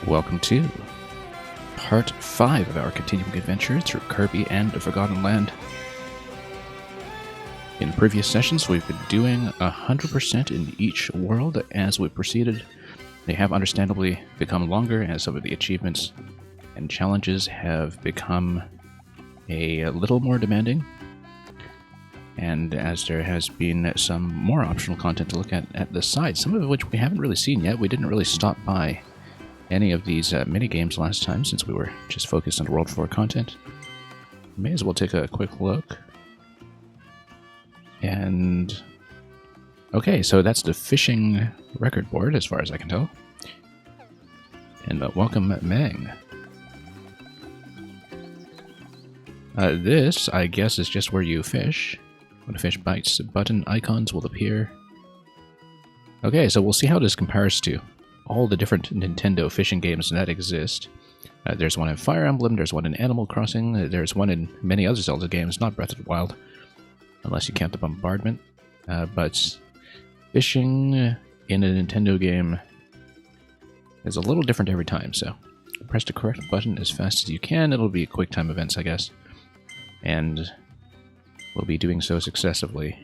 Welcome to part 5 of our continuing adventure through Kirby and the Forgotten Land. In previous sessions, we've been doing 100% in each world as we proceeded. They have understandably become longer as some of the achievements and challenges have become a little more demanding. And as there has been some more optional content to look at the side, some of which we haven't really seen yet. We didn't really stop by any of these mini-games last time since we were just focused on World 4 content. May as well take a quick look. And okay, so that's the fishing record board as far as I can tell. And welcome, Meng. This, I guess, is just where you fish. When a fish bites, button icons will appear. Okay, so we'll see how this compares to all the different Nintendo fishing games that exist. There's one in Fire Emblem, there's one in Animal Crossing, there's one in many other Zelda games, not Breath of the Wild, unless you count the bombardment. But fishing in a Nintendo game is a little different every time, so press the correct button as fast as you can. It'll be quick time events, I guess. And we'll be doing so successively.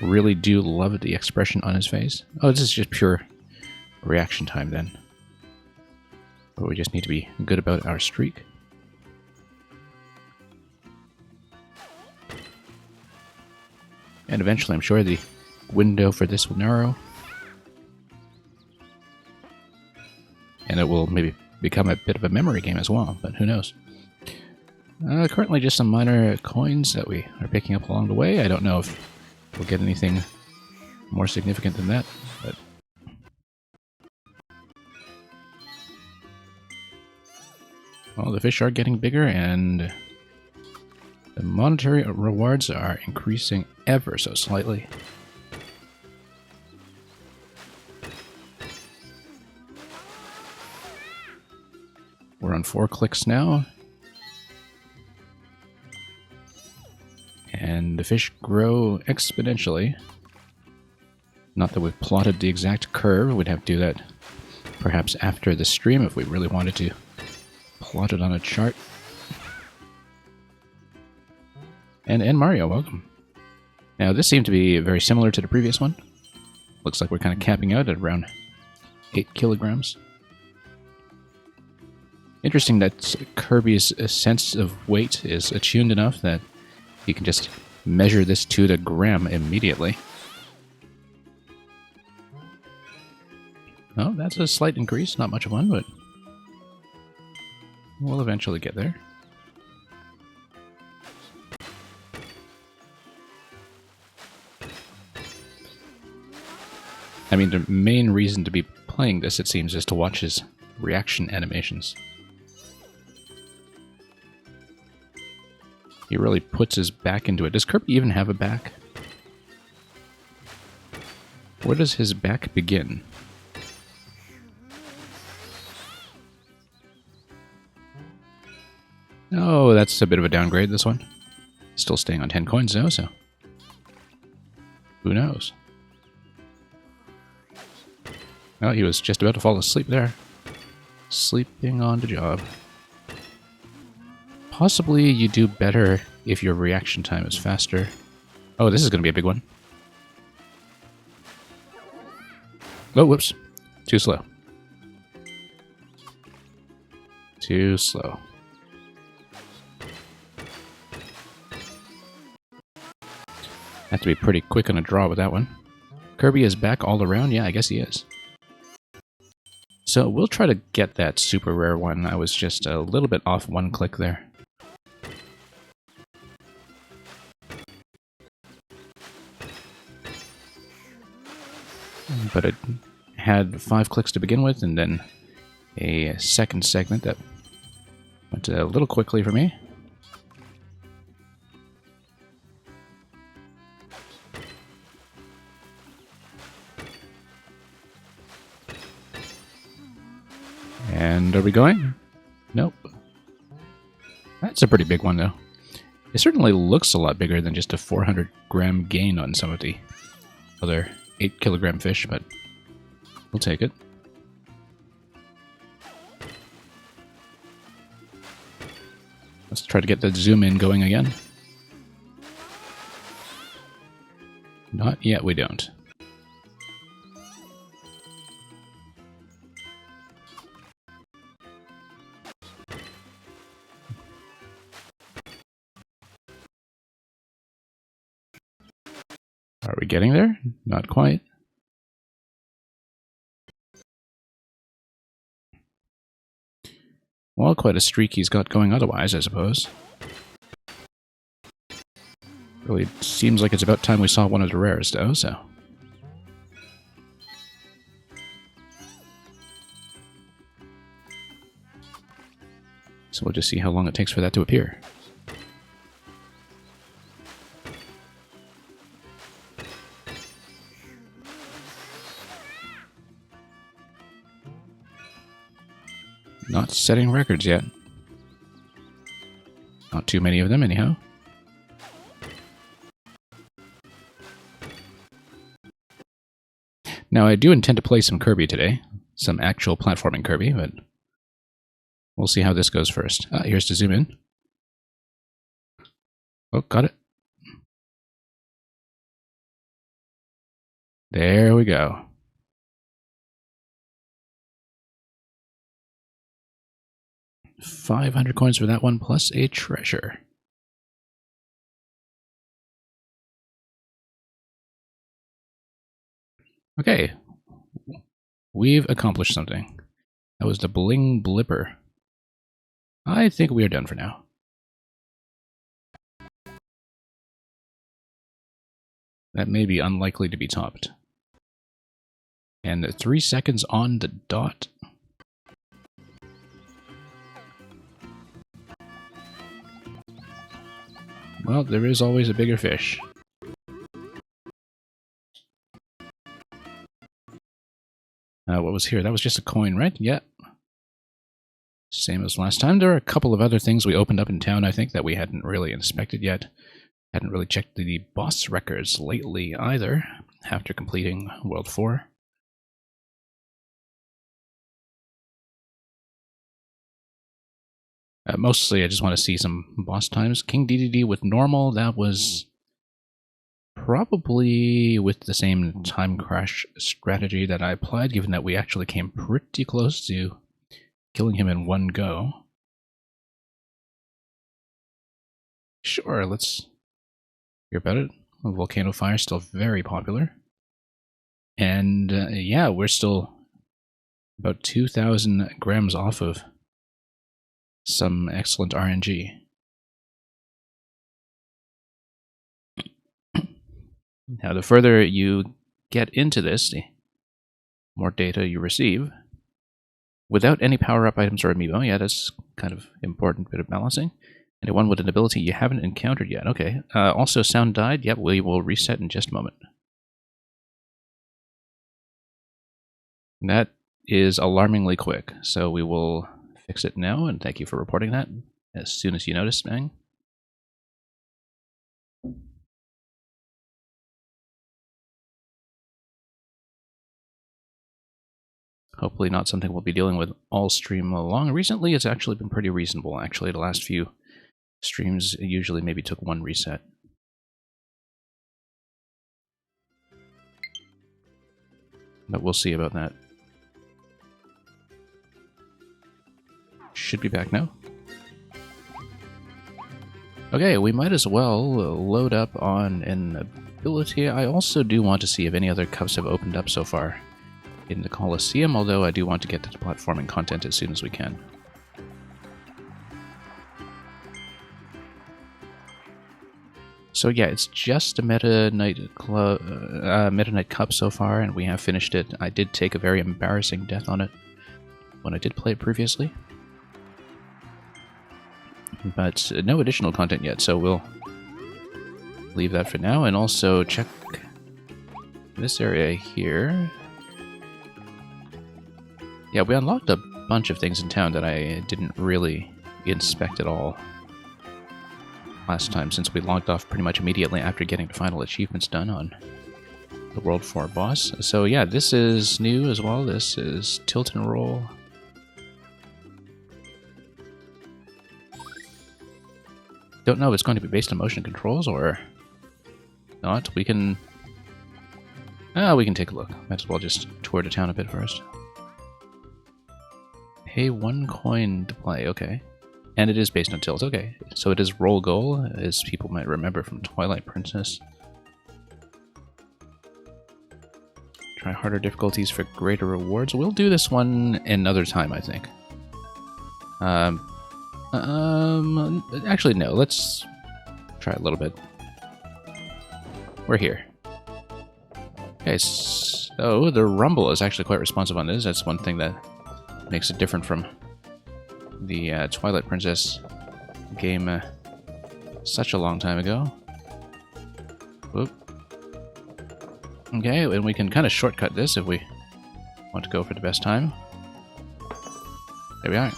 Really do love the expression on his face. Oh, this is just pure reaction time then. But we just need to be good about our streak. And eventually, I'm sure the window for this will narrow. And it will maybe become a bit of a memory game as well, but who knows. Currently just some minor coins that we are picking up along the way. I don't know if we'll get anything more significant than that, but well, the fish are getting bigger and the monetary rewards are increasing ever so slightly. We're on 4 clicks now. And the fish grow exponentially. Not that we've plotted the exact curve. We'd have to do that perhaps after the stream if we really wanted to plot it on a chart. And Mario, welcome. Now this seemed to be very similar to the previous one. Looks like we're kind of capping out at around 8 kilograms. Interesting that Kirby's sense of weight is attuned enough that you can just measure this to the gram immediately. Oh, that's a slight increase. Not much of one, but we'll eventually get there. I mean, the main reason to be playing this, it seems, is to watch his reaction animations. He really puts his back into it. Does Kirby even have a back? Where does his back begin? Oh, that's a bit of a downgrade, this one. Still staying on 10 coins though, so who knows? Oh, he was just about to fall asleep there. Sleeping on the job. Possibly you do better if your reaction time is faster. Oh, this is going to be a big one. Oh, whoops. Too slow. Too slow. Have to be pretty quick on a draw with that one. Kirby is back all around? Yeah, I guess he is. So we'll try to get that super rare one. I was just a little bit off 1 click there. But it had 5 clicks to begin with, and then a second segment that went a little quickly for me. And are we going? Nope. That's a pretty big one, though. It certainly looks a lot bigger than just a 400 gram gain on some of the other 8-kilogram fish, but we'll take it. Let's try to get the zoom in going again. Not yet, we don't. Are we getting there? Not quite. Well, quite a streak he's got going otherwise, I suppose. Really seems like it's about time we saw one of the rares, though, so... So we'll just see how long it takes for that to appear. Not setting records yet. Not too many of them, anyhow. Now, I do intend to play some Kirby today. Some actual platforming Kirby, but we'll see how this goes first. Here's to zoom in. Oh, got it. There we go. $500 coins for that one, plus a treasure. Okay. We've accomplished something. That was the Bling Blipper. I think we are done for now. That may be unlikely to be topped. And 3 seconds on the dot. Well, there is always a bigger fish. What was here? That was just a coin, right? Yeah. Same as last time. There are a couple of other things we opened up in town, I think, that we hadn't really inspected yet. Hadn't really checked the boss records lately either, after completing World 4. Mostly, I just want to see some boss times. King DDD with normal, that was probably with the same time crash strategy that I applied, given that we actually came pretty close to killing him in one go. Sure, let's hear about it. Volcano Fire still very popular. And yeah, we're still about 2,000 grams off of some excellent RNG. Now, the further you get into this, the more data you receive. Without any power-up items or amiibo, yeah, that's kind of important bit of balancing. Anyone with an ability you haven't encountered yet. Okay. Also, sound died. Yep, we will reset in just a moment. And that is alarmingly quick, so we will fix it now, and thank you for reporting that as soon as you notice, Bang. Hopefully not something we'll be dealing with all stream along. Recently, it's actually been pretty reasonable, actually. The last few streams usually maybe took one reset. But we'll see about that. Should be back now. Okay, we might as well load up on an ability. I also do want to see if any other cups have opened up so far in the Colosseum, although I do want to get to the platforming content as soon as we can. So yeah, it's just a Meta Knight Cup so far, and we have finished it. I did take a very embarrassing death on it when I did play it previously. But no additional content yet, so we'll leave that for now, and also check this area here. Yeah, we unlocked a bunch of things in town that I didn't really inspect at all last time, since we logged off pretty much immediately after getting the final achievements done on the World 4 boss. So yeah, this is new as well. This is Tilt and Roll. Don't know if it's going to be based on motion controls or not. We can take a look. Might as well just tour the town a bit first. Hey, 1 coin to play, okay. And it is based on tilt, okay. So it is roll goal, as people might remember from Twilight Princess. Try harder difficulties for greater rewards. We'll do this one another time, I think. Actually, no. Let's try a little bit. We're here. Okay, so the rumble is actually quite responsive on this. That's one thing that makes it different from the Twilight Princess game such a long time ago. Whoop. Okay, and we can kind of shortcut this if we want to go for the best time. There we are.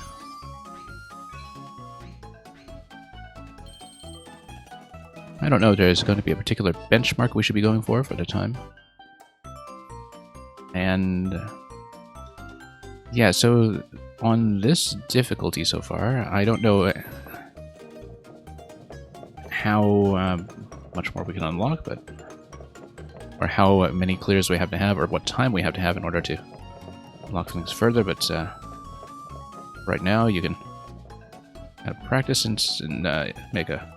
I don't know if there's going to be a particular benchmark we should be going for the time. And yeah, so on this difficulty so far, I don't know how much more we can unlock, but or how many clears we have to have, or what time we have to have in order to unlock things further. But right now, you can kind of practice and make a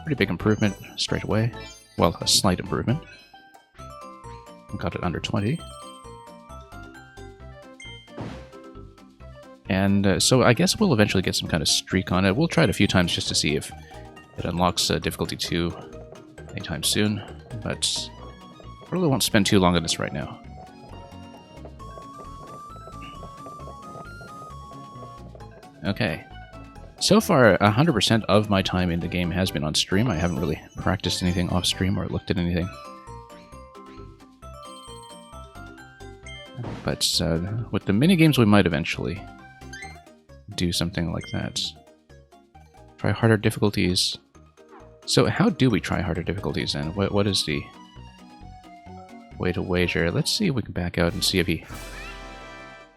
pretty big improvement straight away. Well, a slight improvement. Got it under 20. And so I guess we'll eventually get some kind of streak on it. We'll try it a few times just to see if it unlocks difficulty 2 anytime soon. But I really won't spend too long on this right now. Okay. So far, 100% of my time in the game has been on stream. I haven't really practiced anything off stream or looked at anything. But with the minigames, we might eventually do something like that. Try harder difficulties. So how do we try harder difficulties then? What is the way to wager? Let's see if we can back out and see if he...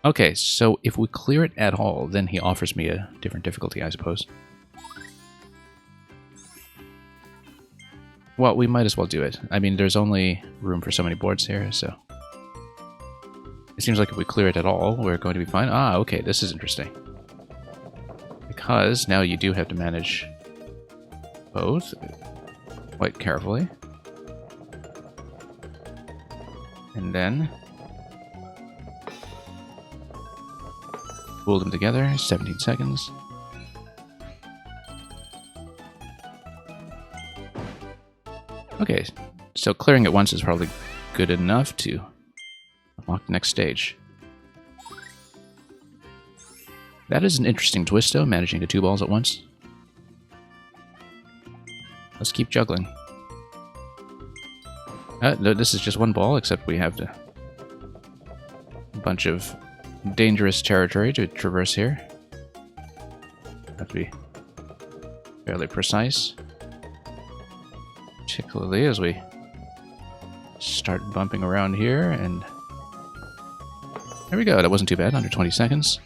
Okay, so if we clear it at all, then he offers me a different difficulty, I suppose. Well, we might as well do it. I mean, there's only room for so many boards here, so... It seems like if we clear it at all, we're going to be fine. Ah, okay, this is interesting. Because now you do have to manage both quite carefully. And then pull them together, 17 seconds. Okay, so clearing it once is probably good enough to unlock the next stage. That is an interesting twist, though, managing the 2 balls at once. Let's keep juggling. No, this is just 1 ball, except we have a bunch of dangerous territory to traverse here. Have to be fairly precise. Particularly as we start bumping around here, and there we go. That wasn't too bad, under 20 seconds.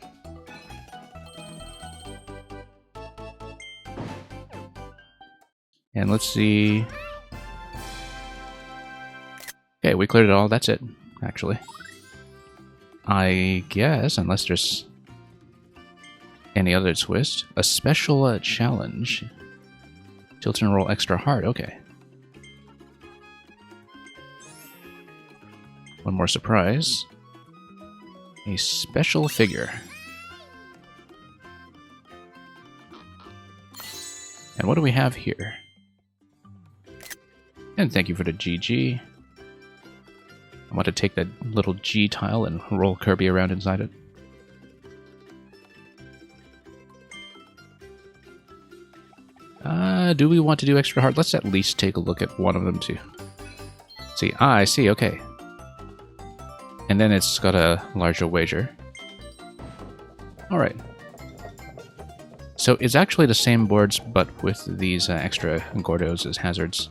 And let's see. Okay, we cleared it all. That's it, actually. I guess, unless there's any other twist. A special challenge. Tilt and roll extra hard. Okay. One more surprise. A special figure. And what do we have here? And thank you for the GG. I want to take that little G tile and roll Kirby around inside it. Do we want to do extra hard? Let's at least take a look at one of them too. See, I see, okay. And then it's got a larger wager. Alright. So it's actually the same boards, but with these extra Gordos as hazards.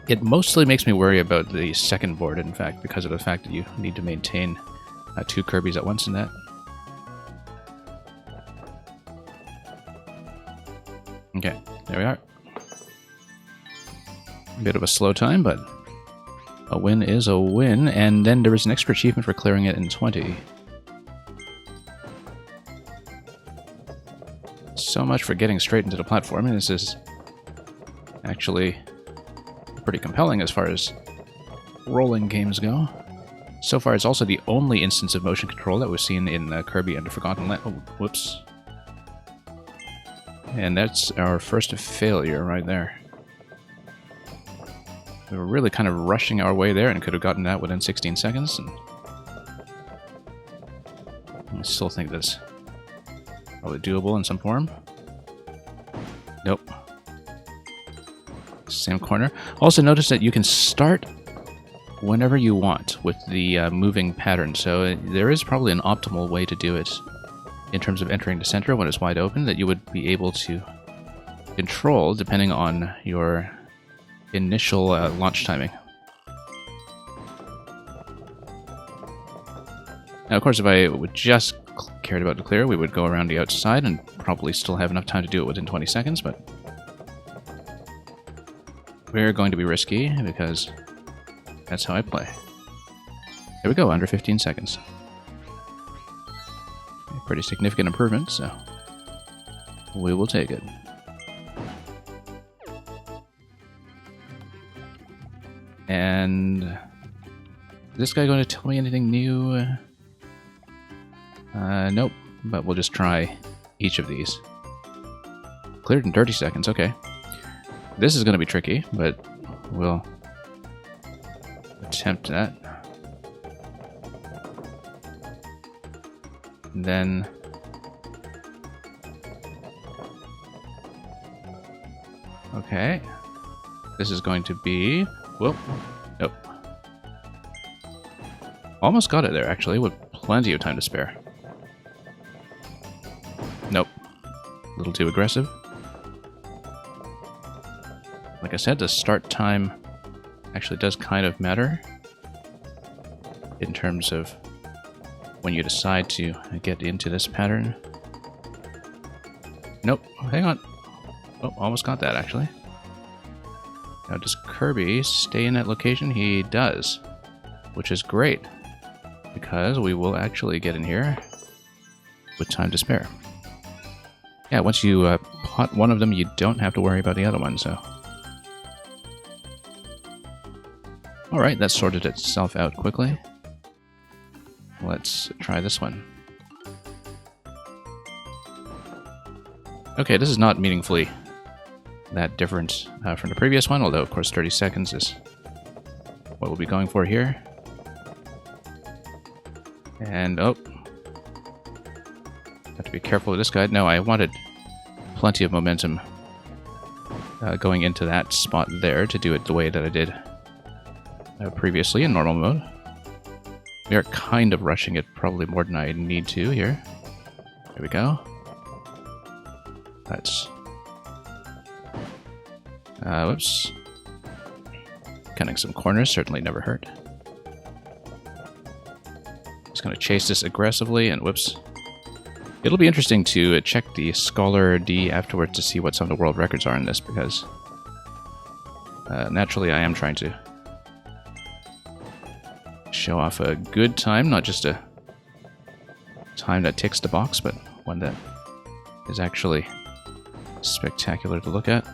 It mostly makes me worry about the second board, in fact, because of the fact that you need to maintain 2 Kirbys at once in that. Okay, there we are. A bit of a slow time, but a win is a win. And then there is an extra achievement for clearing it in 20. So much for getting straight into the platform. This is actually pretty compelling as far as rolling games go. So far, it's also the only instance of motion control that we've seen in Kirby and the Forgotten Land. Oh, whoops. And that's our first failure right there. We were really kind of rushing our way there and could have gotten that within 16 seconds. And I still think that's probably doable in some form. Nope. Same corner. Also notice that you can start whenever you want with the moving pattern, so there is probably an optimal way to do it in terms of entering the center when it's wide open that you would be able to control depending on your initial launch timing. Now, of course, if I would just cared about the clear, we would go around the outside and probably still have enough time to do it within 20 seconds, but we're going to be risky because that's how I play. There we go, under 15 seconds. A pretty significant improvement, so we will take it. And is this guy going to tell me anything new? Nope, but we'll just try each of these. Cleared in 30 seconds, okay. This is going to be tricky, but we'll attempt that. And then okay. This is going to be whoop. Nope. Almost got it there actually, with plenty of time to spare. Nope. A little too aggressive. Like I said, the start time actually does kind of matter in terms of when you decide to get into this pattern. Nope, hang on. Oh, almost got that actually. Now does Kirby stay in that location? He does, which is great because we will actually get in here with time to spare. Yeah, once you pot one of them, you don't have to worry about the other one, so. Alright, that sorted itself out quickly. Let's try this one. Okay, this is not meaningfully that different from the previous one, although of course 30 seconds is what we'll be going for here. And oh, have to be careful with this guy. No, I wanted plenty of momentum going into that spot there to do it the way that I did previously in normal mode. We are kind of rushing it probably more than I need to here. There we go. That's whoops. Cutting some corners certainly never hurt. Just gonna chase this aggressively and whoops. It'll be interesting to check the Scholar D afterwards to see what some of the world records are in this because naturally I am trying to show off a good time, not just a time that ticks the box, but one that is actually spectacular to look at.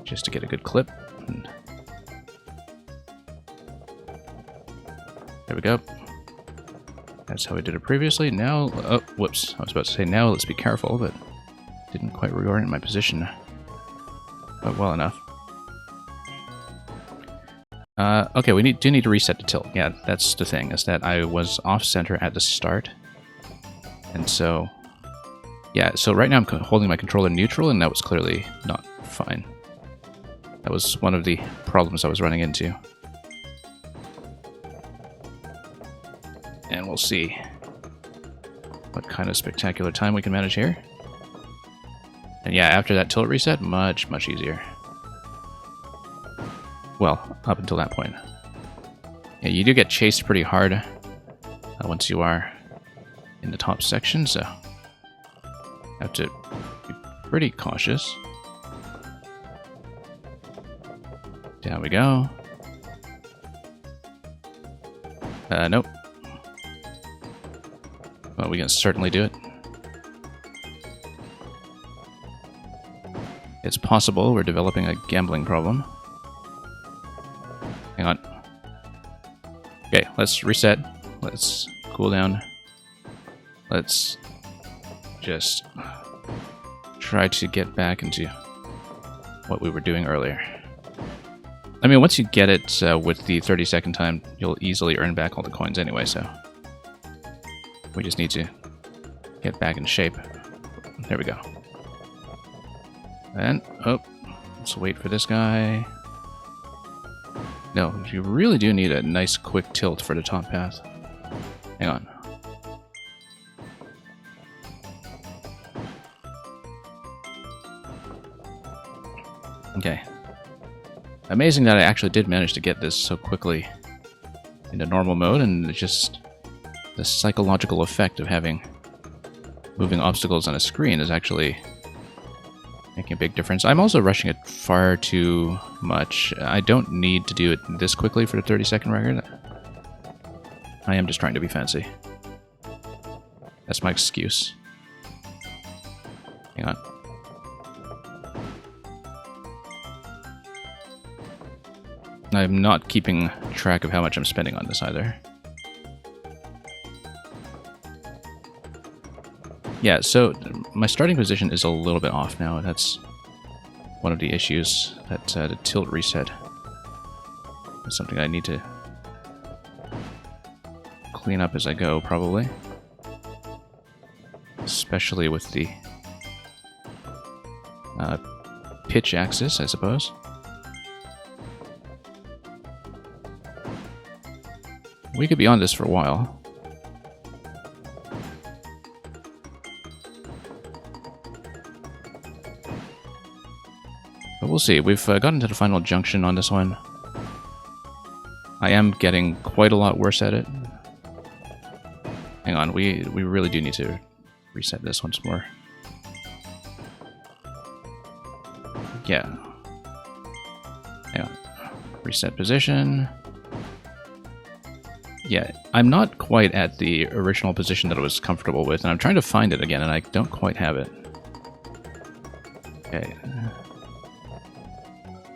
Just to get a good clip. And there we go. That's how we did it previously. Now, oh, whoops. I was about to say now let's be careful, but didn't quite reorient my position but well enough. Okay, we do need to reset the tilt. Yeah, that's the thing, is that I was off-center at the start. And so, yeah, so right now I'm holding my controller neutral, and that was clearly not fine. That was one of the problems I was running into. And we'll see what kind of spectacular time we can manage here. And yeah, after that tilt reset, much, much easier. Well, up until that point. Yeah, you do get chased pretty hard once you are in the top section, so have to be pretty cautious. Down we go. Nope. Well, we can certainly do it. It's possible we're developing a gambling problem. Hang on. Okay, let's reset. Let's cool down. Let's just try to get back into what we were doing earlier. I mean, once you get it with the 30-second time, you'll easily earn back all the coins anyway, so we just need to get back in shape. There we go. And, oh, let's wait for this guy. No, you really do need a nice quick tilt for the top path. Hang on. Okay. Amazing that I actually did manage to get this so quickly into normal mode, and it's just the psychological effect of having moving obstacles on a screen is actually making a big difference. I'm also rushing it far too much. I don't need to do it this quickly for the 30-second record. I am just trying to be fancy. That's my excuse. Hang on. I'm not keeping track of how much I'm spending on this either. Yeah, so my starting position is a little bit off now. That's one of the issues. That the tilt reset is something I need to clean up as I go, probably. Especially with the pitch axis, I suppose. We could be on this for a while. But we'll see. We've gotten to the final junction on this one. I am getting quite a lot worse at it. Hang on, we really do need to reset this once more. Yeah. Hang on. Reset position. Yeah, I'm not quite at the original position that I was comfortable with, and I'm trying to find it again, and I don't quite have it. Okay.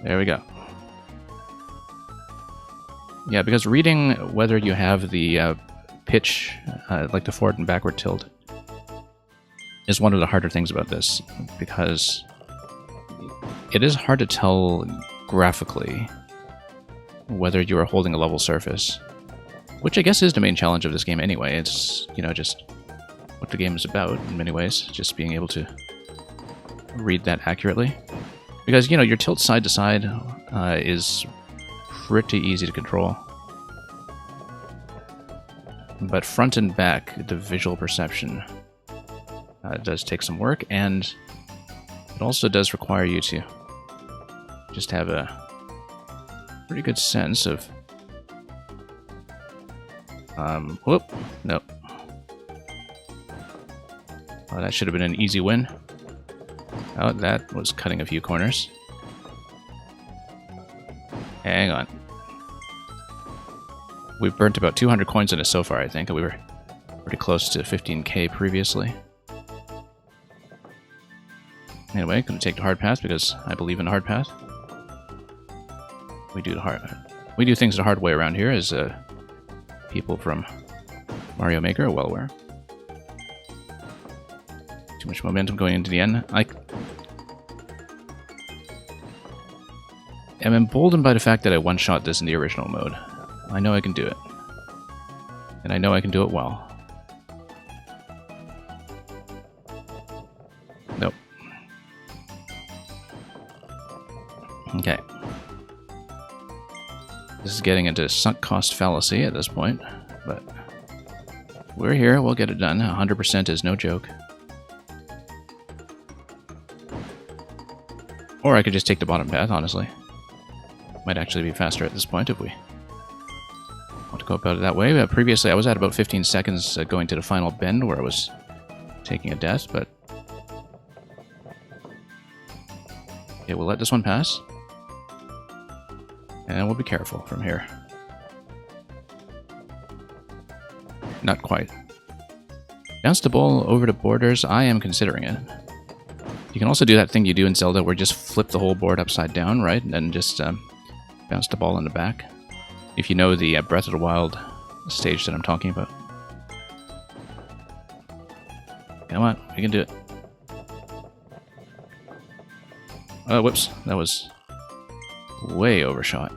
There we go. Yeah, because reading whether you have the pitch, like the forward and backward tilt, is one of the harder things about this, because it is hard to tell graphically whether you are holding a level surface. Which I guess is the main challenge of this game anyway. It's, you know, just what the game is about in many ways. Just being able to read that accurately. Because, you know, your tilt side to side is pretty easy to control. But front and back, the visual perception does take some work, and it also does require you to just have a pretty good sense of whoop, nope. Oh, that should have been an easy win. Oh, that was cutting a few corners. Hang on. We've burnt about 200 coins in it so far, I think. We were pretty close to 15k previously. Anyway, gonna take the hard path because I believe in the hard path. We do things the hard way around here, as people from Mario Maker are well aware. Too much momentum going into the end. I am emboldened by the fact that I one-shot this in the original mode. I know I can do it. And I know I can do it well. Nope. Okay. This is getting into sunk cost fallacy at this point, but we're here, we'll get it done. 100% is no joke. Or I could just take the bottom path, honestly. Might actually be faster at this point if we want to go about it that way. Previously, I was at about 15 seconds going to the final bend where I was taking a death, but... Okay, we'll let this one pass. And we'll be careful from here. Not quite. Bounce the ball over the borders. I am considering it. You can also do that thing you do in Zelda where you just flip the whole board upside down, right? And then just bounce the ball in the back. If you know the Breath of the Wild stage that I'm talking about. Come on, we can do it. Oh, whoops. That was way overshot.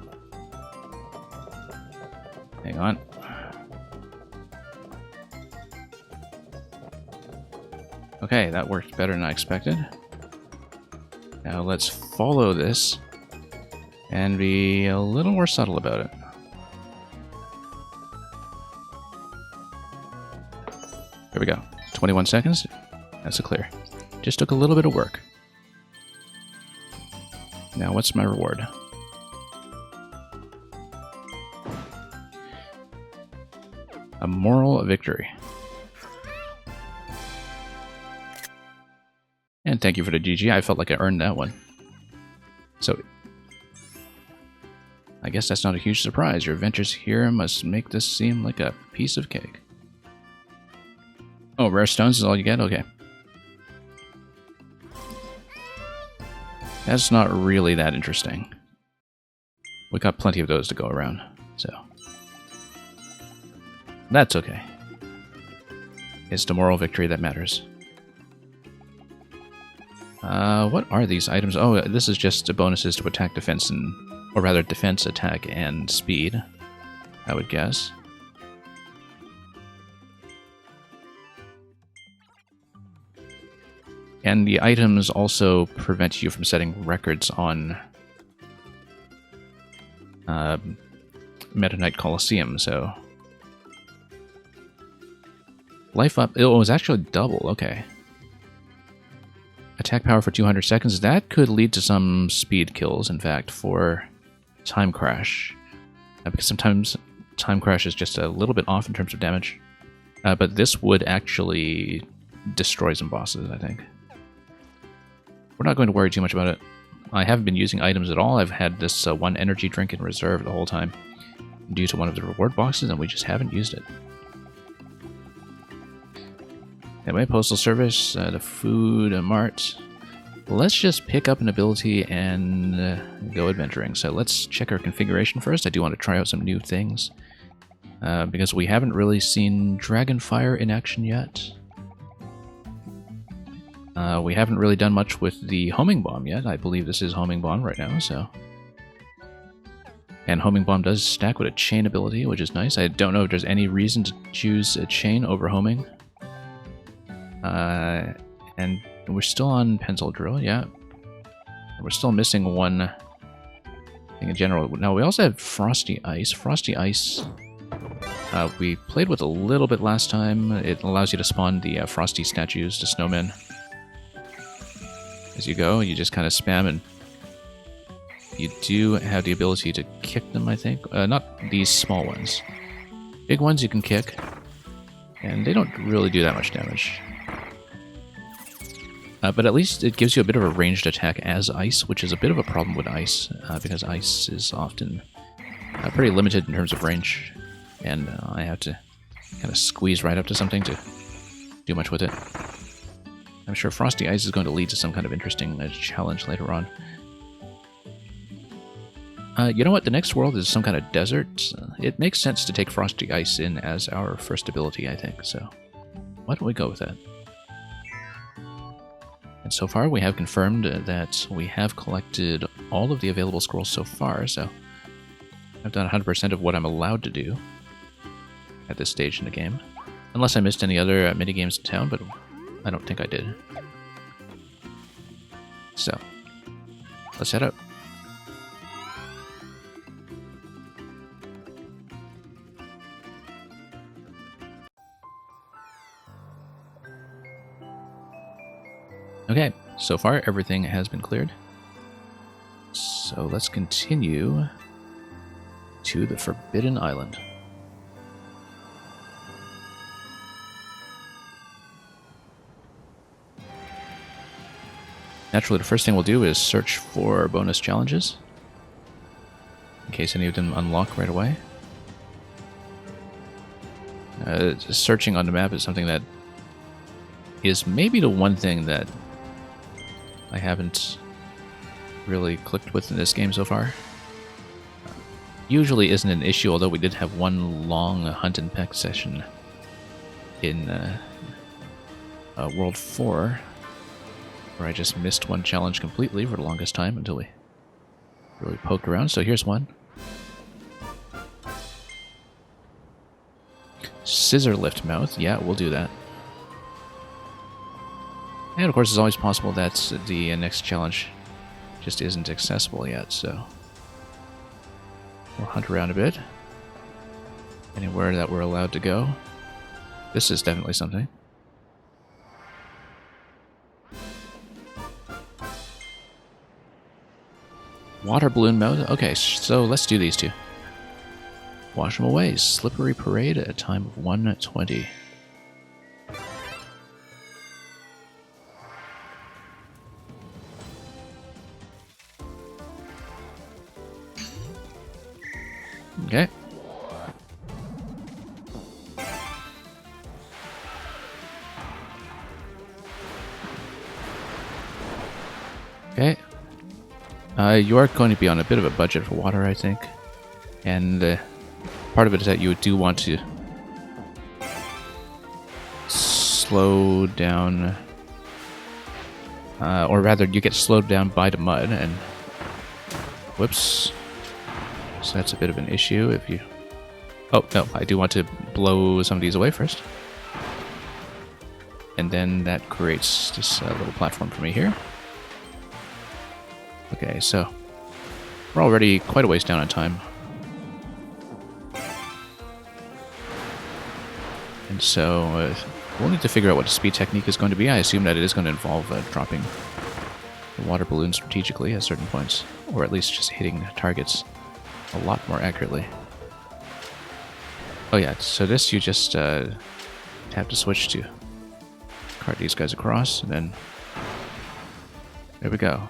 Hang on. Okay, that worked better than I expected. Now let's follow this and be a little more subtle about it. There we go. 21 seconds. That's a clear. Just took a little bit of work. Now what's my reward? A moral victory. And thank you for the GG. I felt like I earned that one. So, I guess that's not a huge surprise. Your adventures here must make this seem like a piece of cake. Oh, rare stones is all you get? Okay. That's not really that interesting. We got plenty of those to go around, so... That's okay. It's the moral victory that matters. What are these items? Oh, this is just bonuses to attack, defense, and... Or rather, defense, attack, and speed, I would guess. And the items also prevent you from setting records on Meta Knight Coliseum, so... Life up... Oh, it was actually double, okay. Attack power for 200 seconds. That could lead to some speed kills, in fact, for Time Crash. Because sometimes Time Crash is just a little bit off in terms of damage. But this would actually destroy some bosses, I think. We're not going to worry too much about it. I haven't been using items at all. I've had this one energy drink in reserve the whole time due to one of the reward boxes, and we just haven't used it. Anyway, Postal Service, the food, mart. Let's just pick up an ability and go adventuring. So let's check our configuration first. I do want to try out some new things. Because we haven't really seen Dragonfire in action yet. We haven't really done much with the Homing Bomb yet. I believe this is Homing Bomb right now, so... And Homing Bomb does stack with a Chain ability, which is nice. I don't know if there's any reason to choose a Chain over Homing. And we're still on Pencil Drill, yeah. We're still missing one thing in general. Now, we also have Frosty Ice. Frosty Ice, we played with a little bit last time. It allows you to spawn the Frosty statues, the snowmen. As you go, you just kind of spam, and you do have the ability to kick them, I think. Not these small ones. Big ones you can kick, and they don't really do that much damage. But at least it gives you a bit of a ranged attack as ice, which is a bit of a problem with ice, because ice is often pretty limited in terms of range, and I have to kind of squeeze right up to something to do much with it. I'm sure Frosty Ice is going to lead to some kind of interesting challenge later on. You know what? The next world is some kind of desert. It makes sense to take Frosty Ice in as our first ability, I think, so why don't we go with that? And so far, we have confirmed that we have collected all of the available scrolls so far, so I've done 100% of what I'm allowed to do at this stage in the game. Unless I missed any other minigames in town, but I don't think I did. So, let's head out. Okay, so far everything has been cleared. So let's continue to the Forbidden Island. Naturally, the first thing we'll do is search for bonus challenges, in case any of them unlock right away. Searching on the map is something that is maybe the one thing that I haven't really clicked with in this game so far. Usually isn't an issue, although we did have one long hunt and peck session in World 4, where I just missed one challenge completely for the longest time until we really poked around. So here's one. Scissor lift mouth. Yeah, we'll do that. And of course, it's always possible that the next challenge just isn't accessible yet, so we'll hunt around a bit. Anywhere that we're allowed to go. This is definitely something. Water balloon mode. Okay, so let's do these two. Wash them away. Slippery Parade at a time of 1:20. Okay. Okay. You are going to be on a bit of a budget for water, I think. And part of it is that you do want to slow down, or rather you get slowed down by the mud, and whoops. So that's a bit of an issue if you... Oh, no, I do want to blow some of these away first. And then that creates this little platform for me here. Okay, so we're already quite a ways down on time. And so we'll need to figure out what the speed technique is going to be. I assume that it is going to involve dropping the water balloon strategically at certain points, or at least just hitting targets a lot more accurately. Oh yeah, so this you just have to switch to cart these guys across, and then there we go.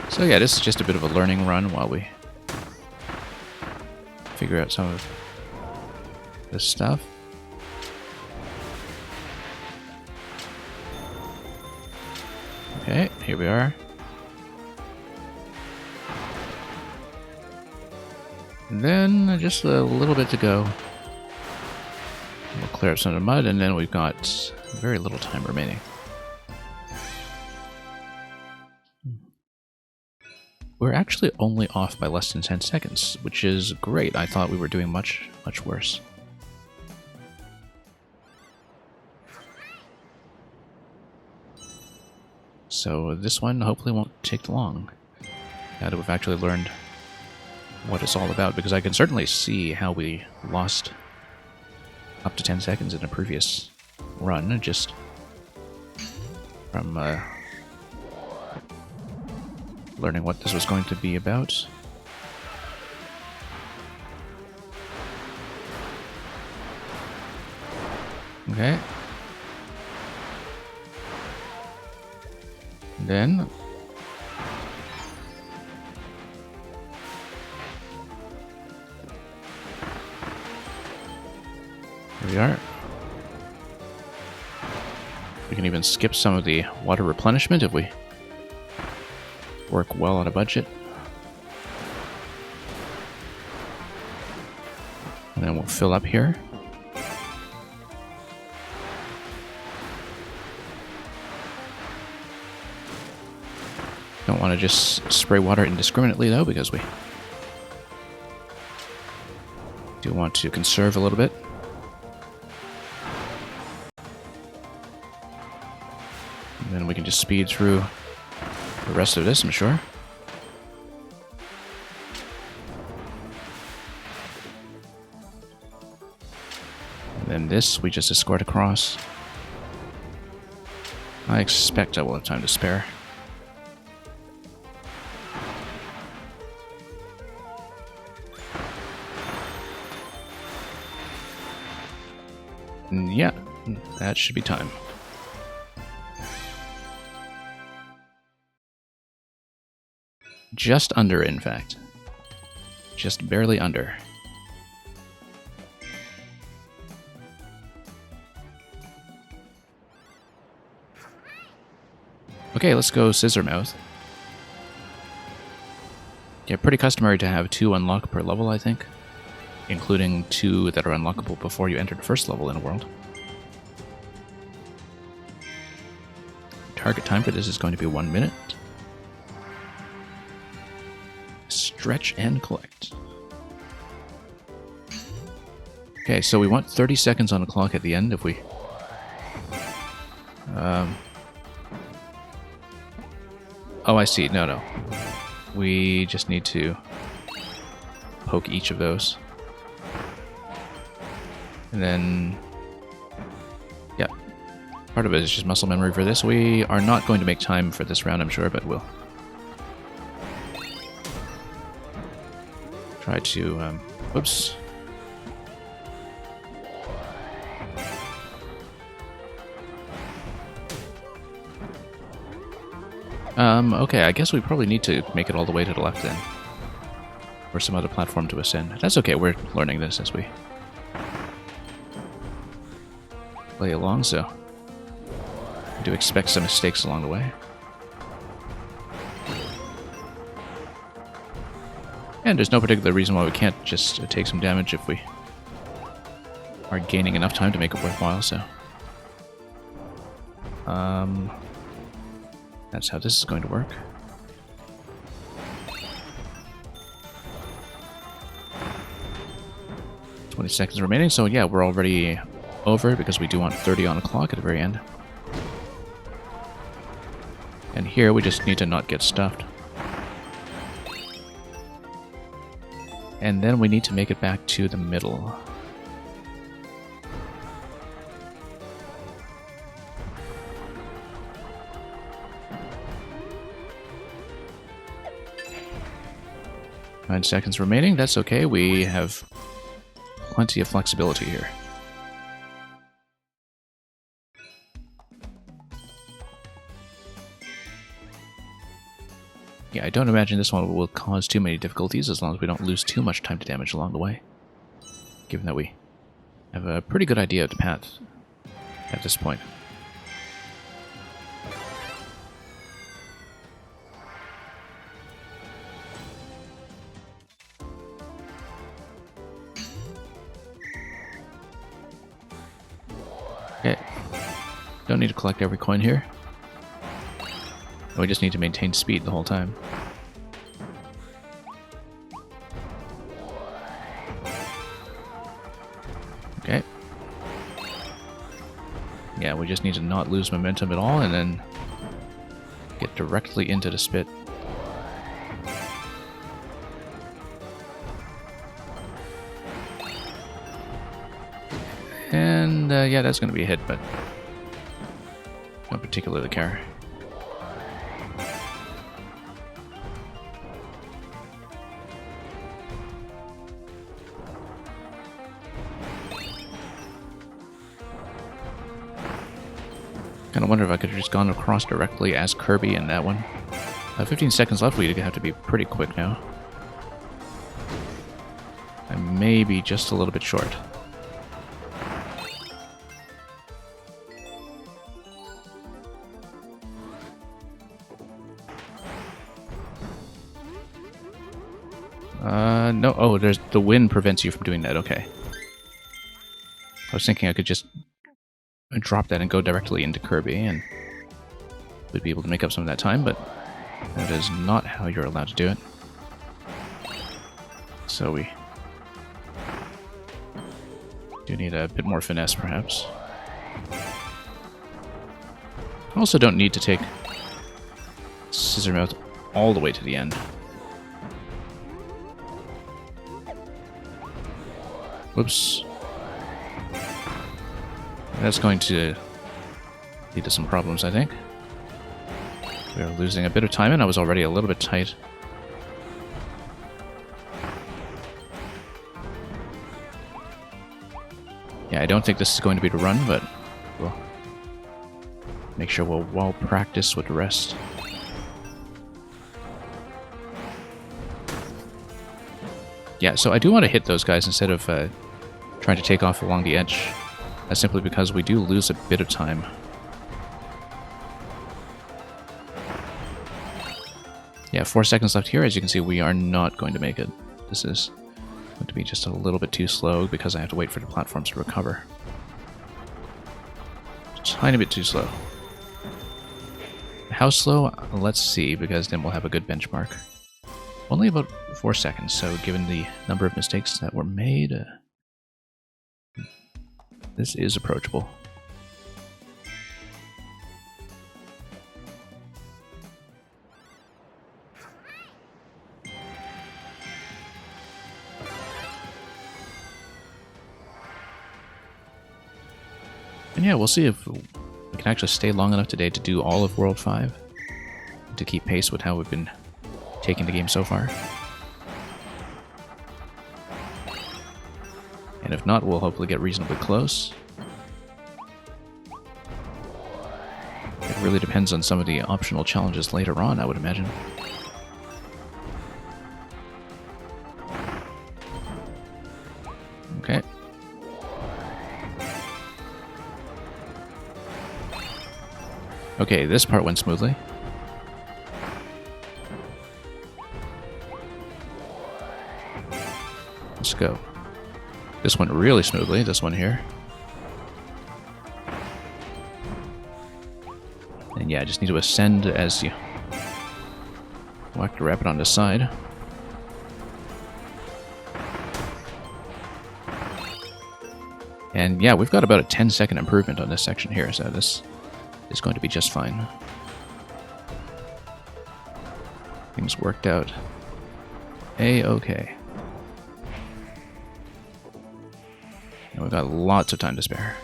So yeah, this is just a bit of a learning run while we figure out some of this stuff. Okay, here we are. And then just a little bit to go. We'll clear up some of the mud, and then we've got very little time remaining. We're actually only off by less than 10 seconds, which is great. I thought we were doing much, much worse. So this one hopefully won't take long, now that we've actually learned what it's all about, because I can certainly see how we lost up to 10 seconds in a previous run, just from learning what this was going to be about. Okay. And then here we are. We can even skip some of the water replenishment if we work well on a budget. And then we'll fill up here. Don't want to just spray water indiscriminately though, because we do want to conserve a little bit. And then we can just speed through the rest of this, I'm sure. And then this, we just escort across. I expect I will have time to spare. Yeah, that should be time. Just under, in fact. Just barely under. Okay, let's go Scissor Mouth. Yeah, pretty customary to have 2 unlock per level, I think. Including 2 that are unlockable before you enter the first level in a world. Target time for this is going to be 1 minute. Stretch and collect. Okay, so we want 30 seconds on the clock at the end if we... Oh, I see. No. We just need to poke each of those. And then... yeah. Part of it is just muscle memory for this. We are not going to make time for this round, I'm sure, but we'll... try to... whoops. Okay, I guess we probably need to make it all the way to the left then. Or some other platform to ascend. That's okay, we're learning this as we play along, so I do expect some mistakes along the way. And there's no particular reason why we can't just take some damage if we are gaining enough time to make it worthwhile, so... that's how this is going to work. "20 seconds remaining, so yeah, we're already over because we do want 30 on the clock at the very end. And here we just need to not get stuffed. And then we need to make it back to the middle. Nine seconds remaining, that's okay, we have plenty of flexibility here. Yeah, I don't imagine this one will cause too many difficulties as long as we don't lose too much time to damage along the way. Given that we have a pretty good idea of the path at this point. Okay, don't need to collect every coin here. We just need to maintain speed the whole time. Okay. Yeah, we just need to not lose momentum at all and then get directly into the spit. And yeah, that's going to be a hit, but don't particularly care. Kind of wonder if I could have just gone across directly as Kirby in that one. 15 seconds left, we'd have to be pretty quick now. I may be just a little bit short. No, oh, there's the wind prevents you from doing that, okay. I was thinking I could just drop that and go directly into Kirby and would be able to make up some of that time, but that is not how you're allowed to do it. So we do need a bit more finesse, perhaps. I also don't need to take Scissor Mouth all the way to the end. Whoops. That's going to lead to some problems, I think. We're losing a bit of time, and I was already a little bit tight. Yeah, Yeah, I don't think this is going to be the run, but we'll make sure we'll well practice with the rest. Yeah, so I do want to hit those guys instead of trying to take off along the edge. That's simply because we do lose a bit of time. Yeah, 4 seconds left here. As you can see, we are not going to make it. This is going to be just a little bit too slow because I have to wait for the platforms to recover. Just a tiny bit too slow. How slow? Let's see, because then we'll have a good benchmark. Only about 4 seconds, so given the number of mistakes that were made, this is approachable. And yeah, we'll see if we can actually stay long enough today to do all of World 5, to keep pace with how we've been taking the game so far. And if not, we'll hopefully get reasonably close. It really depends on some of the optional challenges later on, I would imagine. Okay. Okay, this part went smoothly. Let's go. This went really smoothly, this one here. And yeah, I just need to ascend as you whack the rabbit on the side. And yeah, we've got about a 10-second improvement on this section here, so this is going to be just fine. Things worked out A-okay. And we've got lots of time to spare.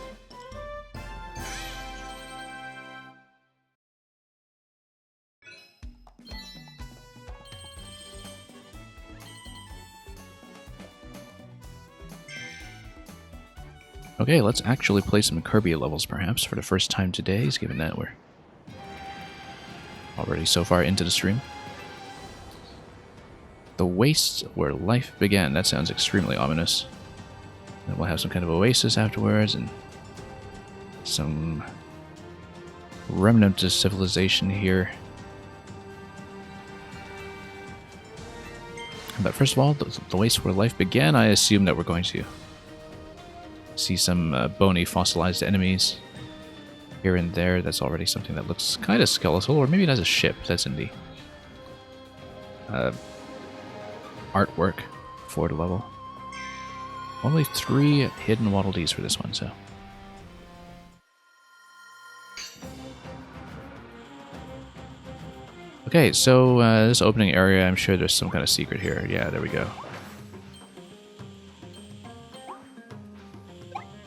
Okay, let's actually play some Kirby levels perhaps for the first time today, given that we're already so far into the stream. The Wastes Where Life Began. That sounds extremely ominous. And we'll have some kind of oasis afterwards, and some remnant of civilization here. But first of all, the Wastes Where Life Began, I assume that we're going to see some bony fossilized enemies here and there. That's already something that looks kind of skeletal, or maybe it has a ship that's in the artwork for the level. Only 3 hidden Waddle Dees for this one, so. Okay, so this opening area, I'm sure there's some kind of secret here. Yeah, there we go.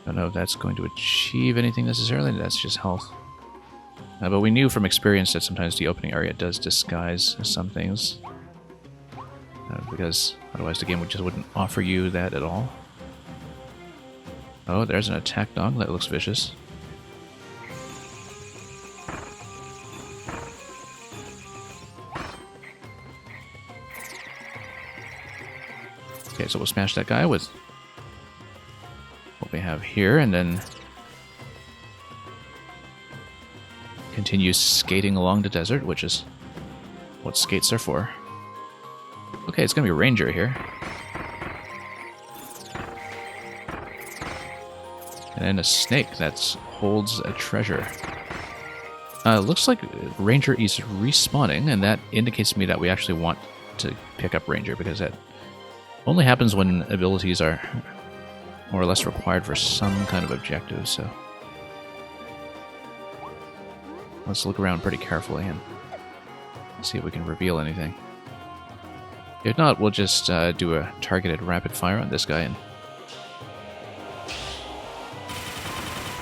Don't know if that's going to achieve anything necessarily, that's just health. But we knew from experience that sometimes the opening area does disguise some things. Because otherwise the game just wouldn't offer you that at all. Oh, there's an attack dog that looks vicious. Okay, so we'll smash that guy with what we have here, and then continue skating along the desert, which is what skates are for. Okay, it's gonna be a ranger here. And then a snake that holds a treasure. Looks like Ranger is respawning, and that indicates to me that we actually want to pick up Ranger, because that only happens when abilities are more or less required for some kind of objective, so let's look around pretty carefully and see if we can reveal anything. If not, we'll just do a targeted rapid fire on this guy and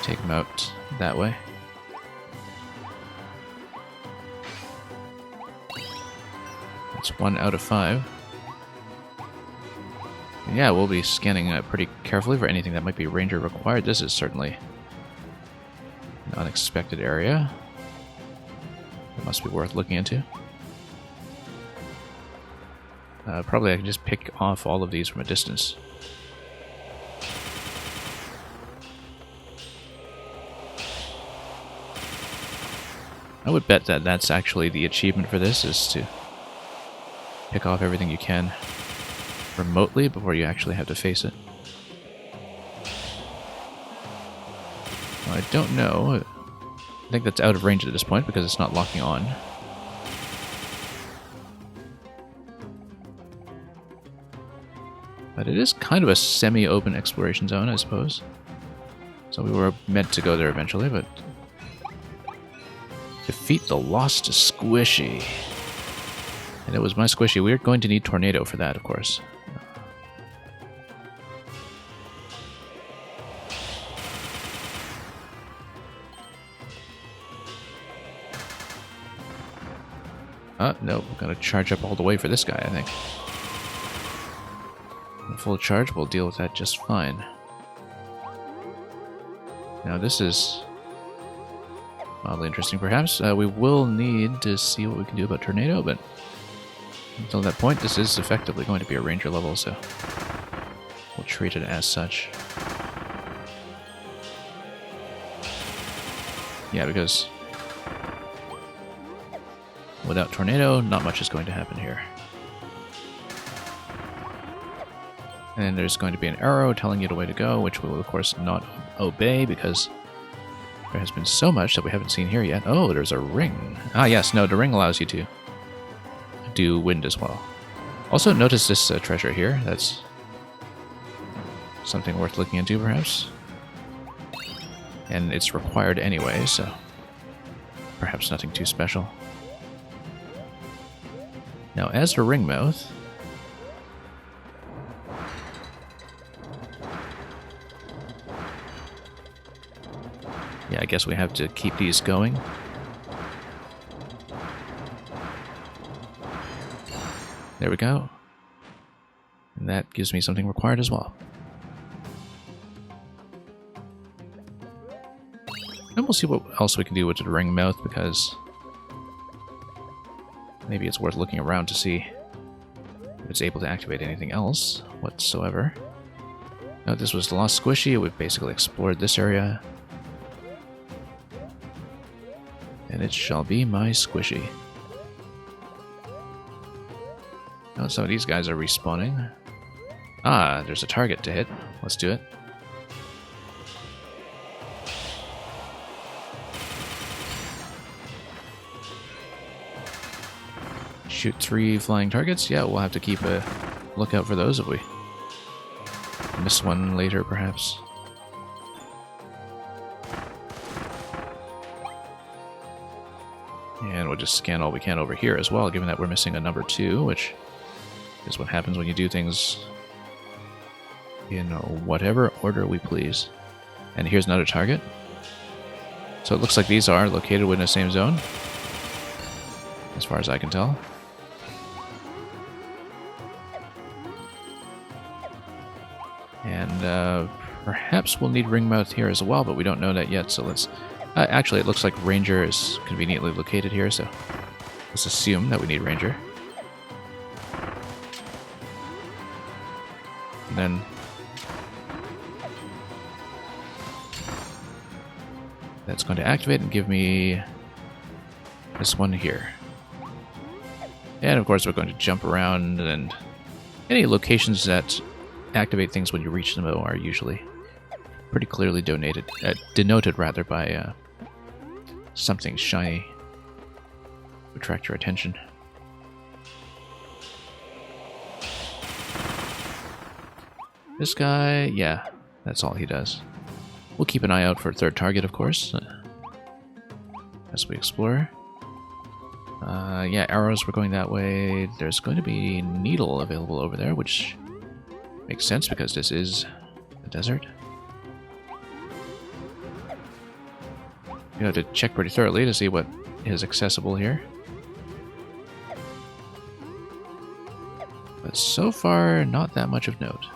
take him out that way. That's 1 out of 5. Yeah, we'll be scanning pretty carefully for anything that might be ranger required. This is certainly an unexpected area. It must be worth looking into. Probably I can just pick off all of these from a distance. I would bet that that's actually the achievement for this, is to pick off everything you can remotely before you actually have to face it. Well, I don't know. I think that's out of range at this point because it's not locking on. But it is kind of a semi-open exploration zone, I suppose. So we were meant to go there eventually, but... Defeat the lost squishy. And it was my squishy. We're going to need tornado for that, of course. No, we're going to charge up all the way for this guy, I think. In full charge, we'll deal with that just fine. Now this is mildly interesting, perhaps. We will need to see what we can do about tornado, but until that point, this is effectively going to be a ranger level, so we'll treat it as such. Yeah, because without tornado, not much is going to happen here. And there's going to be an arrow telling you the way to go, which we will, of course, not obey because there has been so much that we haven't seen here yet. Oh, there's a ring. Ah, yes, no, the ring allows you to do wind as well. Also, notice this treasure here. That's something worth looking into, perhaps. And it's required anyway, so perhaps nothing too special. Now, as for Ringmouth... Yeah, I guess we have to keep these going. There we go. And that gives me something required as well. And we'll see what else we can do with the ring mouth, because maybe it's worth looking around to see if it's able to activate anything else whatsoever. Now, this was the Lost Squishy. We've basically explored this area. And it shall be my squishy. Now some of these guys are respawning. Ah, there's a target to hit. Let's do it. Shoot 3 flying targets. Yeah, we'll have to keep a lookout for those if we miss one later, perhaps. And we'll just scan all we can over here as well, given that we're missing a number 2, which is what happens when you do things in whatever order we please. And here's another target. So it looks like these are located within the same zone, as far as I can tell. And perhaps we'll need Ringmouth here as well, but we don't know that yet, so let's... actually, it looks like Ranger is conveniently located here, so let's assume that we need Ranger. And then... that's going to activate and give me this one here. And of course we're going to jump around, and any locations that activate things when you reach them are usually pretty clearly denoted rather by something shiny to attract your attention. This guy, yeah, that's all he does. We'll keep an eye out for a third target, of course, as we explore. Yeah, arrows were going that way. There's going to be needle available over there, which makes sense because this is a desert. You have to check pretty thoroughly to see what is accessible here. But so far, not that much of note.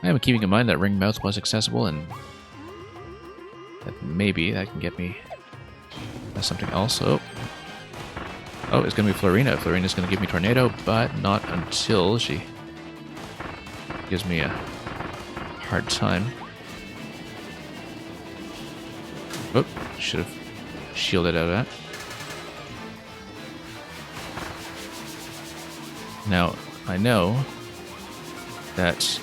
I am keeping in mind that ring mouth was accessible, and that maybe that can get me something else. Oh, it's going to be Florina. Florina's going to give me Tornado, but not until she gives me a hard time. Oh, should have shielded out of that. Now, I know that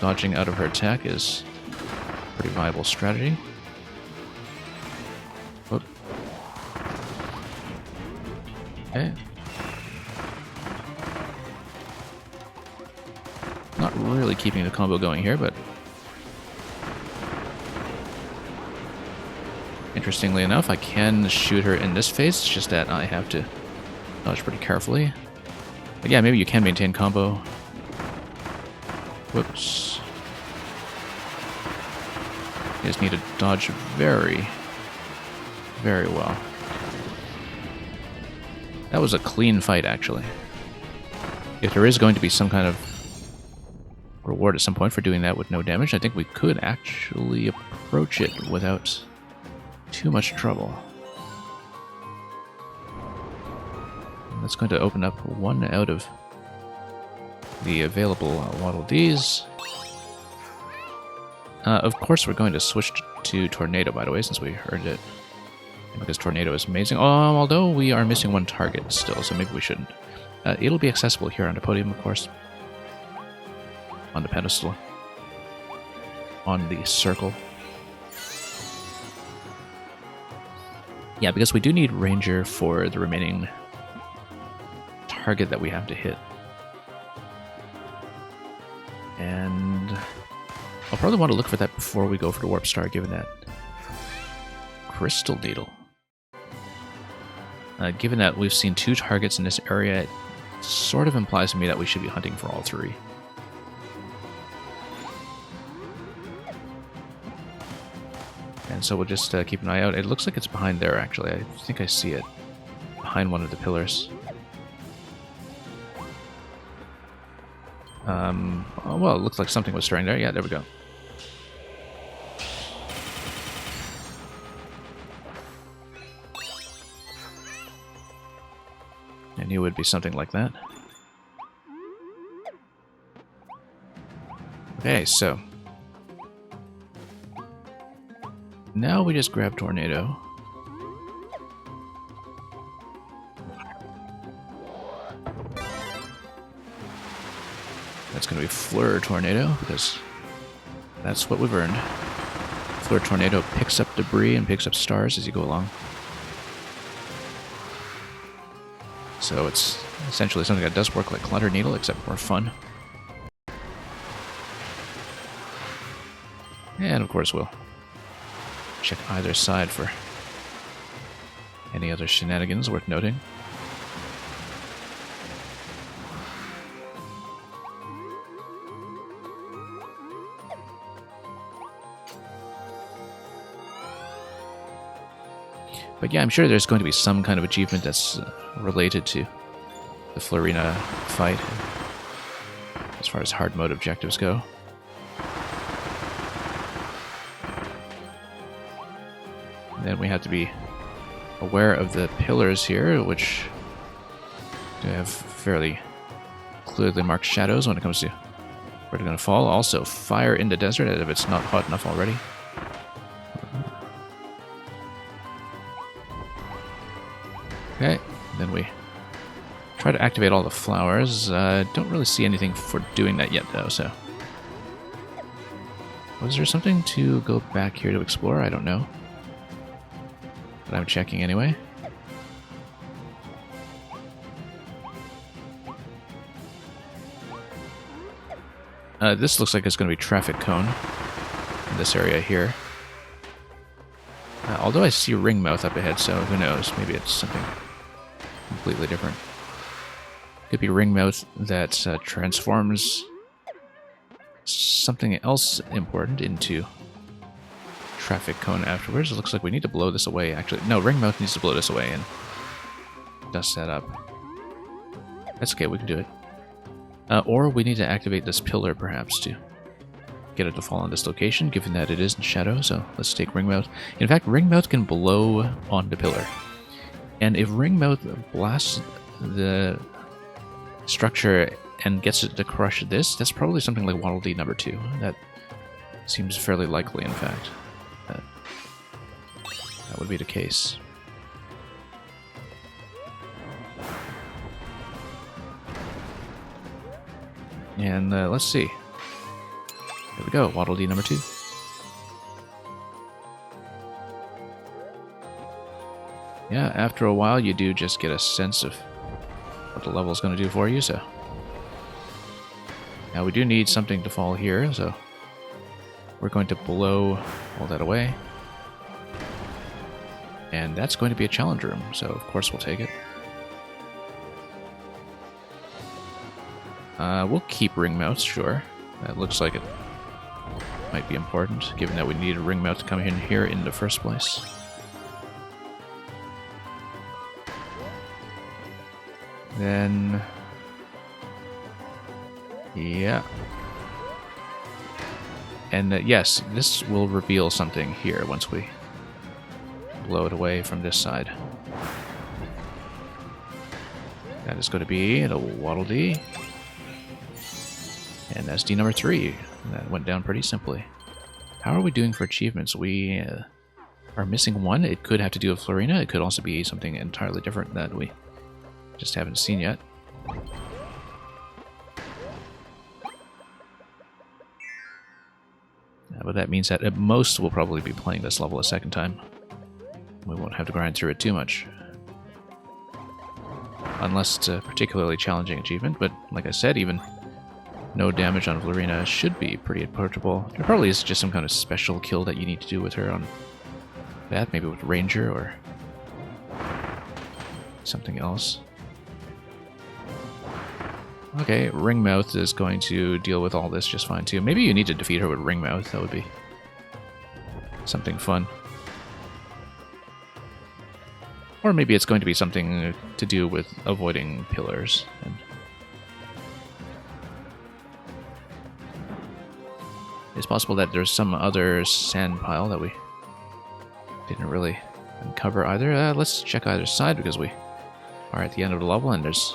dodging out of her attack is a pretty viable strategy. Oh. Okay. Not really keeping the combo going here, but interestingly enough, I can shoot her in this phase. It's just that I have to dodge pretty carefully. But yeah, maybe you can maintain combo. Whoops. You just need to dodge very, very well. That was a clean fight, actually. If there is going to be some kind of reward at some point for doing that with no damage, I think we could actually approach it without too much trouble. That's going to open up one out of the available Waddle Dees. Of course, we're going to switch to Tornado, by the way, since we earned it. Because Tornado is amazing. Although we are missing one target still, so maybe we shouldn't. It'll be accessible here on the podium, of course. On the pedestal. On the circle. Yeah, because we do need Ranger for the remaining target that we have to hit. And I'll probably want to look for that before we go for the Warp Star, given that Crystal Needle. Given that we've seen 2 targets in this area, it sort of implies to me that we should be hunting for all 3. And so we'll just keep an eye out. It looks like it's behind there, actually. I think I see it. Behind one of the pillars. Oh, well, it looks like something was stirring there. Yeah, there we go. I knew it would be something like that. Okay, so now we just grab Tornado. That's going to be Fleur Tornado, because that's what we've earned. Fleur Tornado picks up debris and picks up stars as you go along. So it's essentially something that does work like Clutter Needle, except more fun. And of course we'll check either side for any other shenanigans worth noting. But yeah, I'm sure there's going to be some kind of achievement that's related to the Florina fight, as far as hard mode objectives go. And then we have to be aware of the pillars here, which do have fairly clearly marked shadows when it comes to where they're going to fall. Also, fire in the desert if it's not hot enough already. Okay, then we try to activate all the flowers. Don't really see anything for doing that yet, though, so... Was there something to go back here to explore? I don't know. But I'm checking anyway. This looks like it's going to be traffic cone in this area here. Although I see Ringmouth up ahead, so who knows? Maybe it's something completely different. Could be Ringmouth that transforms something else important into traffic cone afterwards. It looks like we need to blow this away, actually. No, Ringmouth needs to blow this away and dust that up. That's okay, we can do it. Or we need to activate this pillar, perhaps, to get it to fall on this location, given that it is in shadow. So let's take Ringmouth. In fact, Ringmouth can blow on the pillar. And if Ringmouth blasts the structure and gets it to crush this, that's probably something like Waddle Dee number 2. That seems fairly likely, in fact. That would be the case. And let's see. There we go, Waddle Dee number 2. Yeah, after a while you do just get a sense of what the level is going to do for you, so... Now we do need something to fall here, so... We're going to blow all that away. And that's going to be a challenge room, so of course we'll take it. We'll keep Ringmouth, sure. That looks like it might be important, given that we need a Ringmouth to come in here in the first place. Then... yeah. And yes, this will reveal something here once we blow it away from this side. That is going to be the Waddle Dee. And that's D number 3. That went down pretty simply. How are we doing for achievements? We are missing one. It could have to do with Florina. It could also be something entirely different that we just haven't seen yet. But that means that at most we'll probably be playing this level a second time. We won't have to grind through it too much. Unless it's a particularly challenging achievement, but like I said, even no damage on Florina should be pretty approachable. There probably is just some kind of special kill that you need to do with her on that, maybe with Ranger or something else. Okay, Ringmouth is going to deal with all this just fine too. Maybe you need to defeat her with Ringmouth, that would be something fun. Or maybe it's going to be something to do with avoiding pillars. And it's possible that there's some other sand pile that we didn't really uncover either. Let's check either side because we are at the end of the level and there's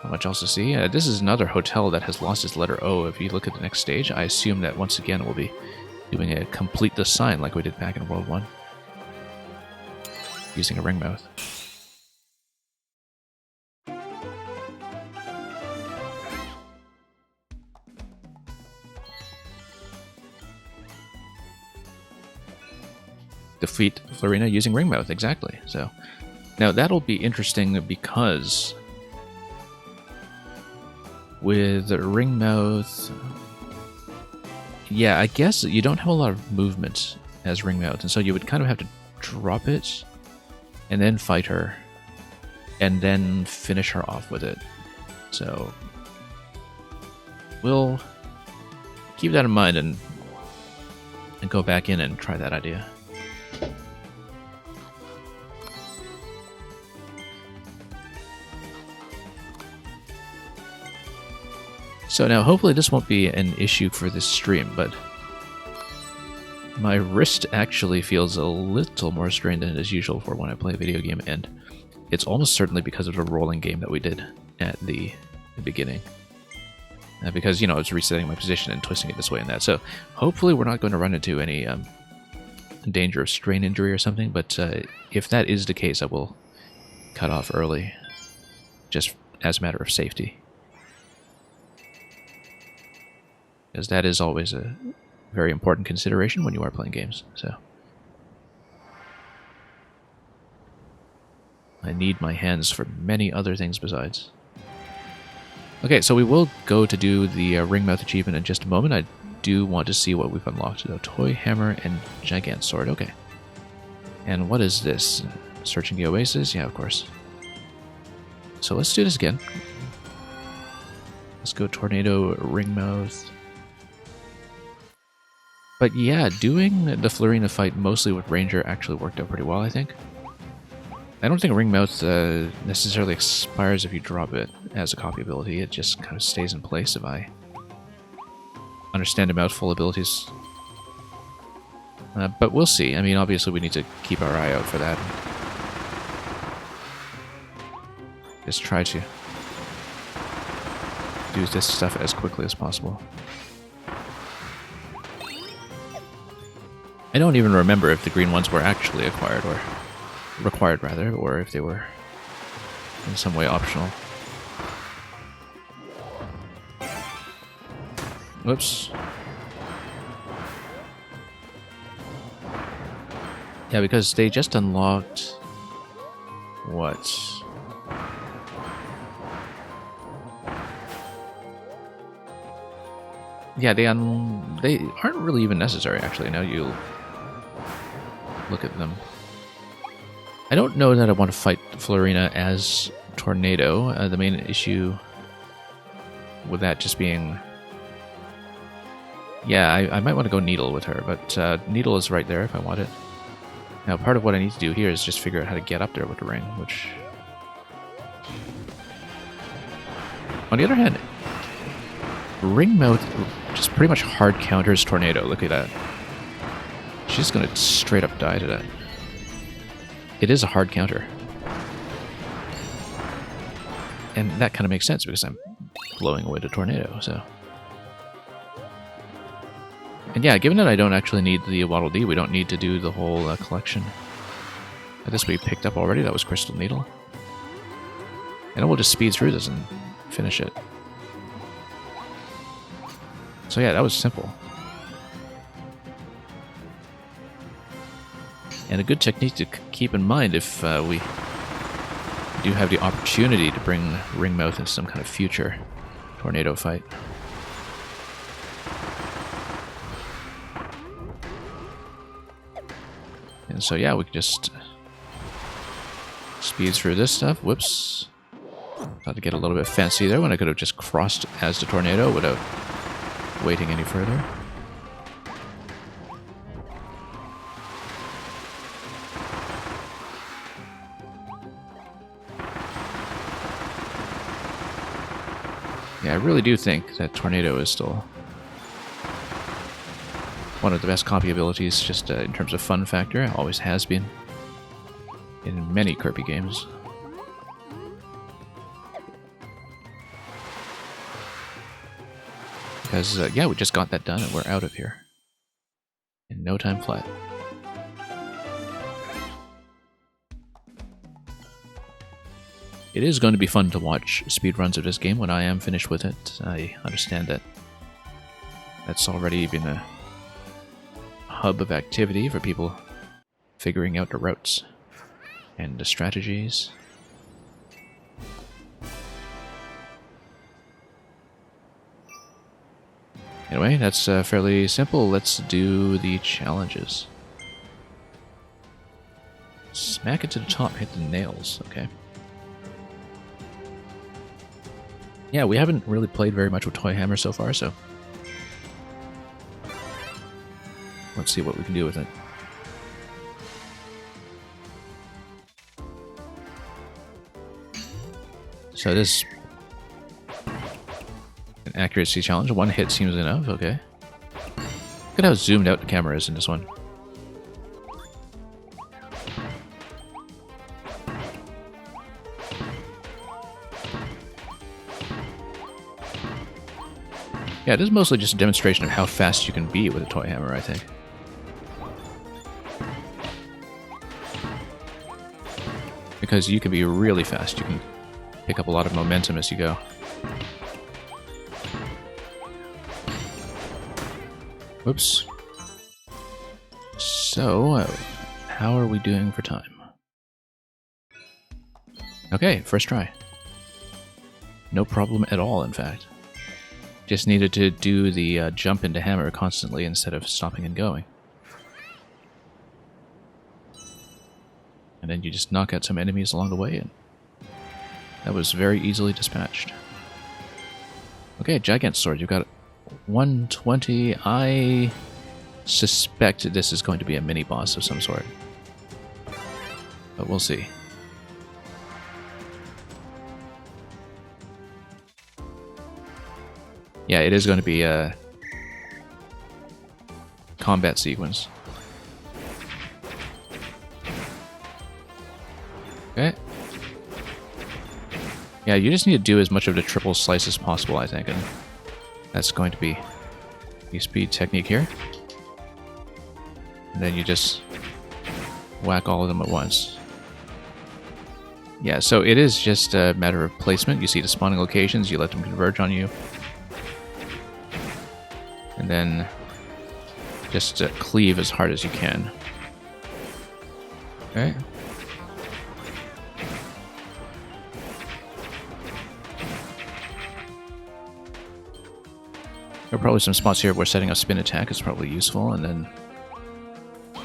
not much else to see. This is another hotel that has lost its letter O. If you look at the next stage, I assume that once again we'll be doing a complete the sign like we did back in World 1. Using a Ringmouth. Defeat Florina using Ringmouth, exactly. So now that'll be interesting because with Ringmouth, yeah, I guess you don't have a lot of movement as Ringmouth, and so you would kind of have to drop it and then fight her and then finish her off with it. So we'll keep that in mind and go back in and try that idea. So now hopefully this won't be an issue for this stream, but my wrist actually feels a little more strained than it is usual for when I play a video game, and it's almost certainly because of the rolling game that we did at the beginning. Because, you know, I was resetting my position and twisting it this way and that. So hopefully we're not going to run into any danger of strain injury or something, but if that is the case, I will cut off early, just as a matter of safety. Because that is always a very important consideration when you are playing games. So I need my hands for many other things besides. Okay, so we will go to do the Ringmouth achievement in just a moment. I do want to see what we've unlocked. The Toy Hammer and Gigant Sword. Okay. And what is this? Searching the Oasis? Yeah, of course. So let's do this again. Let's go Tornado, Ringmouth. But yeah, doing the Florina fight mostly with Ranger actually worked out pretty well, I think. I don't think Ring Mouth necessarily expires if you drop it as a copy ability. It just kind of stays in place if I understand the mouthful abilities. But we'll see. I mean, obviously we need to keep our eye out for that. Just try to do this stuff as quickly as possible. I don't even remember if the green ones were actually acquired, or required rather, or if they were in some way optional. Whoops. Yeah, because they just unlocked... what? Yeah, they aren't really even necessary, actually, now you look at them. I don't know that I want to fight Florina as Tornado. The main issue with that just being... yeah, I might want to go Needle with her, but Needle is right there if I want it. Now, part of what I need to do here is just figure out how to get up there with the ring, which... on the other hand, Ring Mouth just pretty much hard counters Tornado. Look at that. She's going to straight up die to that. It is a hard counter. And that kind of makes sense because I'm blowing away the Tornado, so... and yeah, given that I don't actually need the Waddle Dee, we don't need to do the whole collection. This we picked up already, that was Crystal Needle. And we'll just speed through this and finish it. So yeah, that was simple. And a good technique to keep in mind if we do have the opportunity to bring Ring Mouth into some kind of future Tornado fight. And so yeah, we can just speed through this stuff. Whoops. Thought to get a little bit fancy there when I could have just crossed as the Tornado without waiting any further. Yeah, I really do think that Tornado is still one of the best copy abilities, just in terms of fun factor. Always has been in many Kirby games. Because, yeah, we just got that done and we're out of here. In no time flat. It is going to be fun to watch speedruns of this game when I am finished with it. I understand that that's already been a hub of activity for people figuring out the routes and the strategies. Anyway, that's fairly simple. Let's do the challenges. Smack it to the top, hit the nails. Okay. Yeah, we haven't really played very much with Toy Hammer so far, so let's see what we can do with it. So it is an accuracy challenge. One hit seems enough, okay. Look at how zoomed out the camera is in this one. Yeah, it is mostly just a demonstration of how fast you can be with a toy hammer, I think. Because you can be really fast, you can pick up a lot of momentum as you go. Whoops. So, how are we doing for time? Okay, first try. No problem at all, in fact. Just needed to do the jump into hammer constantly instead of stopping and going. And then you just knock out some enemies along the way, and that was very easily dispatched. Okay, Gigant Sword, you've got 120. I suspect this is going to be a mini-boss of some sort. But we'll see. Yeah, it is going to be a combat sequence. Okay. Yeah, you just need to do as much of the triple slice as possible, I think, and that's going to be the speed technique here. And then you just whack all of them at once. Yeah, so it is just a matter of placement. You see the spawning locations, you let them converge on you. And then just cleave as hard as you can. Okay. There are probably some spots here where setting a spin attack is probably useful, and then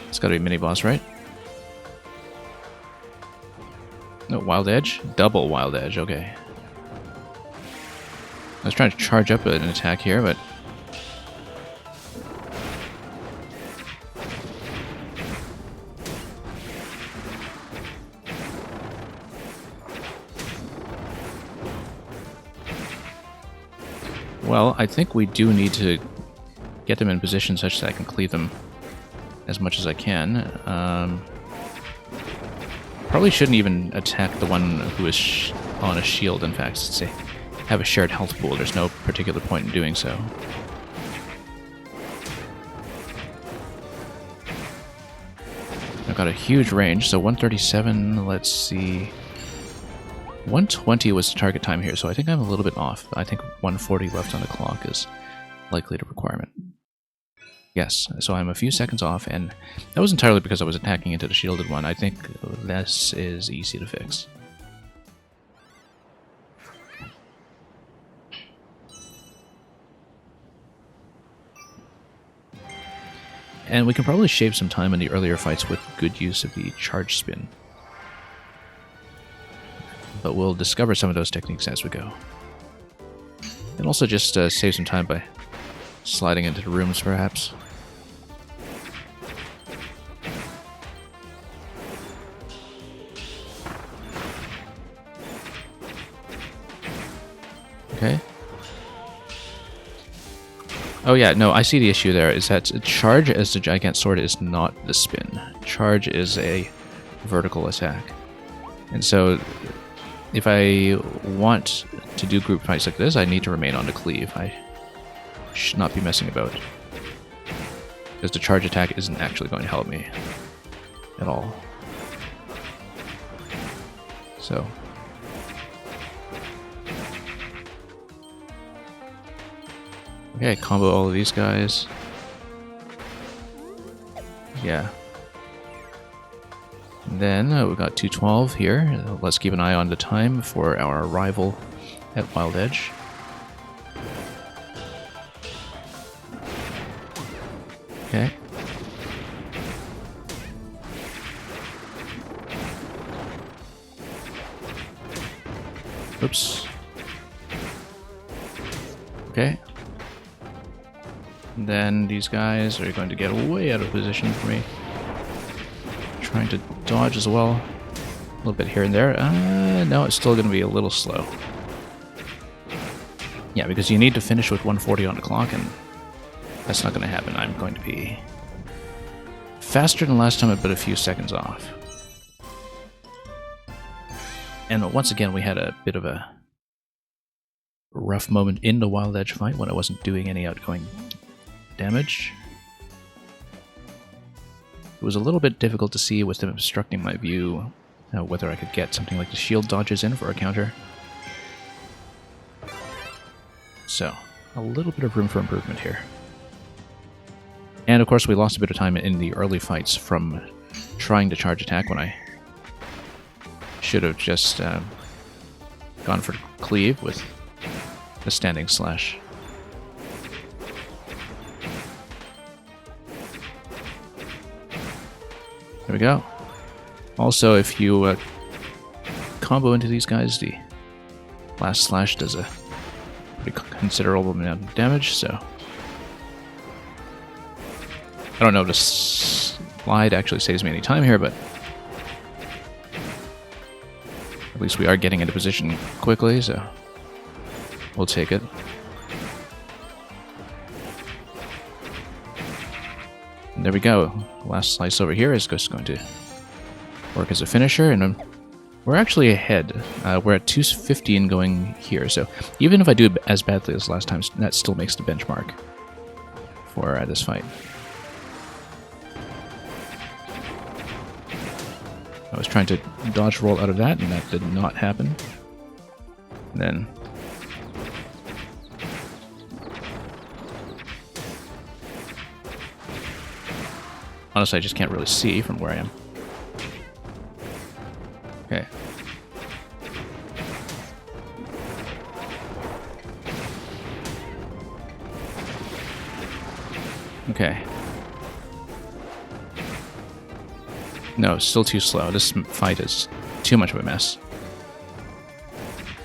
it's got to be a mini-boss, right? No, Wild Edge? Double Wild Edge, okay. I was trying to charge up an attack here, but... Well, I think we do need to get them in position such that I can cleave them as much as I can. Probably shouldn't even attack the one who is on a shield, in fact. Say, have a shared health pool. There's no particular point in doing so. I've got a huge range, so 137, let's see... 120 was the target time here, so I think I'm a little bit off. I think 140 left on the clock is likely the requirement. Yes, so I'm a few seconds off, and that was entirely because I was attacking into the shielded one. I think this is easy to fix. And we can probably shave some time in the earlier fights with good use of the charge spin. But we'll discover some of those techniques as we go. And also just save some time by sliding into the rooms, perhaps. Okay. Oh yeah, no, I see the issue there, is that charge as the Gigant Sword is not the spin. Charge is a vertical attack. And so... if I want to do group fights like this, I need to remain on the cleave. I should not be messing about. Because the charge attack isn't actually going to help me at all. So. Okay, combo all of these guys. Yeah. And then we've got 212 here. Let's keep an eye on the time for our arrival at Wild Edge. Okay. Oops. Okay. And then these guys are going to get way out of position for me. Trying to dodge as well. A little bit here and there. No, it's still going to be a little slow. Yeah, because you need to finish with 140 on the clock, and that's not going to happen. I'm going to be faster than last time, but a few seconds off. And once again, we had a bit of a rough moment in the Wild Edge fight when I wasn't doing any outgoing damage. It was a little bit difficult to see with them obstructing my view, whether I could get something like the shield dodges in for a counter. So, a little bit of room for improvement here. And of course we lost a bit of time in the early fights from trying to charge attack when I should have just gone for cleave with the standing slash. There we go. Also, if you combo into these guys, the last slash does a pretty considerable amount of damage, so... I don't know if the slide actually saves me any time here, but... at least we are getting into position quickly, so... we'll take it. And there we go. Last slice over here is just going to work as a finisher, and we're actually ahead. We're at 215 going here, so even if I do as badly as last time, that still makes the benchmark for this fight. I was trying to dodge roll out of that, and that did not happen. And then honestly, I just can't really see from where I am. Okay. Okay. No, still too slow. This fight is too much of a mess.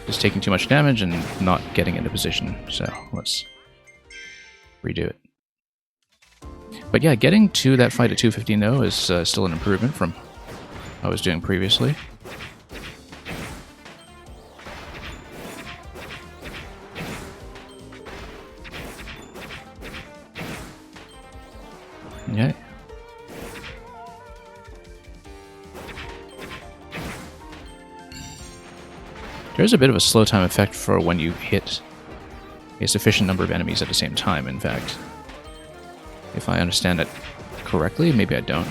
Just taking too much damage and not getting into position. So let's redo it. But yeah, getting to that fight at 215 though is still an improvement from what I was doing previously. Okay. There's a bit of a slow time effect for when you hit a sufficient number of enemies at the same time, in fact. If I understand it correctly, maybe I don't.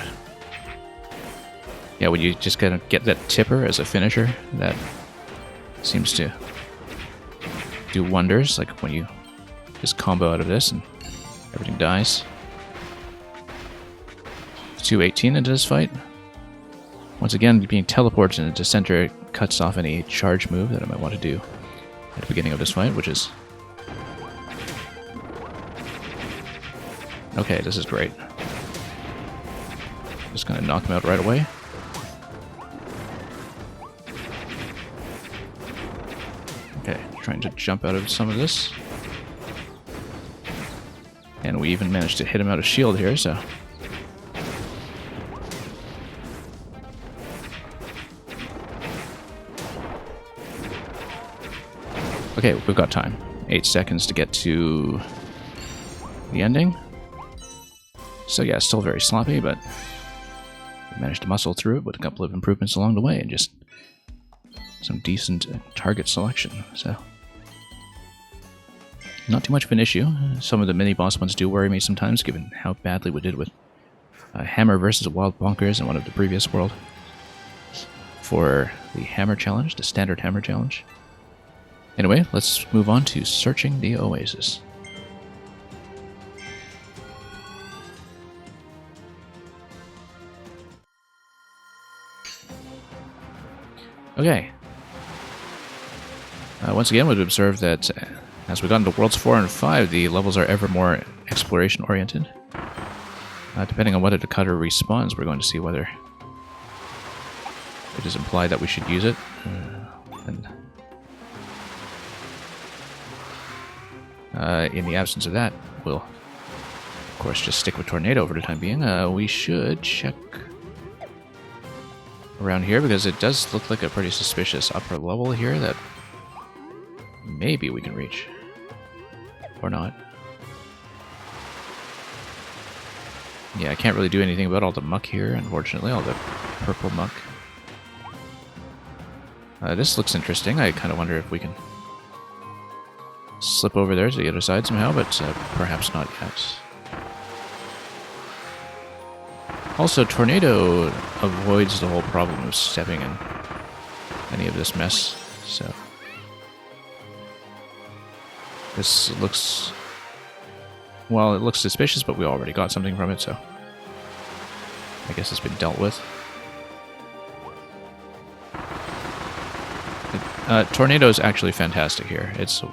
Yeah, when you just kind of get that tipper as a finisher, that seems to do wonders, like when you just combo out of this and everything dies. 218 into this fight. Once again, being teleported into center cuts off any charge move that I might want to do at the beginning of this fight, which is... Okay, this is great. Just gonna knock him out right away. Okay, trying to jump out of some of this. And we even managed to hit him out of shield here, so... Okay, we've got time. 8 seconds to get to the ending. So yeah, still very sloppy, but we managed to muscle through it with a couple of improvements along the way and just some decent target selection. So not too much of an issue. Some of the mini-boss ones do worry me sometimes, given how badly we did with Hammer versus Wild Bonkers in one of the previous world for the Hammer Challenge, the standard Hammer Challenge. Anyway, let's move on to searching the oasis. Okay. Once again, we've observed that as we got into Worlds 4 and 5, the levels are ever more exploration-oriented. Depending on whether the cutter respawns, we're going to see whether it is implied that we should use it. In the absence of that, we'll, of course, just stick with Tornado for the time being. We should check around here, because it does look like a pretty suspicious upper level here that maybe we can reach. Or not. Yeah, I can't really do anything about all the muck here, unfortunately, all the purple muck. This looks interesting. I kind of wonder if we can slip over there to the other side somehow, but perhaps not yet. Also, Tornado avoids the whole problem of stepping in any of this mess, so... This looks... Well, it looks suspicious, but we already got something from it, so... I guess it's been dealt with. Tornado is actually fantastic here. It's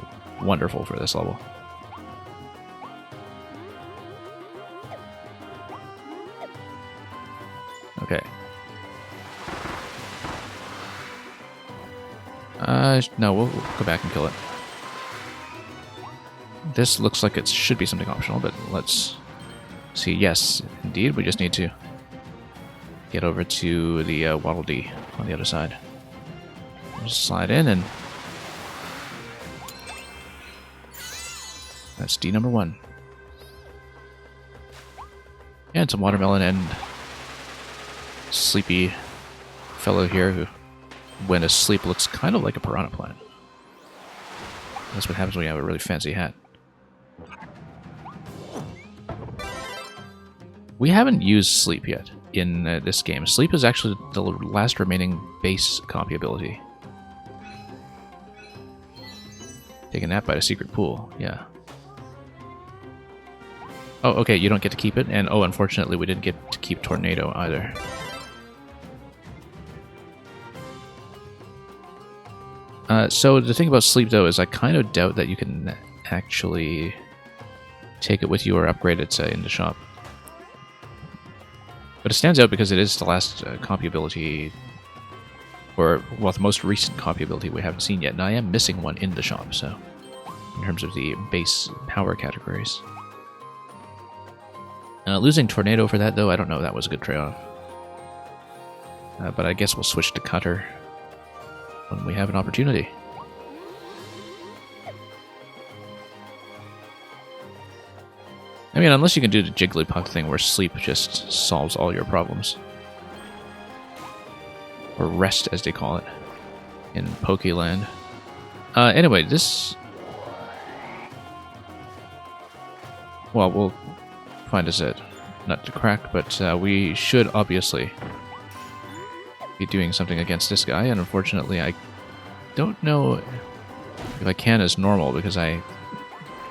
wonderful for this level. Okay. No, we'll go back and kill it. This looks like it should be something optional, but let's see. Yes, indeed, we just need to get over to the Waddle Dee on the other side. Just slide in, and that's D number 1. And some watermelon and sleepy fellow here who, when asleep, looks kind of like a piranha plant. That's what happens when you have a really fancy hat. We haven't used sleep yet in this game. Sleep is actually the last remaining base copy ability. Take a nap by a secret pool, yeah. Oh, okay, you don't get to keep it, and oh, unfortunately we didn't get to keep Tornado either. So the thing about sleep, though, is I kind of doubt that you can actually take it with you or upgrade it in the shop. But it stands out because it is the last copy ability, or, well, the most recent copy ability we haven't seen yet, and I am missing one in the shop, so, in terms of the base power categories. Losing Tornado for that, though, I don't know, that was a good trade-off. But I guess we'll switch to Cutter when we have an opportunity. I mean, unless you can do the Jigglypuff thing where sleep just solves all your problems. Or rest, as they call it, in Pokeland. Anyway, this... Well, we'll find us a nut to crack, but we should obviously be doing something against this guy, and unfortunately I don't know if I can as normal, because I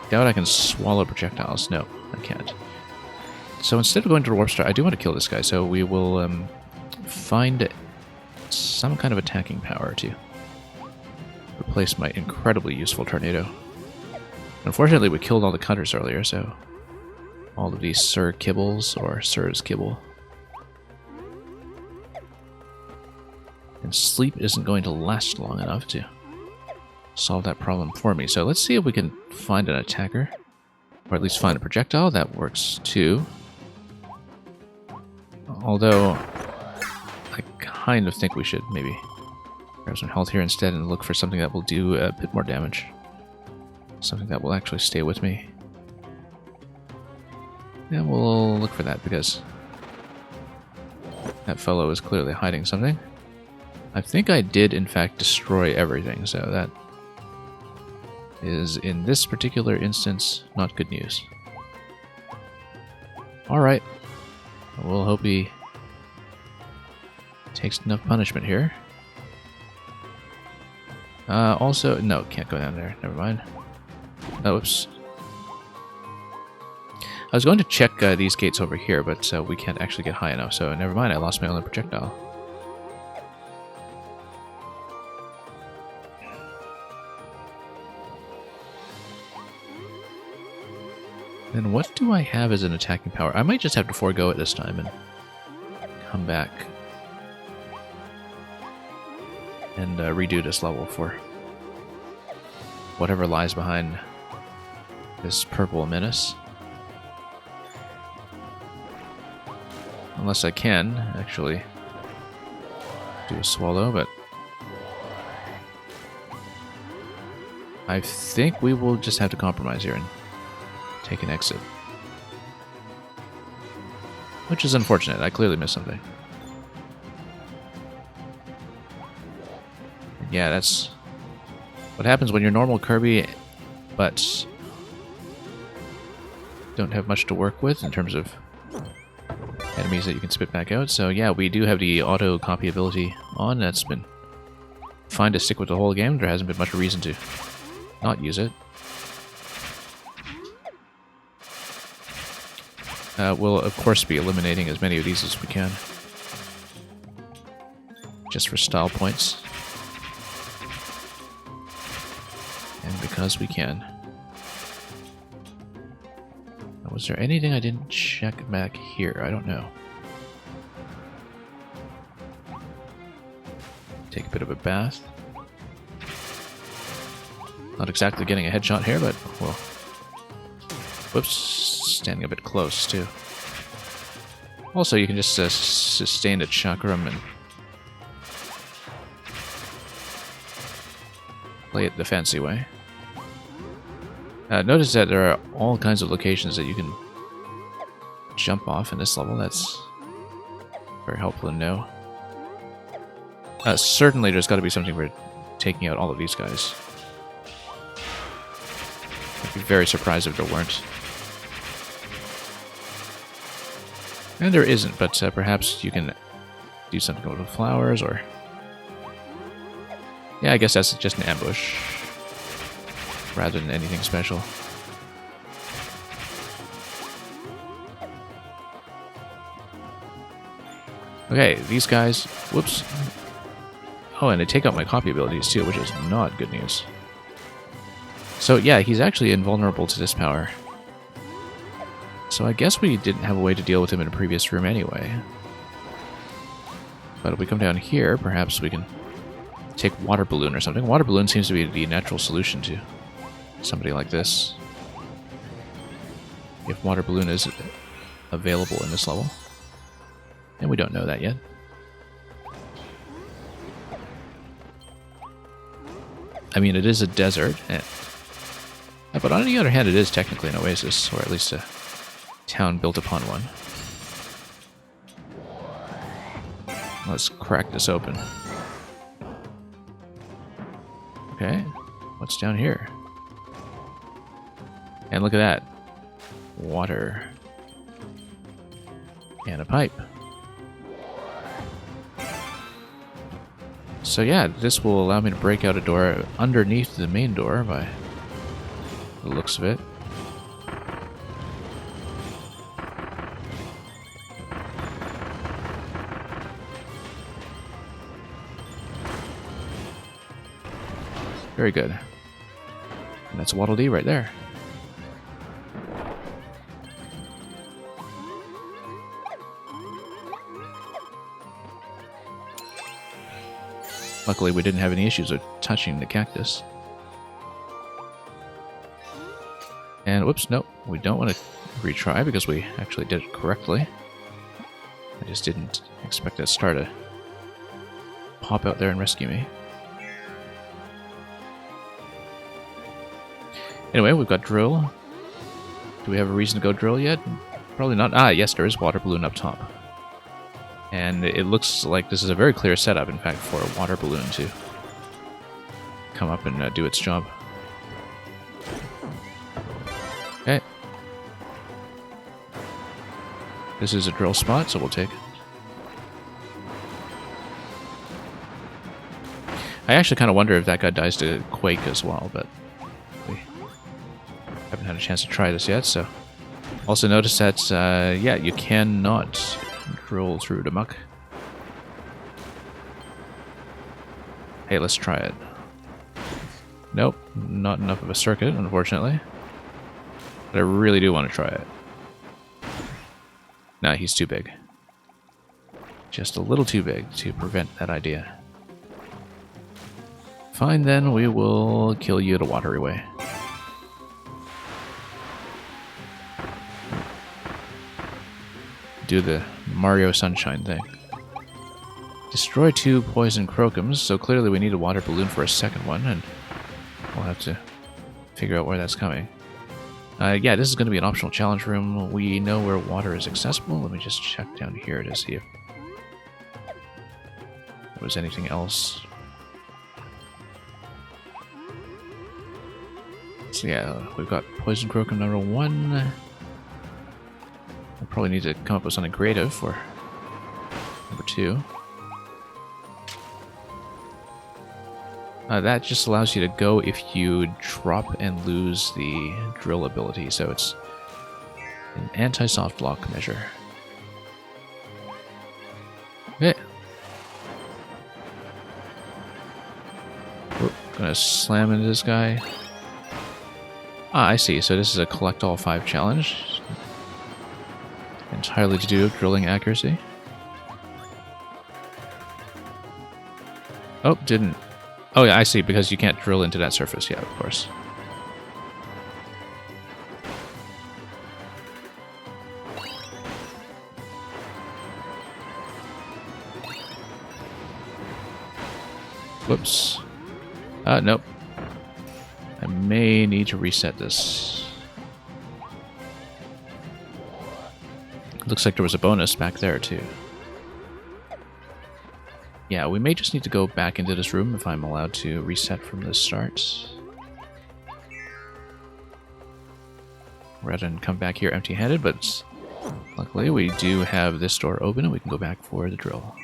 doubt I can swallow projectiles. No, I can't. So instead of going to Warp Star, I do want to kill this guy, so we will find some kind of attacking power to replace my incredibly useful Tornado. Unfortunately, we killed all the Cutters earlier, so all of these Sir Kibbles, or Sir's Kibble. And sleep isn't going to last long enough to solve that problem for me. So let's see if we can find an attacker, or at least find a projectile. That works too. Although, I kind of think we should maybe grab some health here instead and look for something that will do a bit more damage. Something that will actually stay with me. Yeah, we'll look for that, because that fellow is clearly hiding something. I think I did, in fact, destroy everything, so that is, in this particular instance, not good news. Alright. We'll hope he takes enough punishment here. Also, no, can't go down there. Never mind. Oh, oops. I was going to check these gates over here, but we can't actually get high enough, so never mind, I lost my only projectile. Then what do I have as an attacking power? I might just have to forego it this time and come back and redo this level for whatever lies behind this purple menace. Unless I can actually do a swallow, but I think we will just have to compromise here and take an exit. Which is unfortunate. I clearly missed something. Yeah, that's what happens when you're normal Kirby, but don't have much to work with in terms of enemies that you can spit back out. So yeah, we do have the auto copy ability on. That's been fine to stick with the whole game. There hasn't been much reason to not use it. We'll of course be eliminating as many of these as we can, just for style points, and because we can. Now, was there anything I didn't check back here? I don't know. Take a bit of a bath. Not exactly getting a headshot here, but well. Whoops. Standing a bit close, too. Also, you can just sustain a chakram and play it the fancy way. Notice that there are all kinds of locations that you can jump off in this level. That's very helpful to know. Certainly there's got to be something for taking out all of these guys. I'd be very surprised if there weren't. And there isn't, but perhaps you can do something with the flowers, or... Yeah, I guess that's just an ambush, rather than anything special. Okay, these guys... Whoops. Oh, and they take out my copy abilities too, which is not good news. So yeah, he's actually invulnerable to this power. So I guess we didn't have a way to deal with him in a previous room anyway. But if we come down here, perhaps we can take Water Balloon or something. Water Balloon seems to be the natural solution to somebody like this. If Water Balloon is available in this level. And we don't know that yet. I mean, it is a desert, but on the other hand, it is technically an oasis, or at least a town built upon one. Let's crack this open. Okay, what's down here? And look at that. Water. And a pipe. So yeah, this will allow me to break out a door underneath the main door by the looks of it. Very good. And that's Waddle Dee right there. Luckily, we didn't have any issues with touching the cactus. And whoops, nope, we don't want to retry because we actually did it correctly. I just didn't expect that star to pop out there and rescue me. Anyway, we've got drill. Do we have a reason to go drill yet? Probably not. Ah, yes, there is Water Balloon up top. And it looks like this is a very clear setup, in fact, for a Water Balloon to come up and do its job. Okay. This is a drill spot, so we'll take it. I actually kind of wonder if that guy dies to Quake as well, but we haven't had a chance to try this yet, so... Also notice that, yeah, you cannot drill through the muck. Hey, let's try it. Nope, not enough of a circuit, unfortunately. But I really do want to try it. Nah, he's too big. Just a little too big to prevent that idea. Fine then, we will kill you the watery way. Do the Mario Sunshine thing. Destroy 2 poison crocums, so clearly we need a Water Balloon for a second one, and we'll have to figure out where that's coming. Yeah, this is going to be an optional challenge room. We know where water is accessible. Let me just check down here to see if there was anything else. So yeah, we've got Poison Crocum number 1. We'll probably need to come up with something creative for number 2. That just allows you to go if you drop and lose the drill ability, so it's an anti-soft lock measure. Okay. We're gonna slam into this guy. Ah, I see, so this is a collect all 5 challenge. Entirely to do with drilling accuracy. Oh, didn't. Oh yeah, I see, because you can't drill into that surface. Yeah, of course. Whoops. Nope. I may need to reset this. Looks like there was a bonus back there too. Yeah, we may just need to go back into this room if I'm allowed to reset from the start. Rather than come back here empty-handed, but luckily we do have this door open and we can go back for the drill.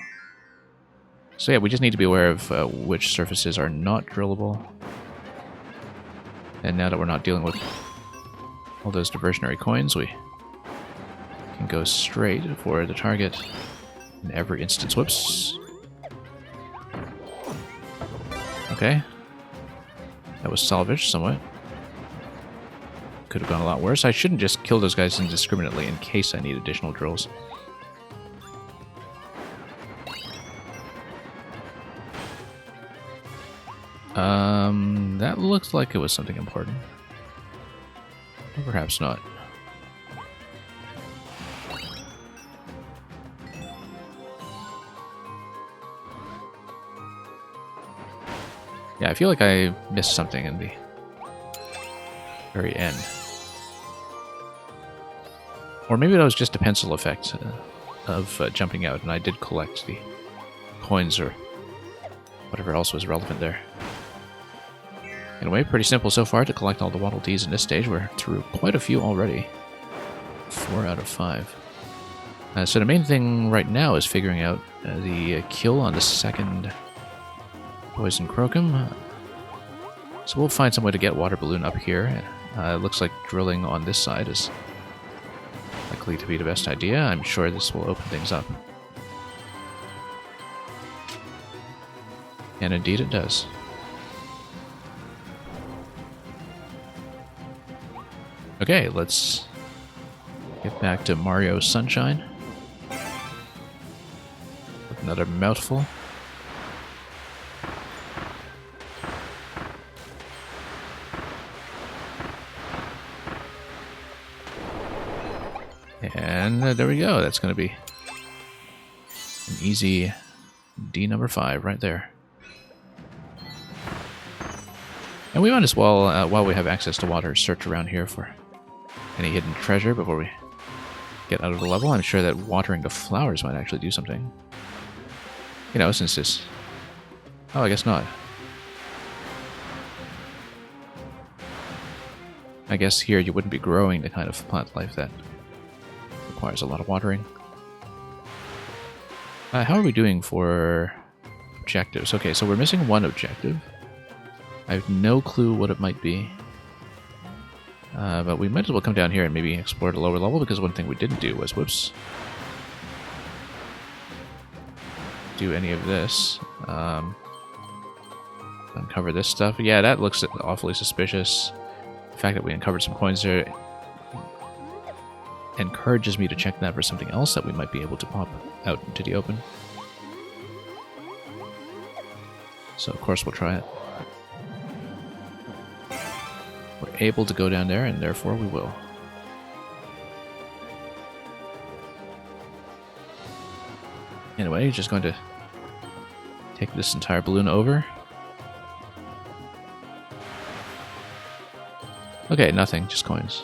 So yeah, we just need to be aware of which surfaces are not drillable. And now that we're not dealing with all those diversionary coins, we can go straight for the target in every instance. Whoops. Okay. That was salvaged somewhat. Could have gone a lot worse. I shouldn't just kill those guys indiscriminately in case I need additional drills. That looks like it was something important. Or perhaps not. Yeah, I feel like I missed something in the very end. Or maybe that was just a pencil effect of jumping out, and I did collect the coins or whatever else was relevant there. Anyway, pretty simple so far to collect all the Waddle Dees in this stage. We're through quite a few already. 4 out of 5. So the main thing right now is figuring out the kill on the second Poison Crocum. So we'll find some way to get Water Balloon up here. It looks like drilling on this side is likely to be the best idea. I'm sure this will open things up. And indeed it does. Okay, let's get back to Mario Sunshine. With another mouthful. And there we go. That's going to be an easy D number 5 right there. And we might as well, while we have access to water, search around here for any hidden treasure before we get out of the level. I'm sure that watering the flowers might actually do something. You know, since this... Oh, I guess not. I guess here you wouldn't be growing the kind of plant life that requires a lot of watering. How are we doing for objectives? Okay, so we're missing one objective. I have no clue what it might be. But we might as well come down here and maybe explore the lower level, because one thing we didn't do was, whoops, do any of this. Uncover this stuff. Yeah, that looks awfully suspicious. The fact that we uncovered some coins there encourages me to check that for something else that we might be able to pop out into the open. So of course we'll try it. We're able to go down there, and therefore we will. Anyway, just going to take this entire balloon over. Okay, nothing, just coins.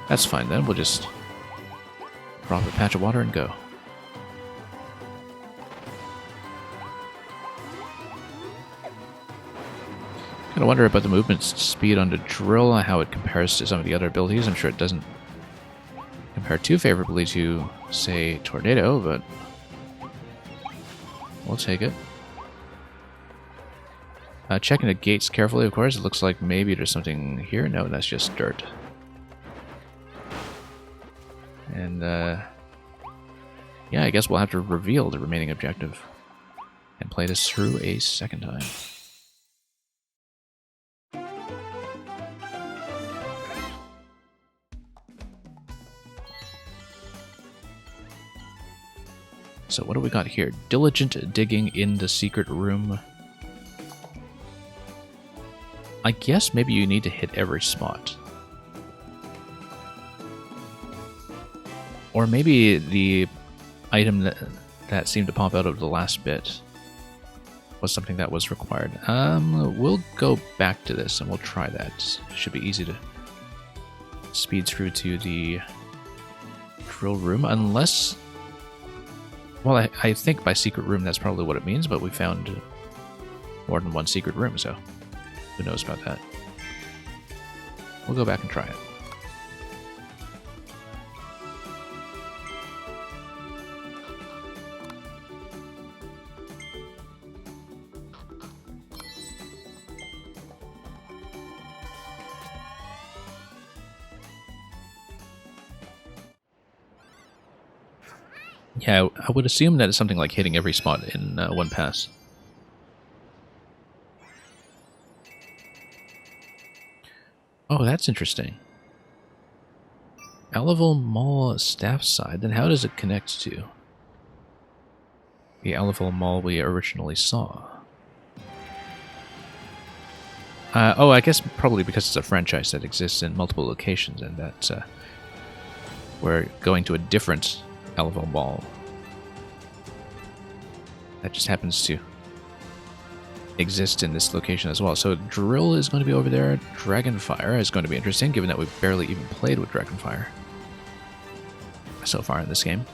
That's fine then, we'll just drop a patch of water and go. Kinda wonder about the movement speed on the drill, how it compares to some of the other abilities. I'm sure it doesn't compare too favorably to, say, Tornado, but we'll take it. Checking the gates carefully, of course. It looks like maybe there's something here. No, that's just dirt. And, yeah, I guess we'll have to reveal the remaining objective and play this through a second time. So what do we got here? Diligent digging in the secret room. I guess maybe you need to hit every spot. Or maybe the item that seemed to pop out of the last bit was something that was required. We'll go back to this and we'll try that. Should be easy to speed through to the drill room, unless... Well, I think by secret room that's probably what it means, but we found more than one secret room, so who knows about that. We'll go back and try it. Yeah, I would assume that it's something like hitting every spot in one pass. Oh, that's interesting. Alival Mall staff side, then how does it connect to the Alival Mall we originally saw? Oh, I guess probably because it's a franchise that exists in multiple locations, and that we're going to a different Alival Mall. That just happens to exist in this location as well. So Drill is going to be over there. Dragonfire is going to be interesting, given that we've barely even played with Dragonfire so far in this game.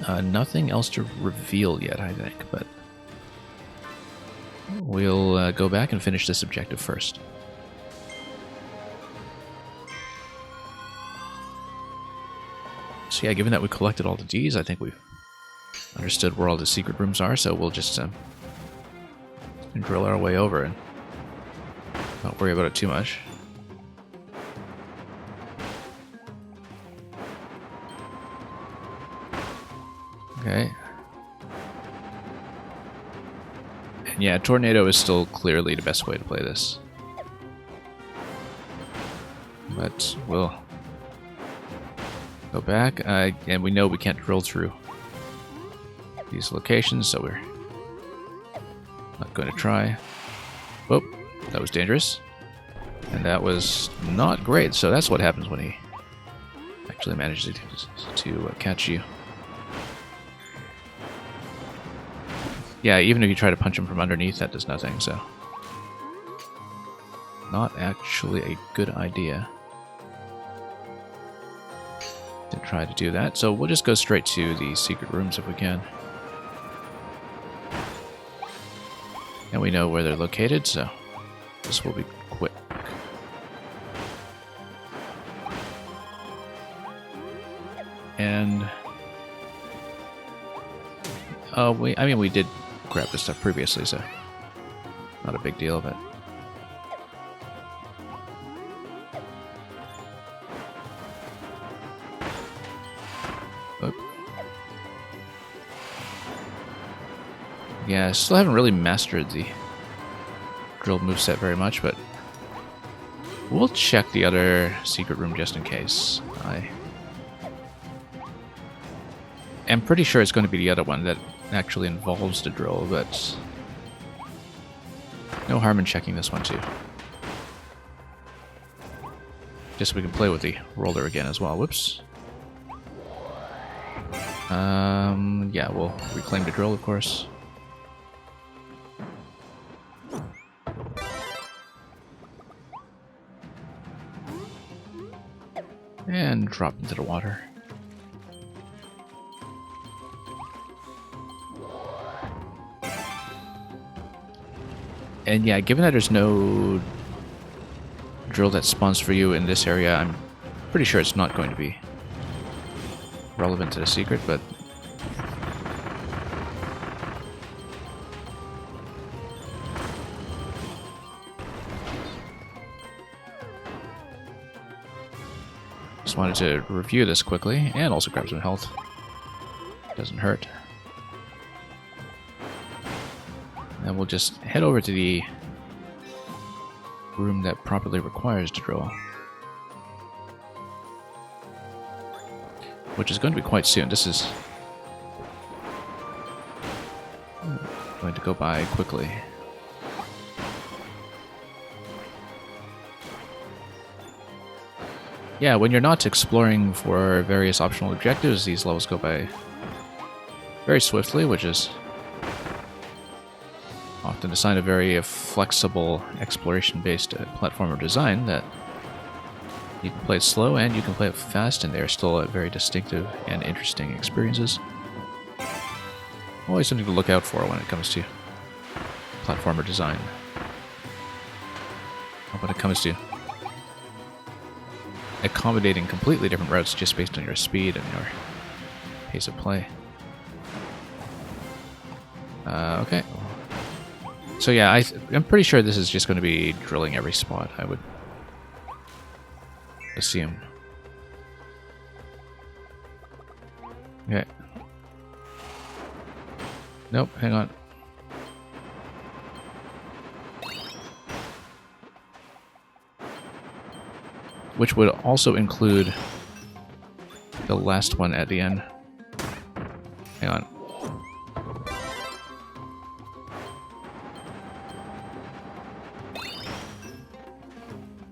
Nothing else to reveal yet, I think, but we'll go back and finish this objective first. So yeah, given that we collected all the Ds, I think we've understood where all the secret rooms are, so we'll just drill our way over and not worry about it too much. Okay. And yeah, Tornado is still clearly the best way to play this. But we'll go back, and we know we can't drill through these locations, so we're not going to try. Oh, that was dangerous. And that was not great, so that's what happens when he actually manages to catch you. Yeah, even if you try to punch him from underneath, that does nothing, so... Not actually a good idea to try to do that. So we'll just go straight to the secret rooms if we can. And we know where they're located, so this will be quick. And... I mean, we did grab this stuff previously, so not a big deal, but... Yeah, I still haven't really mastered the drill moveset very much, but we'll check the other secret room just in case. I am pretty sure it's going to be the other one that actually involves the drill, but no harm in checking this one too. Just so we can play with the roller again as well. Whoops. Yeah, we'll reclaim the drill, of course. And drop into the water. And yeah, given that there's no drill that spawns for you in this area, I'm pretty sure it's not going to be relevant to the secret, but... Just wanted to review this quickly, and also grab some health. Doesn't hurt. And we'll just head over to the room that properly requires to drill. Which is going to be quite soon. This is going to go by quickly. Yeah, when you're not exploring for various optional objectives, these levels go by very swiftly, which is often a sign of very flexible exploration-based platformer design that You can play it slow and you can play it fast, and they're still very distinctive and interesting experiences. Always something to look out for when it comes to platformer design. When it comes to accommodating completely different routes just based on your speed and your pace of play. Okay. So yeah, I'm pretty sure this is just going to be drilling every spot, I would assume. Okay. Nope, hang on. Which would also include the last one at the end. Hang on.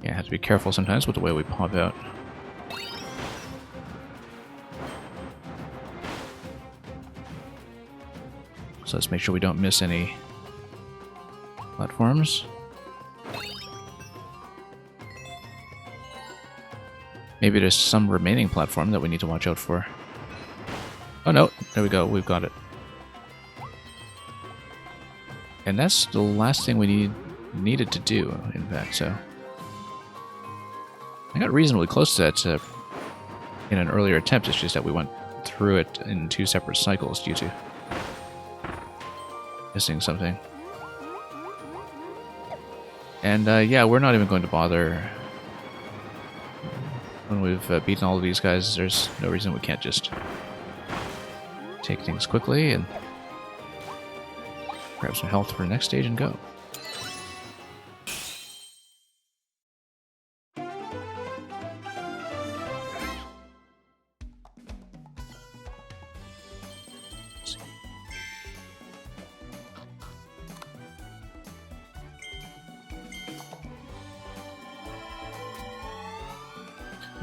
Yeah, I have to be careful sometimes with the way we pop out. So let's make sure we don't miss any platforms. Maybe there's some remaining platform that we need to watch out for. Oh no, there we go, we've got it. And that's the last thing we needed to do, in fact, so... I got reasonably close to that in an earlier attempt, it's just that we went through it in 2 separate cycles due to missing something. And yeah, we're not even going to bother. When we've beaten all of these guys, there's no reason we can't just take things quickly and grab some health for the next stage and go.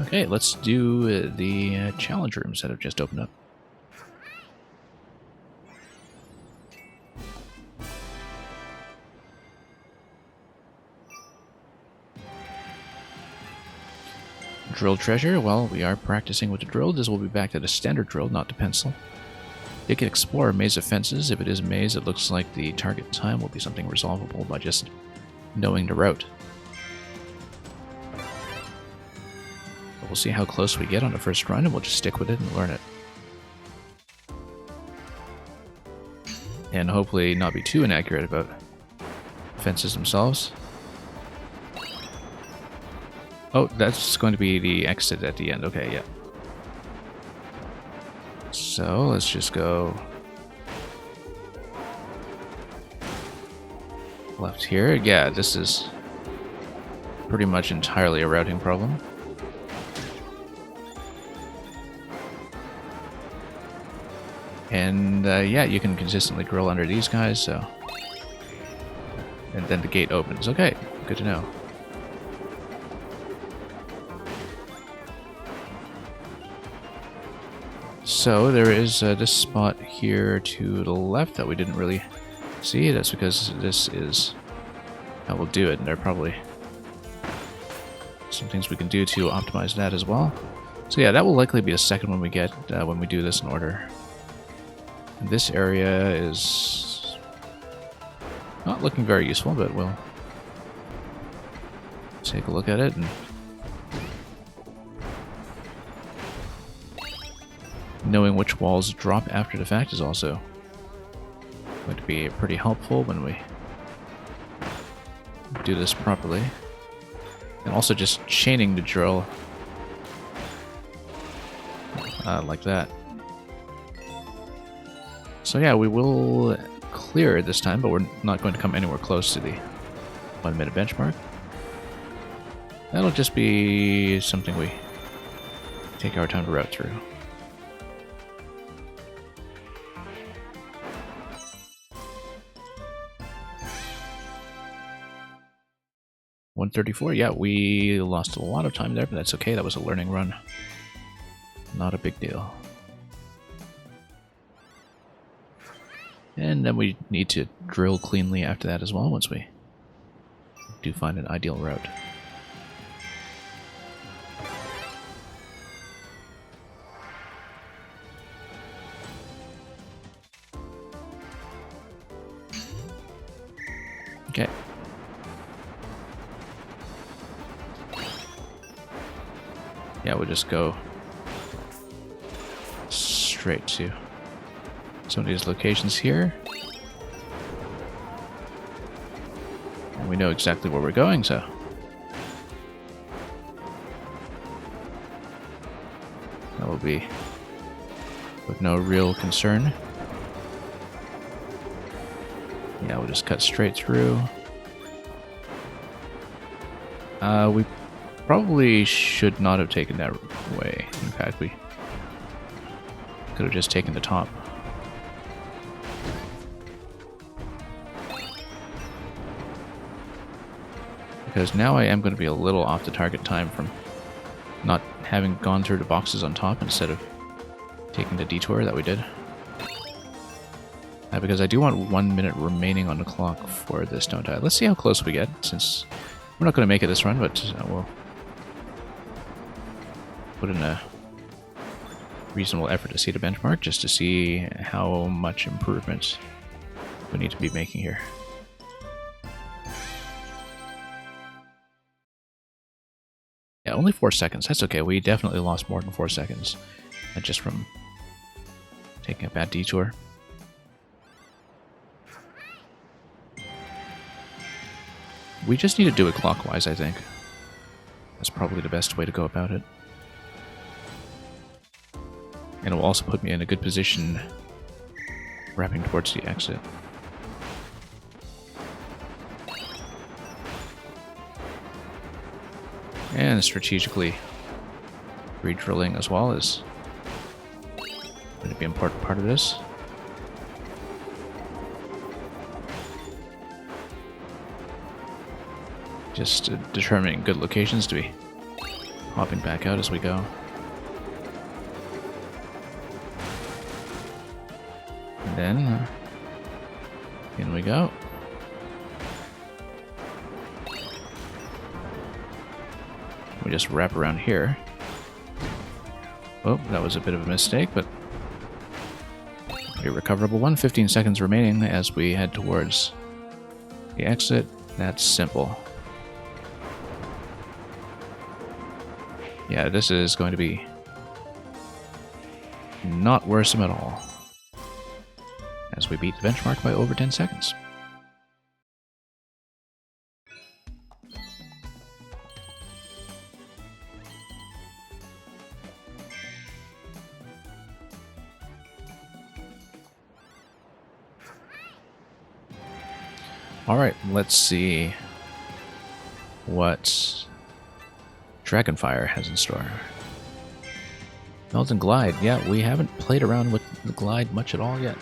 Okay, let's do the challenge rooms that have just opened up. Drill treasure. Well, we are practicing with the drill. This will be back to the standard drill, not the pencil. You can explore a maze of fences. If it is a maze, it looks like the target time will be something resolvable by just knowing the route. We'll see how close we get on the first run, and we'll just stick with it and learn it. And hopefully not be too inaccurate about fences themselves. Oh, that's going to be the exit at the end. Okay, yeah. So, let's just go left here. Yeah, this is pretty much entirely a routing problem. And yeah, you can consistently grill under these guys, so... And then the gate opens. Okay, good to know. So there is this spot here to the left that we didn't really see. That's because this is how we'll do it, and there are probably some things we can do to optimize that as well. So yeah, that will likely be the second one we get when we do this in order. This area is not looking very useful, but we'll take a look at it. And knowing which walls drop after the fact is also going to be pretty helpful when we do this properly. And also just chaining the drill like that. So yeah, we will clear it this time, but we're not going to come anywhere close to the 1 minute benchmark. That'll just be something we take our time to route through. $134, yeah, we lost a lot of time there, but that's okay, that was a learning run. Not a big deal. And then we need to drill cleanly after that as well, once we do find an ideal route. Okay. Yeah, we'll just go straight to some of these locations here. And we know exactly where we're going, so... that will be with no real concern. Yeah, we'll just cut straight through. We probably should not have taken that way. In fact, we could have just taken the top. Because now I am going to be a little off the target time from not having gone through the boxes on top instead of taking the detour that we did. Because I do want 1 minute remaining on the clock for this, don't I? Let's see how close we get, since we're not going to make it this run, but we'll put in a reasonable effort to see the benchmark, just to see how much improvement we need to be making here. Yeah, only 4 seconds. That's okay. We definitely lost more than 4 seconds, just from taking a bad detour. We just need to do it clockwise, I think. That's probably the best way to go about it. And it will also put me in a good position wrapping towards the exit. And strategically re-drilling as well is going to be an important part of this. Just determining good locations to be hopping back out as we go. And then, in we go. We just wrap around here. Oh, that was a bit of a mistake, but a recoverable one. 15 seconds remaining as we head towards the exit. That's simple. Yeah, this is going to be not worrisome at all, as we beat the benchmark by over 10 seconds. Alright, let's see what Dragonfire has in store. Melt and Glide. Yeah, we haven't played around with the Glide much at all yet,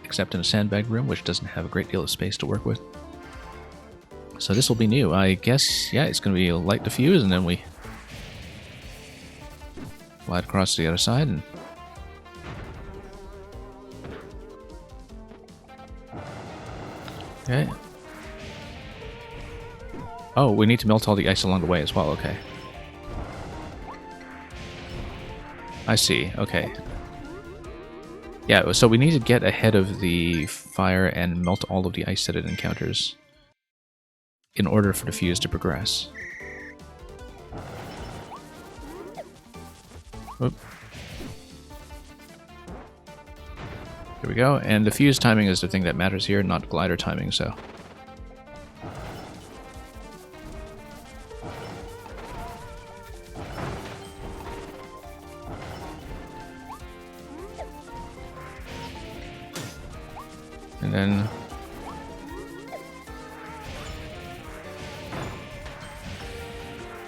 except in a sandbag room, which doesn't have a great deal of space to work with. So this will be new. I guess, yeah, it's going to be a light diffuse, and then we glide across to the other side. And okay. Oh, we need to melt all the ice along the way as well, okay. I see, okay. Yeah, so we need to get ahead of the fire and melt all of the ice that it encounters in order for the fuse to progress. Oop. There we go, and the fuse timing is the thing that matters here, not glider timing, so... And then...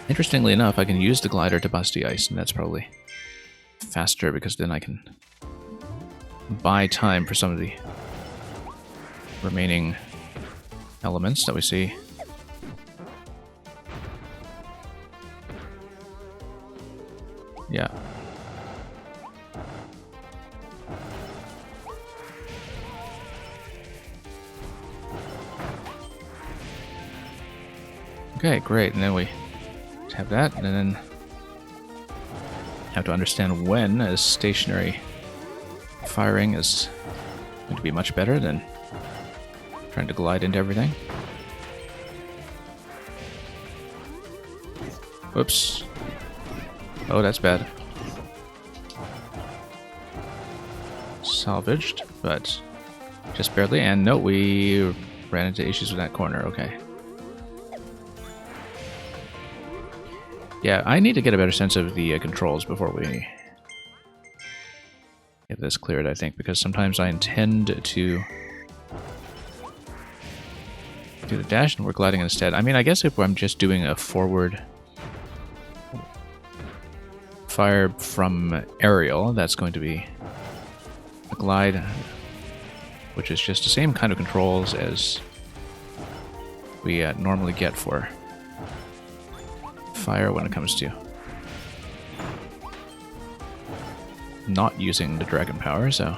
Interestingly enough, I can use the glider to bust the ice, and that's probably faster because then I can buy time for some of the remaining elements that we see. Yeah. Okay, great, and then we have that, and then have to understand when, as stationary firing is going to be much better than trying to glide into everything. Whoops. Oh, that's bad. Salvaged, but just barely. And no, we ran into issues with that corner. Okay. Yeah, I need to get a better sense of the controls before we get this cleared, I think, because sometimes I intend to do the dash and we're gliding instead. I mean, I guess if I'm just doing a forward fire from aerial, that's going to be a glide, which is just the same kind of controls as we normally get for fire when it comes to not using the dragon power, so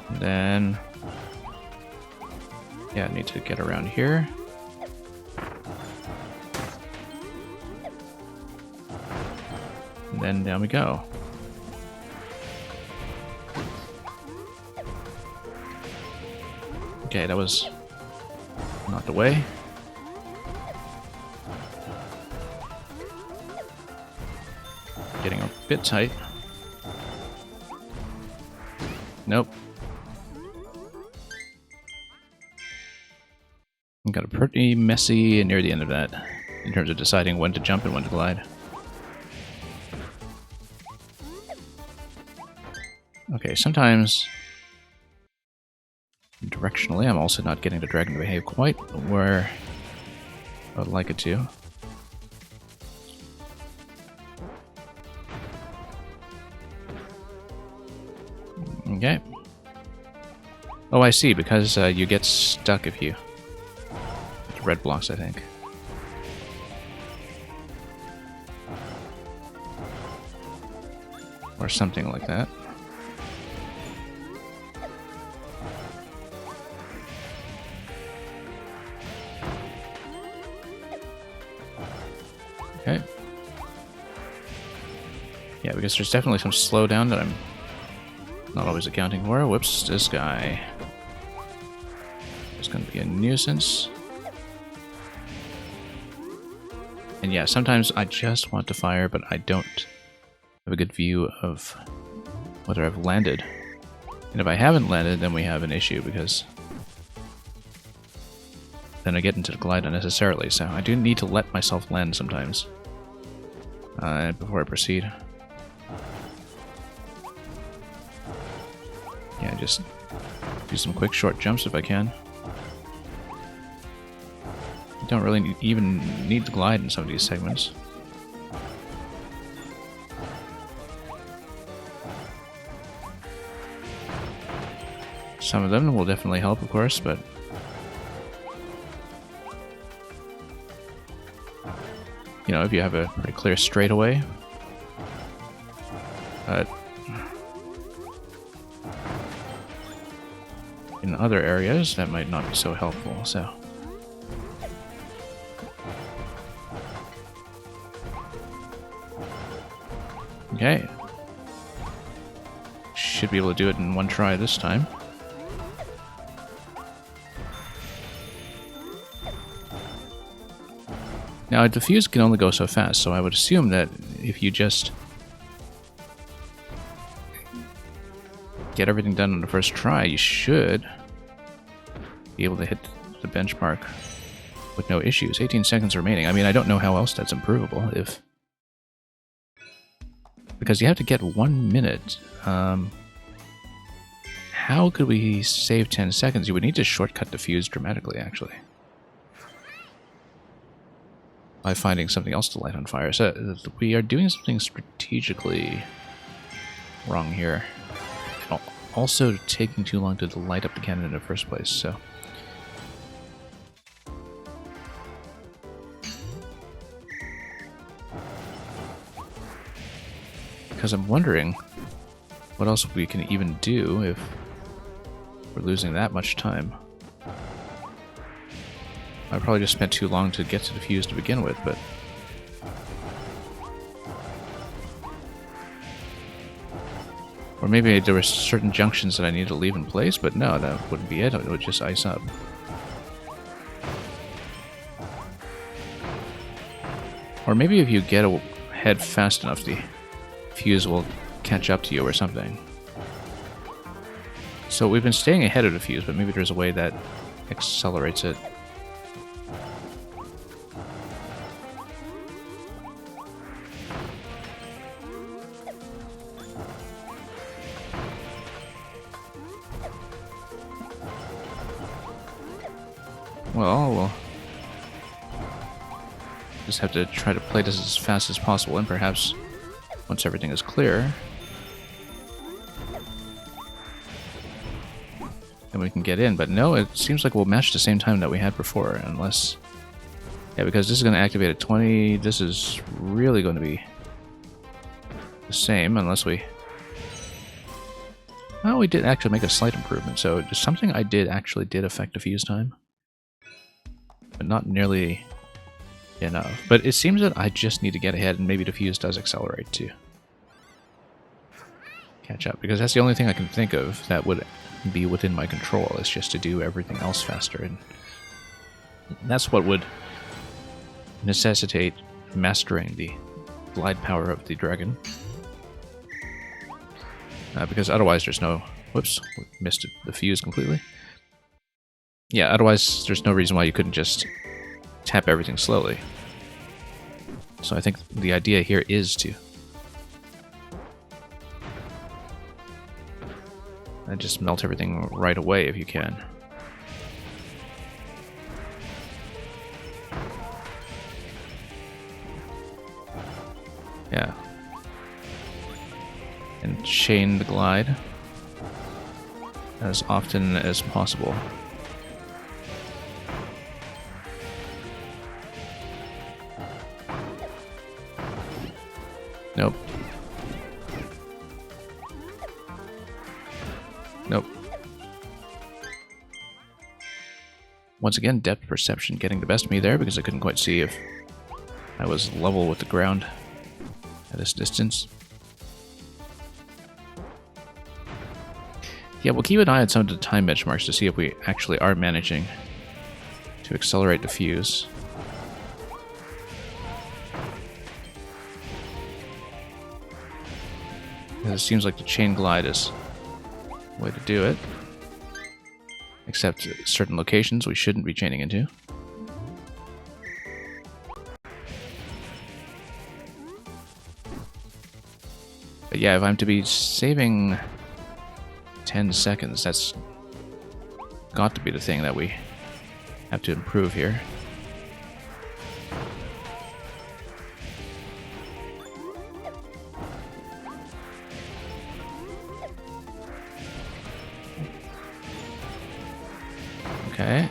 and then yeah, I need to get around here. And then down we go. Okay, that was not the way. Getting a bit tight. Nope. Got a pretty messy near the end of that in terms of deciding when to jump and when to glide. Okay, sometimes directionally I'm also not getting the dragon to behave quite where I would like it to. Okay. Oh, I see, because you get stuck if you... It's red blocks, I think. Or something like that. Okay. Yeah, because there's definitely some slowdown that I'm not always accounting for. Whoops, this guy is going to be a nuisance. And yeah, sometimes I just want to fire, but I don't have a good view of whether I've landed. And if I haven't landed, then we have an issue, because then I get into the glide unnecessarily. So I do need to let myself land sometimes before I proceed. Yeah, just do some quick short jumps if I can. You don't really even need to glide in some of these segments. Some of them will definitely help, of course, but you know, if you have a pretty clear straightaway, in other areas that might not be so helpful, so. Okay. Should be able to do it in one try this time. Now, a diffuse can only go so fast, so I would assume that if you just get everything done on the first try, you should be able to hit the benchmark with no issues. 18 seconds remaining. I mean, I don't know how else that's improvable, if... Because you have to get 1 minute. How could we save 10 seconds? You would need to shortcut diffuse dramatically, actually, by finding something else to light on fire. So we are doing something strategically wrong here. Also taking too long to light up the cannon in the first place, so... Because I'm wondering what else we can even do if we're losing that much time. I probably just spent too long to get to the fuse to begin with, but... Or maybe there were certain junctions that I needed to leave in place, but no, that wouldn't be it. It would just ice up. Or maybe if you get ahead fast enough, the fuse will catch up to you or something. So we've been staying ahead of the fuse, but maybe there's a way that accelerates it. Well, we'll just have to try to play this as fast as possible, and perhaps once everything is clear, then we can get in. But no, it seems like we'll match the same time that we had before, unless... Yeah, because this is going to activate at 20, this is really going to be the same, unless we... Oh, we did actually make a slight improvement, so something I did actually did affect the fuse time. But not nearly enough. But it seems that I just need to get ahead, and maybe the fuse does accelerate to catch up, because that's the only thing I can think of that would be within my control, is just to do everything else faster, and that's what would necessitate mastering the glide power of the dragon. Because otherwise there's no... Whoops, we missed the fuse completely. Yeah, otherwise there's no reason why you couldn't just tap everything slowly. So I think the idea here is to just melt everything right away if you can. Yeah. And chain the glide as often as possible. Nope. Nope. Once again, depth perception getting the best of me there, because I couldn't quite see if I was level with the ground at this distance. Yeah, we'll keep an eye on some of the time benchmarks to see if we actually are managing to accelerate the fuse. It seems like the chain glide is the way to do it. Except certain locations we shouldn't be chaining into. But yeah, if I'm to be saving 10 seconds, that's got to be the thing that we have to improve here. Okay.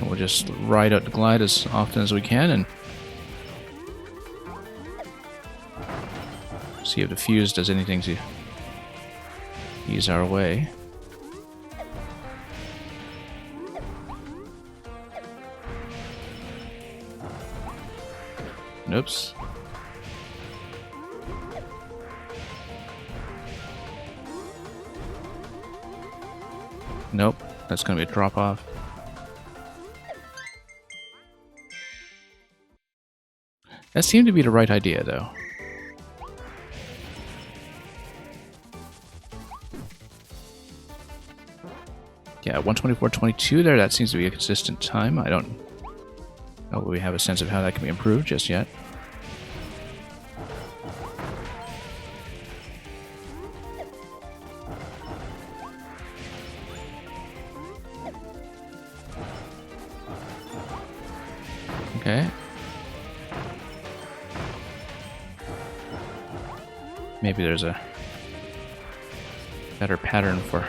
We'll just ride out the glide as often as we can and see if the fuse does anything to ease our way. Oops. Nope, that's going to be a drop-off. That seemed to be the right idea, though. Yeah, 124.22 there, that seems to be a consistent time. I don't know if we have a sense of how that can be improved just yet. Okay. Maybe there's a better pattern for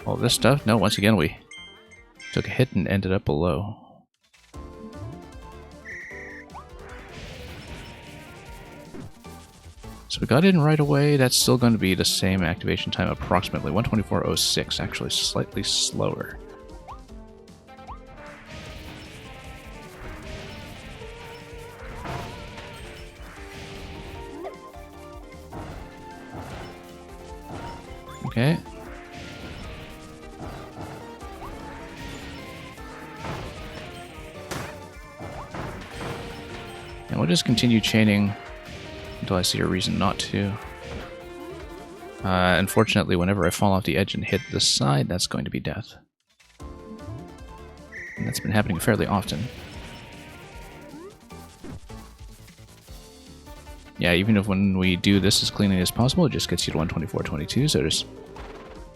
all this stuff. No, once again we took a hit and ended up below. So we got in right away. That's still going to be the same activation time, approximately 124.06, actually slightly slower. Okay. And we'll just continue chaining until I see a reason not to. Unfortunately, whenever I fall off the edge and hit the side, that's going to be death. And that's been happening fairly often. Yeah, even if when we do this as cleanly as possible, it just gets you to 124.22, so there's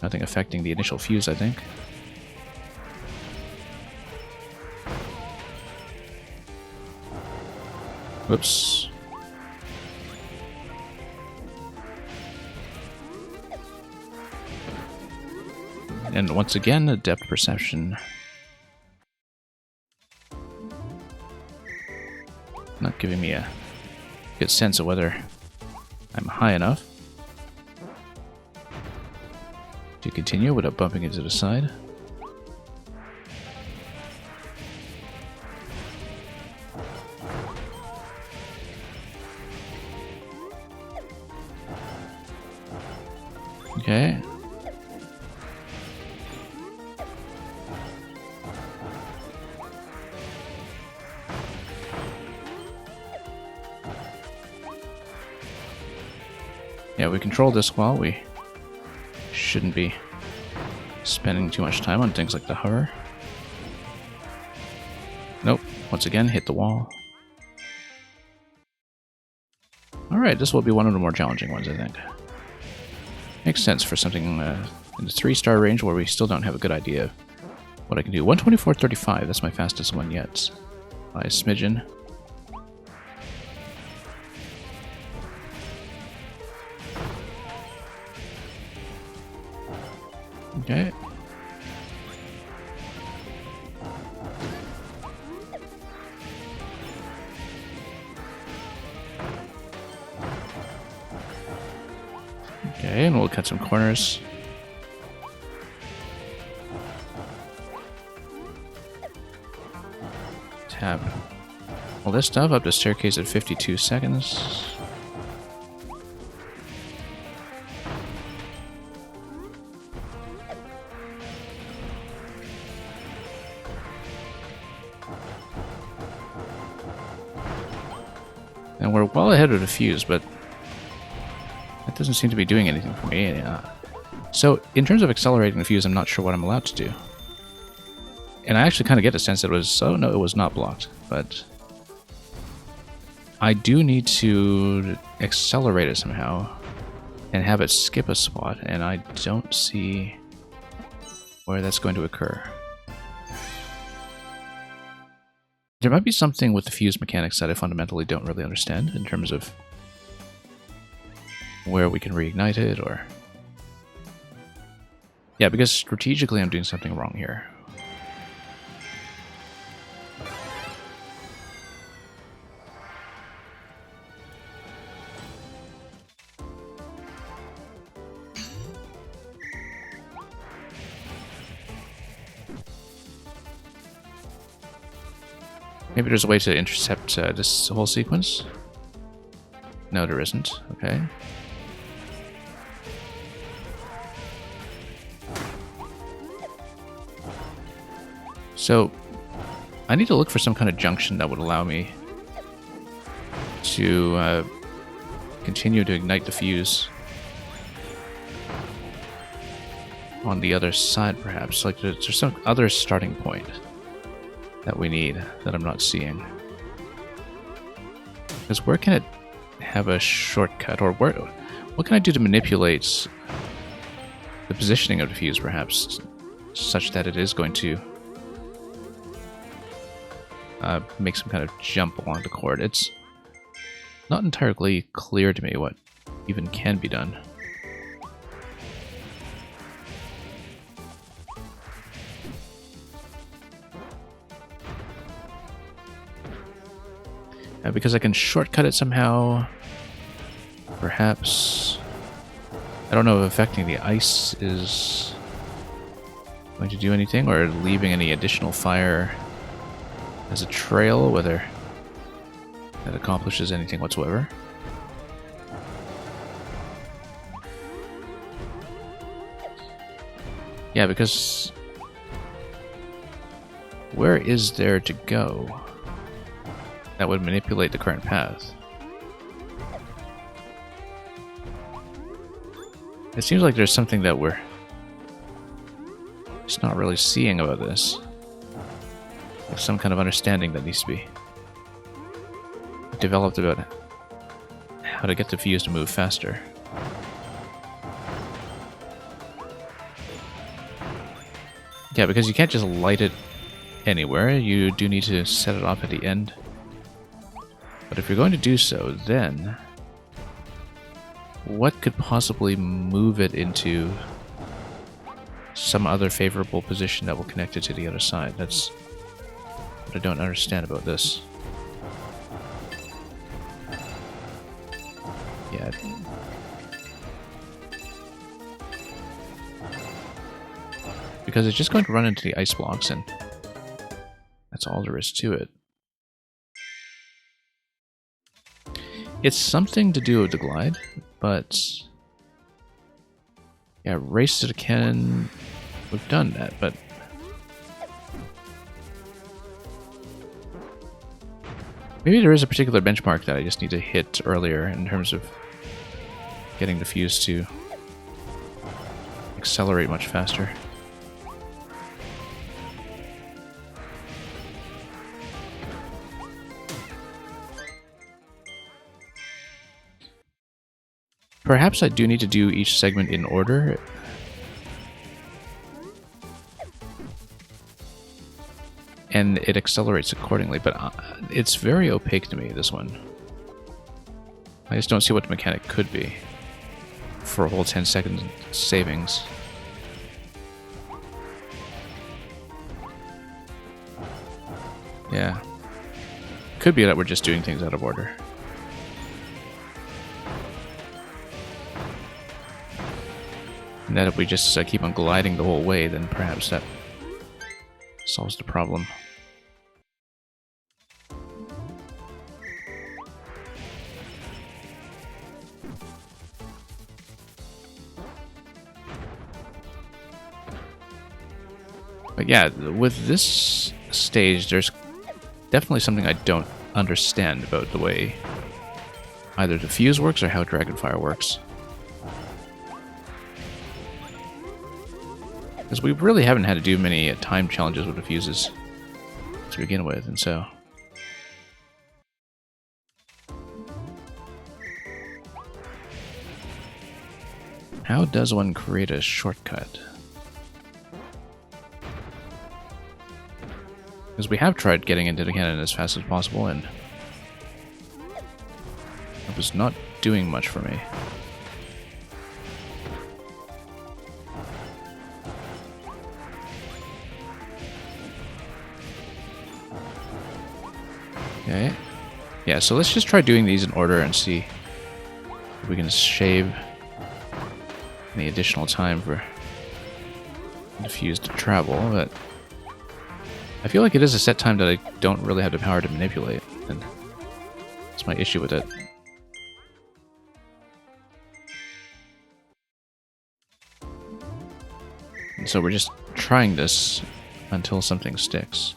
nothing affecting the initial fuse, I think. Whoops. And once again, a depth perception. Not giving me a good sense of whether I'm high enough to continue without bumping into the side. Okay. Yeah, we control this well. We shouldn't be spending too much time on things like the hover. Nope. Once again, hit the wall. Alright, this will be one of the more challenging ones, I think. Makes sense for something in the 3-star range where we still don't have a good idea of what I can do. 124.35, that's my fastest one yet. By a smidgen. Okay. Okay, and we'll cut some corners. Tap all this stuff up the staircase at 52 seconds. And we're well ahead of the fuse, but that doesn't seem to be doing anything for me. So, in terms of accelerating the fuse, I'm not sure what I'm allowed to do. And I actually kind of get a sense that it was... Oh, no, it was not blocked. But I do need to accelerate it somehow and have it skip a spot, and I don't see where that's going to occur. There might be something with the fuse mechanics that I fundamentally don't really understand in terms of where we can reignite it, or... Yeah, because strategically I'm doing something wrong here. Maybe there's a way to intercept this whole sequence? No, there isn't. Okay. So, I need to look for some kind of junction that would allow me to continue to ignite the fuse on the other side, perhaps. Like, there's some other starting point that we need that I'm not seeing. Because where can it have a shortcut, or what can I do to manipulate the positioning of the fuse, perhaps, such that it is going to make some kind of jump along the cord? It's not entirely clear to me what even can be done. Because I can shortcut it somehow, perhaps. I don't know if affecting the ice is going to do anything, or leaving any additional fire as a trail, whether that accomplishes anything whatsoever. Yeah, because where is there to go that would manipulate the current path? It seems like there's something that we're just not really seeing about this. Like some kind of understanding that needs to be developed about how to get the fuse to move faster. Yeah, because you can't just light it anywhere. You do need to set it off at the end. But if you're going to do so, then what could possibly move it into some other favorable position that will connect it to the other side? That's what I don't understand about this. Yeah. Because it's just going to run into the ice blocks, and that's all there is to it. It's something to do with the glide, but yeah, race to the cannon, we've done that, but maybe there is a particular benchmark that I just need to hit earlier in terms of getting the fuse to accelerate much faster. Perhaps I do need to do each segment in order. And it accelerates accordingly, but it's very opaque to me, this one. I just don't see what the mechanic could be for a whole 10-second savings. Yeah. Could be that we're just doing things out of order. And that if we just keep on gliding the whole way, then perhaps that solves the problem. But yeah, with this stage, there's definitely something I don't understand about the way either the fuse works or how Dragonfire works. Because we really haven't had to do many time challenges with the fuses to begin with, and so... How does one create a shortcut? Because we have tried getting into the cannon as fast as possible, and it was not doing much for me. Okay. Yeah, so let's just try doing these in order and see if we can shave any additional time for the fuse to travel, but I feel like it is a set time that I don't really have the power to manipulate, and that's my issue with it. And so we're just trying this until something sticks.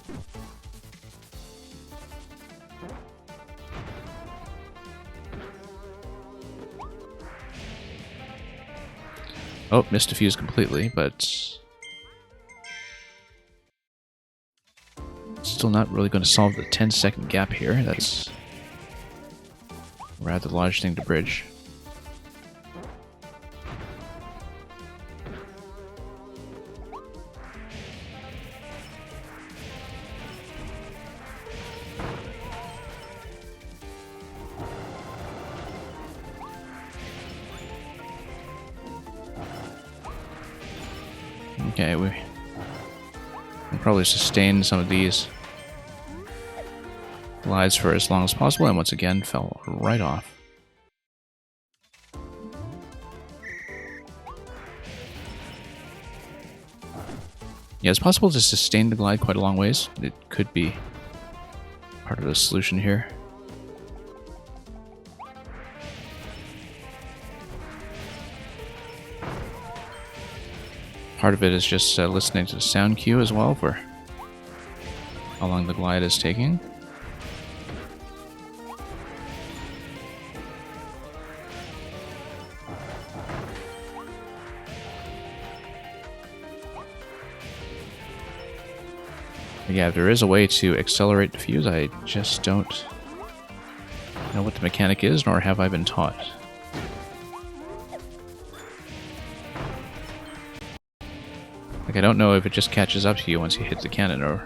Oh, missed a fuse completely, but still not really going to solve the 10-second gap here. That's a rather large thing to bridge. Okay, we can probably sustain some of these glides for as long as possible, and once again fell right off. Yeah, it's possible to sustain the glide quite a long ways. It could be part of the solution here. part of it is just listening to the sound cue as well for how long the glide is taking. Yeah, if there is a way to accelerate the fuse, I just don't know what the mechanic is, nor have I been taught. Like, I don't know if it just catches up to you once you hit the cannon or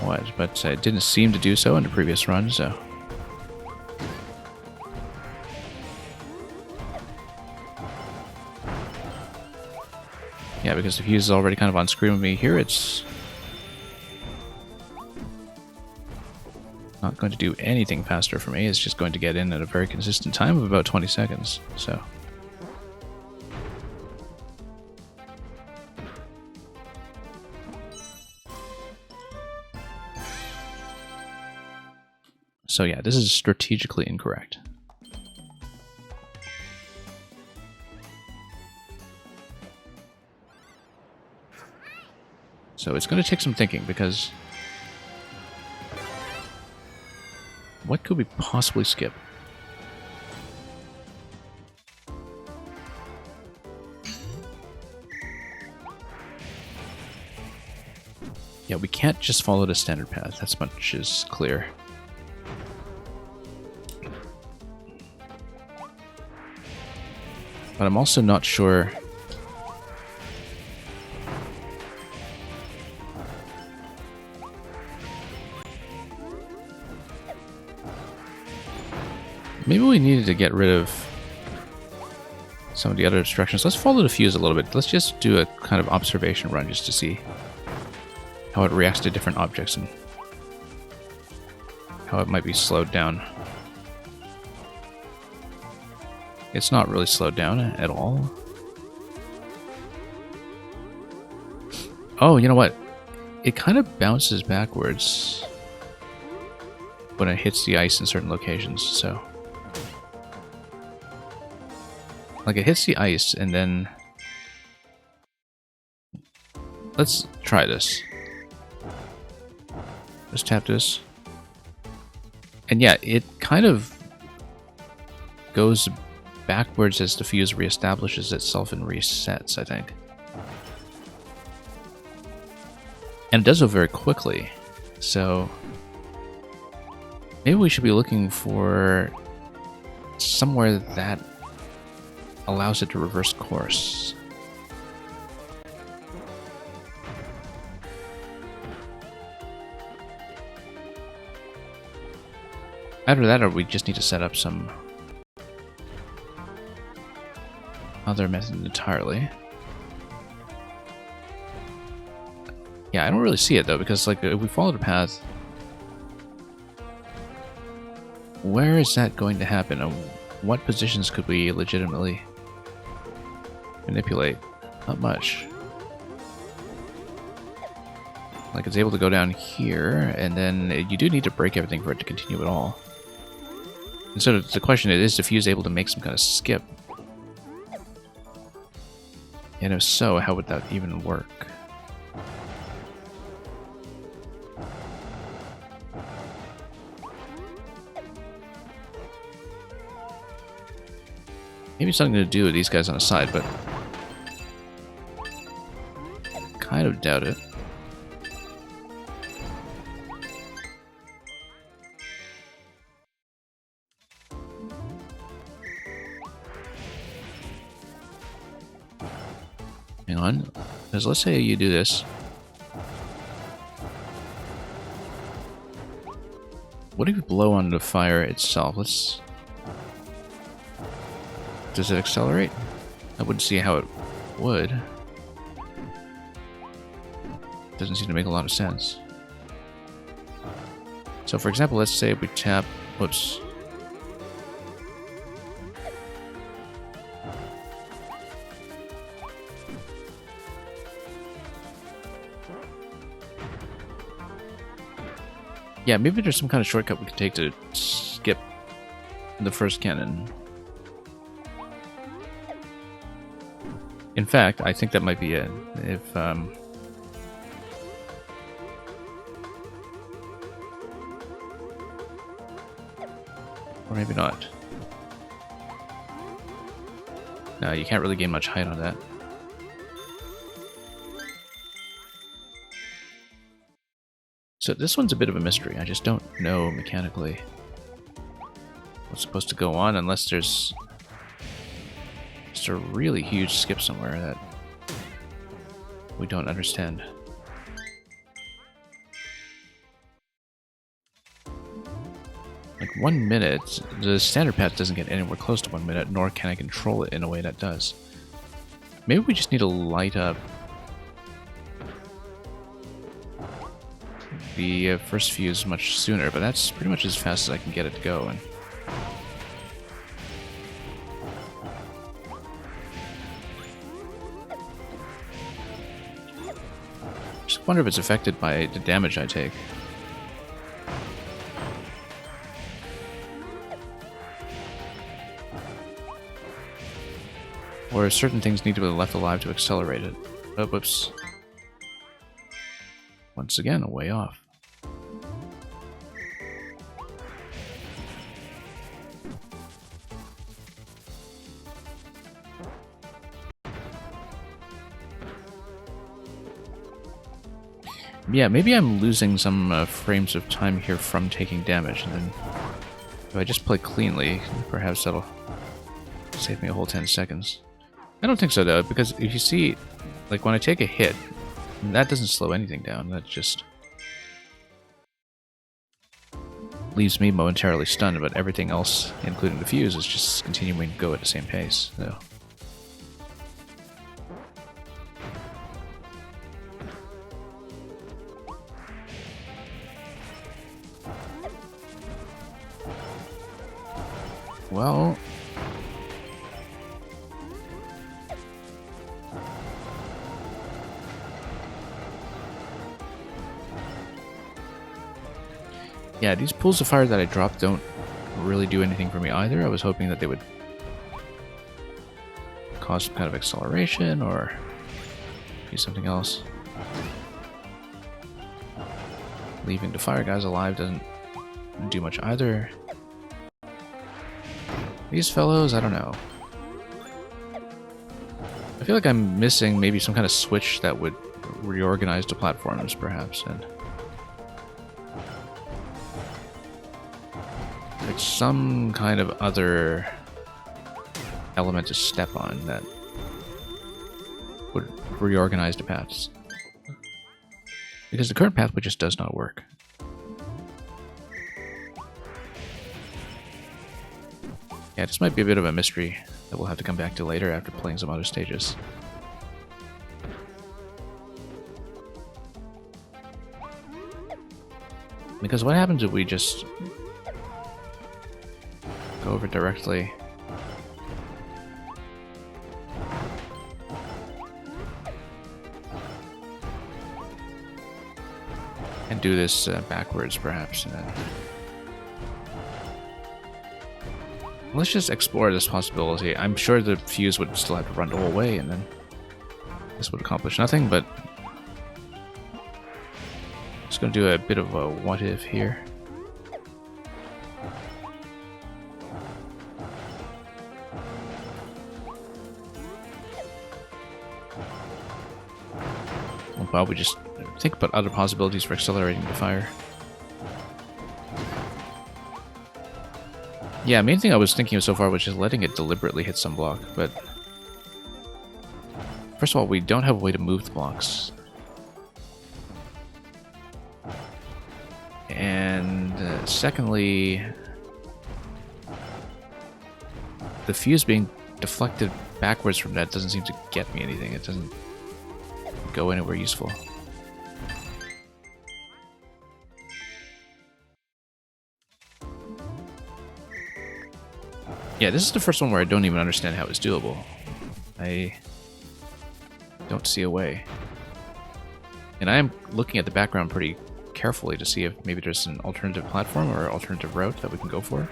what, but it didn't seem to do so in the previous run, so... Yeah, because the fuse is already kind of on screen with me here, it's not going to do anything faster for me. It's just going to get in at a very consistent time of about 20 seconds, so... So yeah, this is strategically incorrect. So it's going to take some thinking, because what could we possibly skip? Yeah, we can't just follow the standard path. That's much is clear. But I'm also not sure... Maybe we needed to get rid of some of the other obstructions. Let's follow the fuse a little bit. Let's just do a kind of observation run just to see how it reacts to different objects and how it might be slowed down. It's not really slowed down at all. Oh, you know what? It kind of bounces backwards when it hits the ice in certain locations, so... Like, it hits the ice, and then... Let's try this. Just tap this. And yeah, it kind of goes backwards as the fuse reestablishes itself and resets, I think. And it does so very quickly. So maybe we should be looking for somewhere that allows it to reverse course. Either that, or we just need to set up some other method entirely. Yeah, I don't really see it though, because like if we follow the path, where is that going to happen? And what positions could we legitimately manipulate? Not much. Like, it's able to go down here, and then you do need to break everything for it to continue at all. And so the question is the fuse able to make some kind of skip? And if so, how would that even work? Maybe something to do with these guys on the side, but kind of doubt it. Hang on, because let's say you do this. What if you blow on the fire itself? Let's... Does it accelerate? I wouldn't see how it would. Doesn't seem to make a lot of sense. So for example, let's say we tap... Whoops. Yeah, maybe there's some kind of shortcut we could take to skip the first cannon. In fact, I think that might be it. If or maybe not. No, you can't really gain much height on that. So this one's a bit of a mystery. I just don't know mechanically what's supposed to go on unless there's just a really huge skip somewhere that we don't understand. Like 1 minute, the standard path doesn't get anywhere close to 1 minute, nor can I control it in a way that does. Maybe we just need to light up the first fuse much sooner, but that's pretty much as fast as I can get it to go. And just wonder if it's affected by the damage I take. Or if certain things need to be left alive to accelerate it. Oh, whoops. Once again, way off. Yeah, maybe I'm losing some frames of time here from taking damage, and then if I just play cleanly, perhaps that'll save me a whole 10 seconds. I don't think so, though, because if you see, like, when I take a hit, that doesn't slow anything down. That just leaves me momentarily stunned, but everything else, including the fuse, is just continuing to go at the same pace. So. Well, yeah, these pools of fire that I dropped don't really do anything for me either. I was hoping that they would cause some kind of acceleration or do something else. Leaving the fire guys alive doesn't do much either. These fellows, I don't know. I feel like I'm missing maybe some kind of switch that would reorganize the platforms, perhaps, and like some kind of other element to step on that would reorganize the paths. Because the current pathway just does not work. Yeah, this might be a bit of a mystery that we'll have to come back to later after playing some other stages. Because what happens if we just go over directly? And do this backwards, perhaps. Let's just explore this possibility. I'm sure the fuse would still have to run the whole way, and then this would accomplish nothing, but just gonna do a bit of a what if here. We'll probably just think about other possibilities for accelerating the fire. Yeah, main thing I was thinking of so far was just letting it deliberately hit some block, but first of all, we don't have a way to move the blocks. And secondly, the fuse being deflected backwards from that doesn't seem to get me anything. It doesn't go anywhere useful. Yeah, this is the first one where I don't even understand how it's doable. I don't see a way. And I am looking at the background pretty carefully to see if maybe there's an alternative platform or alternative route that we can go for.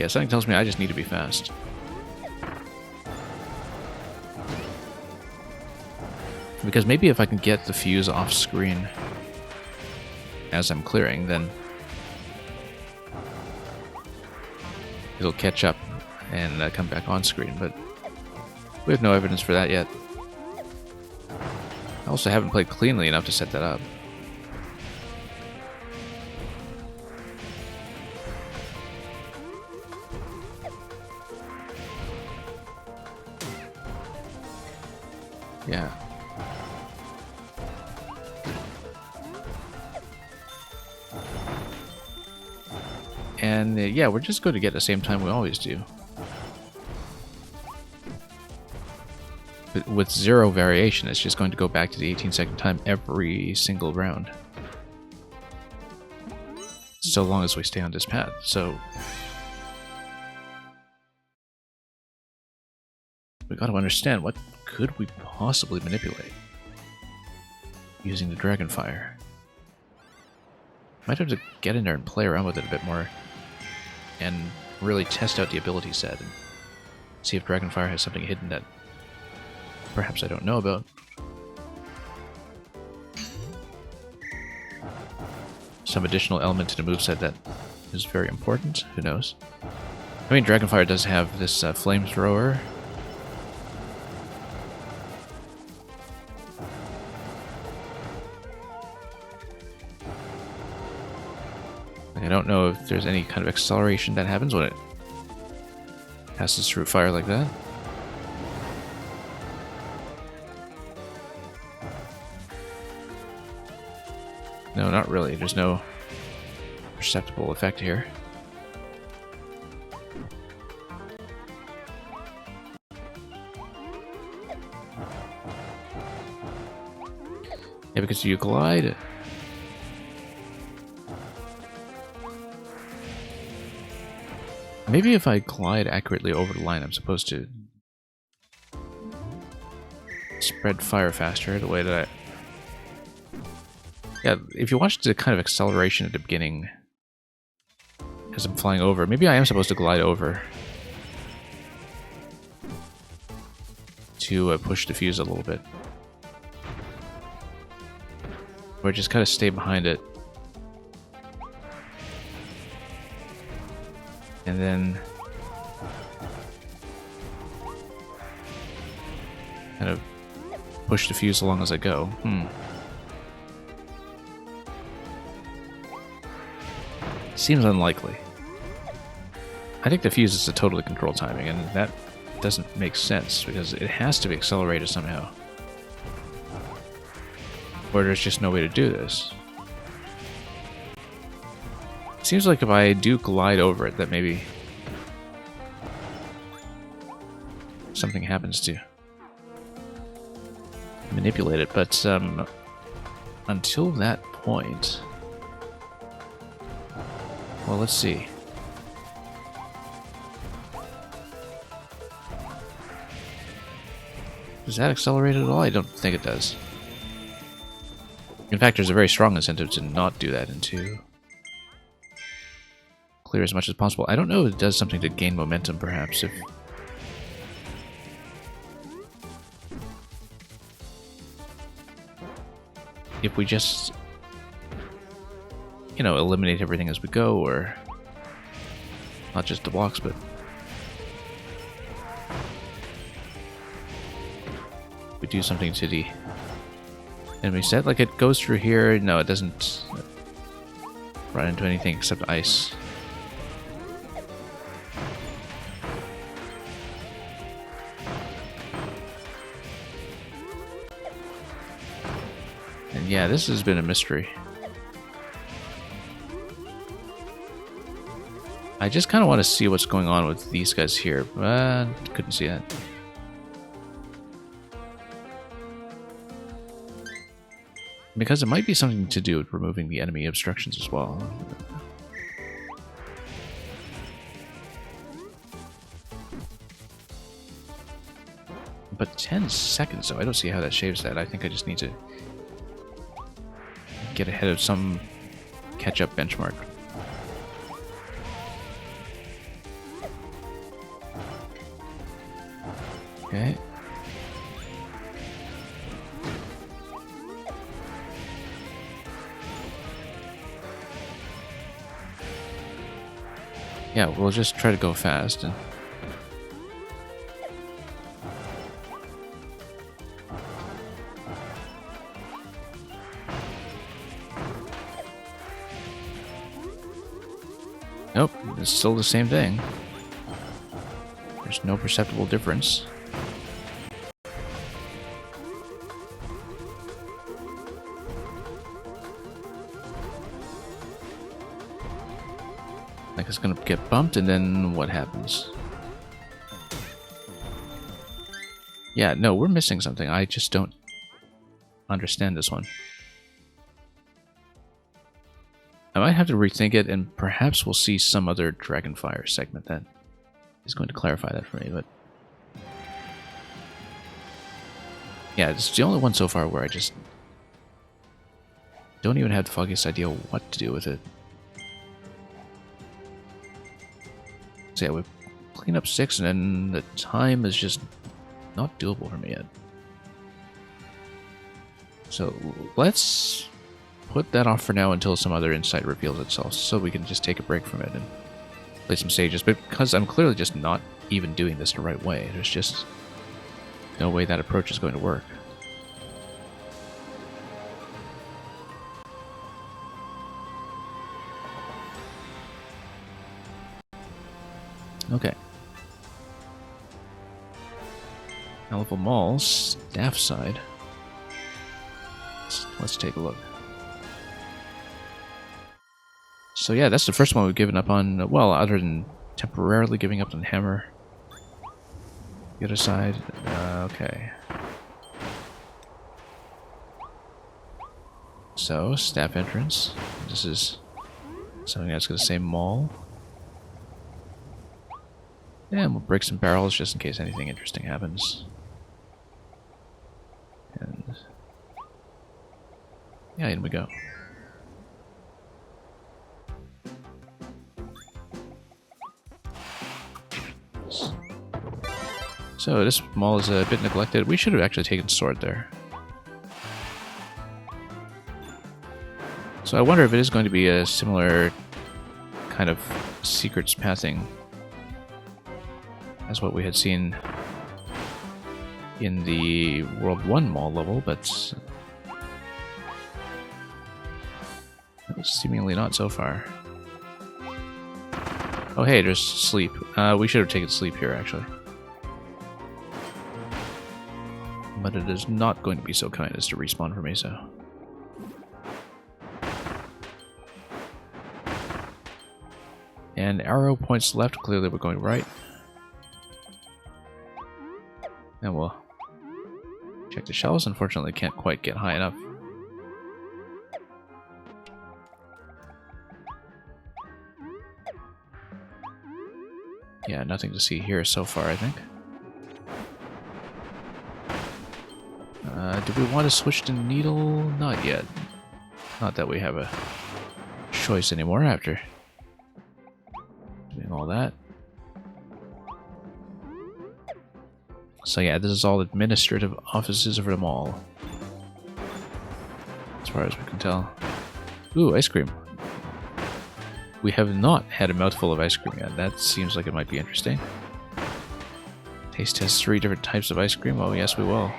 Yeah, something tells me I just need to be fast. Because maybe if I can get the fuse off screen as I'm clearing, then it'll catch up and come back on screen, but we have no evidence for that yet. I also haven't played cleanly enough to set that up. Yeah. And yeah, we're just going to get the same time we always do. But with zero variation, it's just going to go back to the 18-second time every single round. So long as we stay on this path. So we got to understand, what could we possibly manipulate using the Dragonfire? Might have to get in there and play around with it a bit more and really test out the ability set and see if Dragonfire has something hidden that perhaps I don't know about. Some additional element to the moveset that is very important, who knows. I mean, Dragonfire does have this flamethrower. I don't know if there's any kind of acceleration that happens when it passes through fire like that. No, not really. There's no perceptible effect here. Yeah, because you glide. Maybe if I glide accurately over the line, I'm supposed to spread fire faster the way that I... Yeah, if you watch the kind of acceleration at the beginning as I'm flying over, maybe I am supposed to glide over to push the fuse a little bit. Or just kind of stay behind it. And then kind of push the fuse along as I go. Seems unlikely. I think the fuse is a totally controlled timing, and that doesn't make sense because it has to be accelerated somehow. Or there's just no way to do this. Seems like if I do glide over it, that maybe something happens to manipulate it, but until that point, well, let's see. Does that accelerate it at all? I don't think it does. In fact, there's a very strong incentive to not do that and to clear as much as possible. I don't know if it does something to gain momentum, perhaps, if we just, you know, eliminate everything as we go, or not just the blocks, but we do something to the enemy set. Like, it goes through here. No, it doesn't run into anything except ice. And yeah, this has been a mystery. I just kind of want to see what's going on with these guys here, but couldn't see that. Because it might be something to do with removing the enemy obstructions as well. But 10 seconds, though, I don't see how that shaves that. I think I just need to get ahead of some catch-up benchmark. Okay. Yeah, we'll just try to go fast. And nope, it's still the same thing. There's no perceptible difference. Like it's gonna get bumped, and then what happens? Yeah, no, we're missing something. I just don't understand this one. I might have to rethink it, and perhaps we'll see some other Dragonfire segment that is going to clarify that for me, but... yeah, it's the only one so far where I just don't even have the foggiest idea what to do with it. So yeah, we clean up 6, and then the time is just not doable for me yet. So let's put that off for now until some other insight reveals itself, so we can just take a break from it and play some stages. But because I'm clearly just not even doing this the right way, there's just no way that approach is going to work. Okay. Elephant Mall, staff side. Let's take a look. So yeah, that's the first one we've given up on, well, other than temporarily giving up on Hammer. The other side, okay. So, staff entrance. This is something that's going to say mall. And we'll break some barrels just in case anything interesting happens. And yeah, in we go. So this mall is a bit neglected. We should have actually taken sword there. So I wonder if it is going to be a similar kind of secrets pathing as what we had seen in the World 1 mall level, but seemingly not so far. Oh hey, there's sleep. We should have taken sleep here, actually. But it is not going to be so kind as to respawn for me, so... and arrow points left, clearly we're going right. And we'll check the shelves. Unfortunately, can't quite get high enough. Yeah, nothing to see here so far, I think. Do we want to switch to needle? Not yet. Not that we have a choice anymore after doing all that. So yeah, this is all administrative offices for them all. As far as we can tell. Ooh, ice cream. We have not had a mouthful of ice cream yet. That seems like it might be interesting. Taste test 3 different types of ice cream. Oh yes, we will.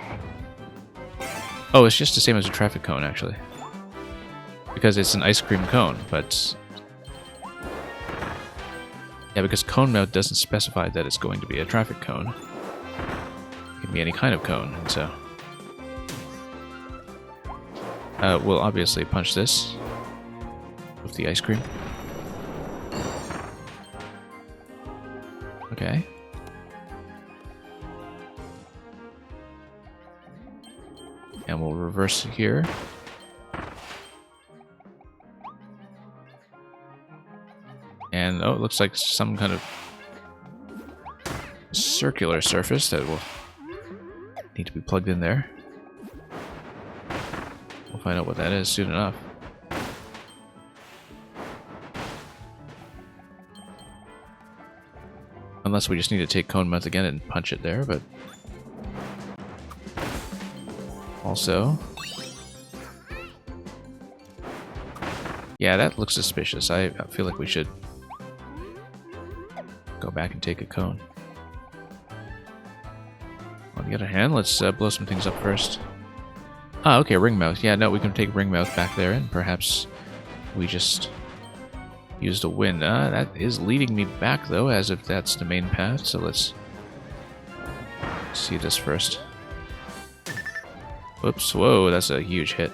Oh, it's just the same as a traffic cone, actually. Because it's an ice cream cone, but... yeah, because cone mouth doesn't specify that it's going to be a traffic cone. It can be any kind of cone, and so... we'll obviously punch this with the ice cream. Okay. And we'll reverse it here. And, oh, it looks like some kind of circular surface that will need to be plugged in there. We'll find out what that is soon enough. Unless we just need to take cone mouth again and punch it there, but Also... yeah, that looks suspicious. I feel like we should go back and take a cone. On the other hand, let's blow some things up first. Ah, okay, ringmouth. Yeah, no, we can take ringmouth back there, and perhaps we just used a wind. That is leading me back, though, as if that's the main path, so let's see this first. Whoops, whoa, that's a huge hit.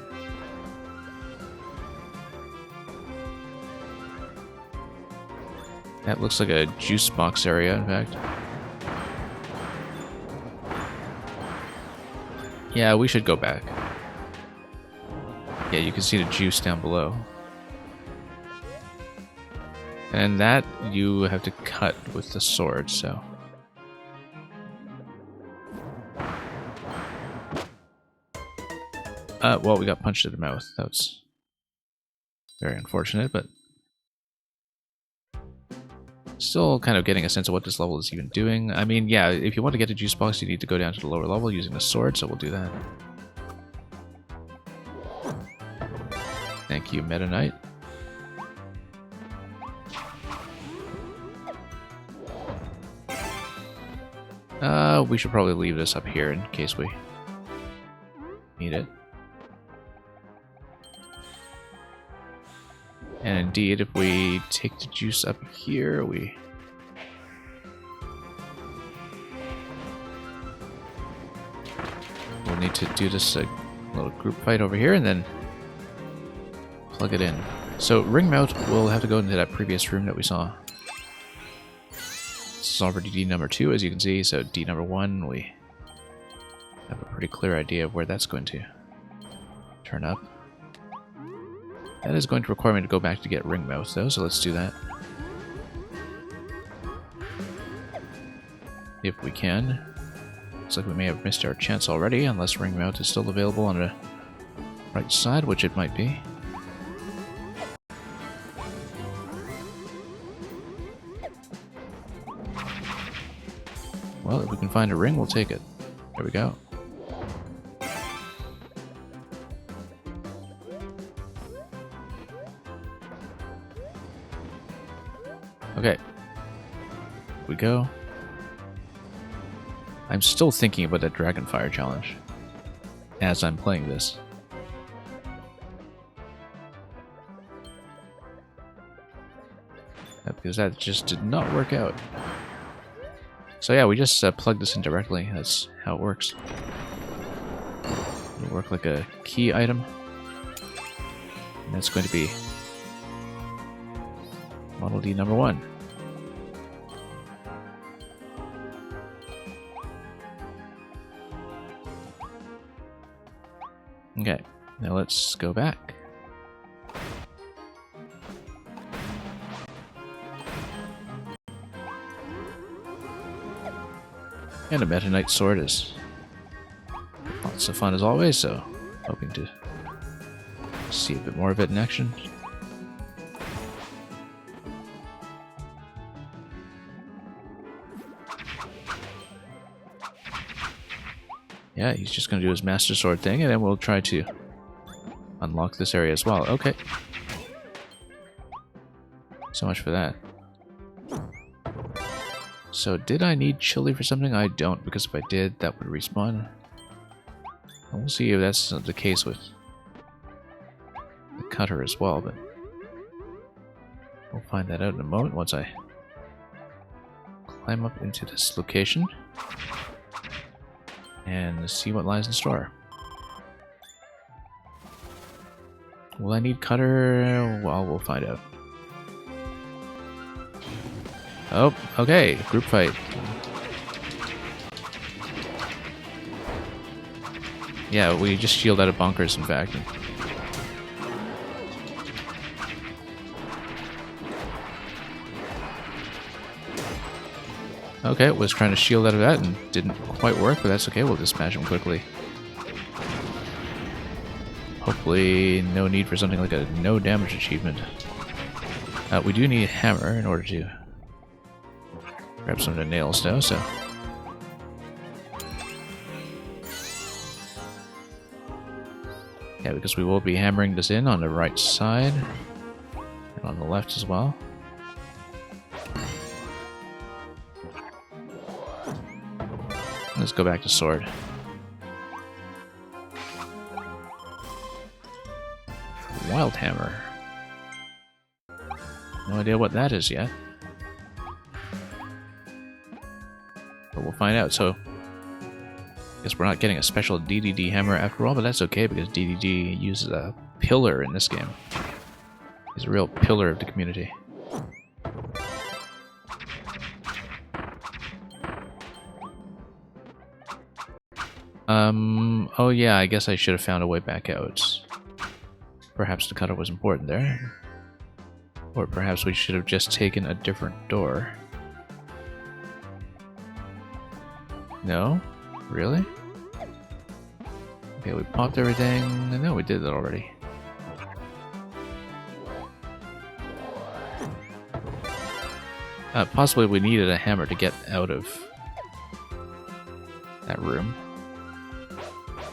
That looks like a juice box area, in fact. Yeah, we should go back. Yeah, you can see the juice down below. And that you have to cut with the sword, so... well, we got punched in the mouth. That was very unfortunate, but... still kind of getting a sense of what this level is even doing. I mean, yeah, if you want to get a juice box, you need to go down to the lower level using the sword, so we'll do that. Thank you, Meta Knight. We should probably leave this up here in case we need it. And indeed, if we take the juice up here, we'll need to do this little group fight over here and then plug it in. So ringmouth will have to go into that previous room that we saw. This is already D number 2, as you can see, so D number 1, we have a pretty clear idea of where that's going to turn up. That is going to require me to go back to get ringmouth, though, so let's do that. If we can. Looks like we may have missed our chance already, unless ringmouth is still available on the right side, which it might be. Well, if we can find a ring, we'll take it. There we go. Okay. Here we go. I'm still thinking about that Dragonfire challenge as I'm playing this. Because that just did not work out. So yeah, we just plugged this in directly. That's how it works. It'll work like a key item. And that's going to be Model D number 1. Okay, now let's go back. And a Meta Knight sword is lots of fun as always, so hoping to see a bit more of it in action. Yeah, he's just going to do his Master Sword thing, and then we'll try to unlock this area as well. Okay. So much for that. So, did I need chili for something? I don't, because if I did, that would respawn. And we'll see if that's the case with the cutter as well, but we'll find that out in a moment once I climb up into this location and see what lies in store. Will I need cutter? Well, we'll find out. Oh, okay, group fight. Yeah, we just shield out of bunkers, in fact. Okay, was trying to shield out of that and didn't quite work, but that's okay, we'll dispatch him quickly. Hopefully no need for something like a no damage achievement. We do need a hammer in order to grab some of the nails though, so... Yeah, because we will be hammering this in on the right side. And on the left as well. Let's go back to sword. Wild hammer. No idea what that is yet. But we'll find out, so... guess we're not getting a special DDD hammer after all, but that's okay because DDD uses a pillar in this game. He's a real pillar of the community. Oh yeah, I guess I should have found a way back out. Perhaps the cutter was important there. Or perhaps we should have just taken a different door. No? Really? Okay, we popped everything. No, we did that already. Possibly we needed a hammer to get out of that room.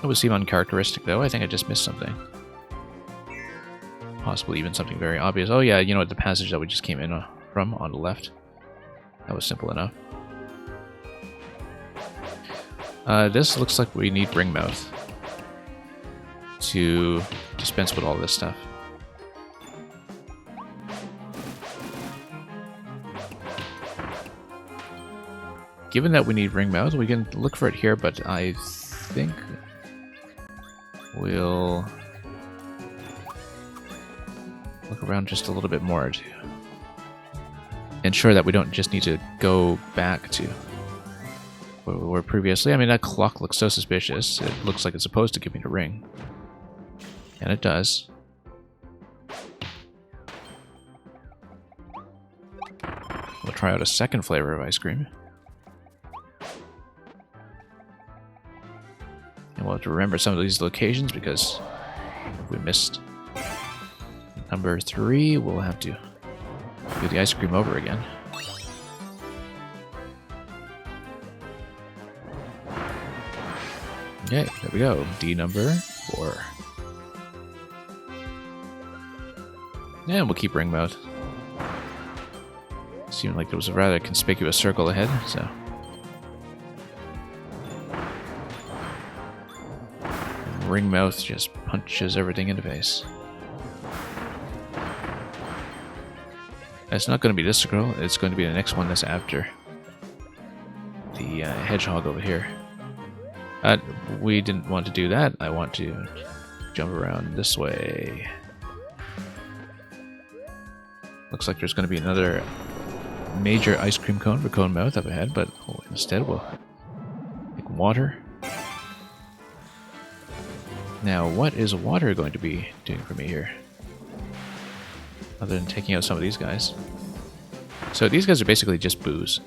It would seem uncharacteristic though. I think I just missed something. Possibly even something very obvious. Oh yeah, you know what, the passage that we just came in from on the left. That was simple enough. This looks like we need Ringmouth to dispense with all this stuff. Given that we need Ringmouth, we can look for it here, but I think we'll look around just a little bit more to ensure that we don't just need to go back to where we were previously. I mean, that clock looks so suspicious. It looks like it's supposed to give me the ring. And it does. We'll try out a second flavor of ice cream. And we'll have to remember some of these locations because if we missed number 3, we'll have to do the ice cream over again. Okay, there we go. D number 4. And we'll keep Ringmouth. Seemed like there was a rather conspicuous circle ahead, so... Ringmouth just punches everything in the face. It's not going to be this scroll, it's going to be the next one that's after the hedgehog over here. We didn't want to do that. I want to jump around this way. Looks like there's going to be another major ice cream cone for Cone Mouth up ahead, but instead we'll take water. Now, what is water going to be doing for me here? Other than taking out some of these guys. So these guys are basically just booze.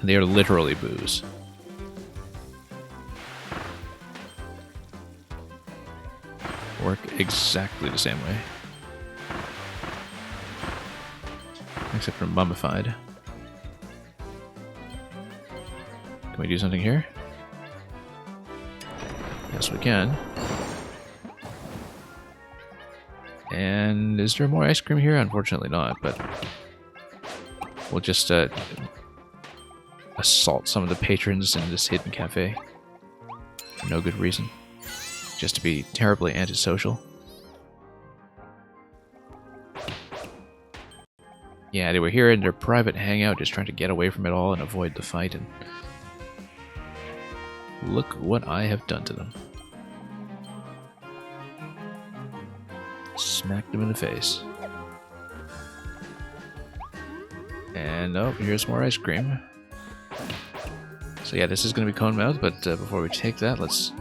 They are literally booze. Work exactly the same way. Except for mummified. Can we do something here? Yes, we can. And is there more ice cream here? Unfortunately not, but we'll just assault some of the patrons in this hidden cafe. For no good reason. Just to be terribly antisocial. Yeah, they were here in their private hangout just trying to get away from it all and avoid the fight, and look what I have done to them. Smacked them in the face. And oh, here's more ice cream. So yeah, this is going to be Cone Mouth, but before we take that, let's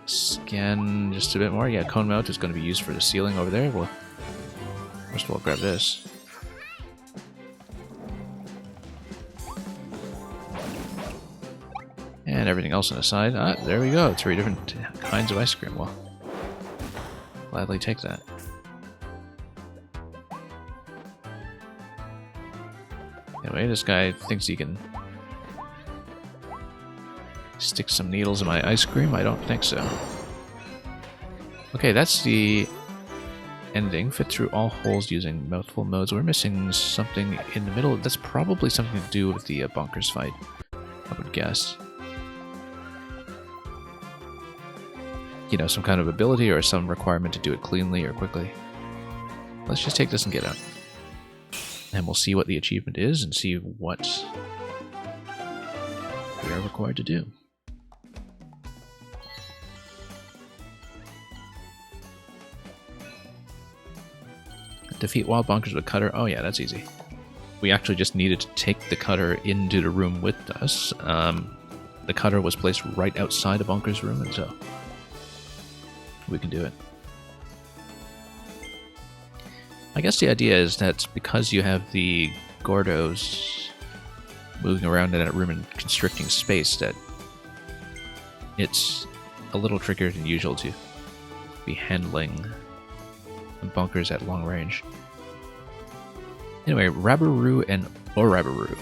scan just a bit more. Yeah, Cone Mouth is going to be used for the ceiling over there. Well, first of all, grab this. And everything else on the side. Ah, there we go. 3 different kinds of ice cream. Well, gladly take that. Anyway, this guy thinks he can stick some needles in my ice cream. I don't think so. Okay, that's the ending. Fit through all holes using mouthful modes. We're missing something in the middle. That's probably something to do with the bonkers fight, I would guess. You know, some kind of ability or some requirement to do it cleanly or quickly. Let's just take this and get out. And we'll see what the achievement is and see what we are required to do. Defeat wild bonkers with cutter. Oh yeah, that's easy. We actually just needed to take the cutter into the room with us. The cutter was placed right outside the bonkers room, and so we can do it. I guess the idea is that because you have the Gordos moving around in that room and constricting space, that it's a little trickier than usual to be handling bunkers at long range. Anyway, Rabaroo and Orabaroo.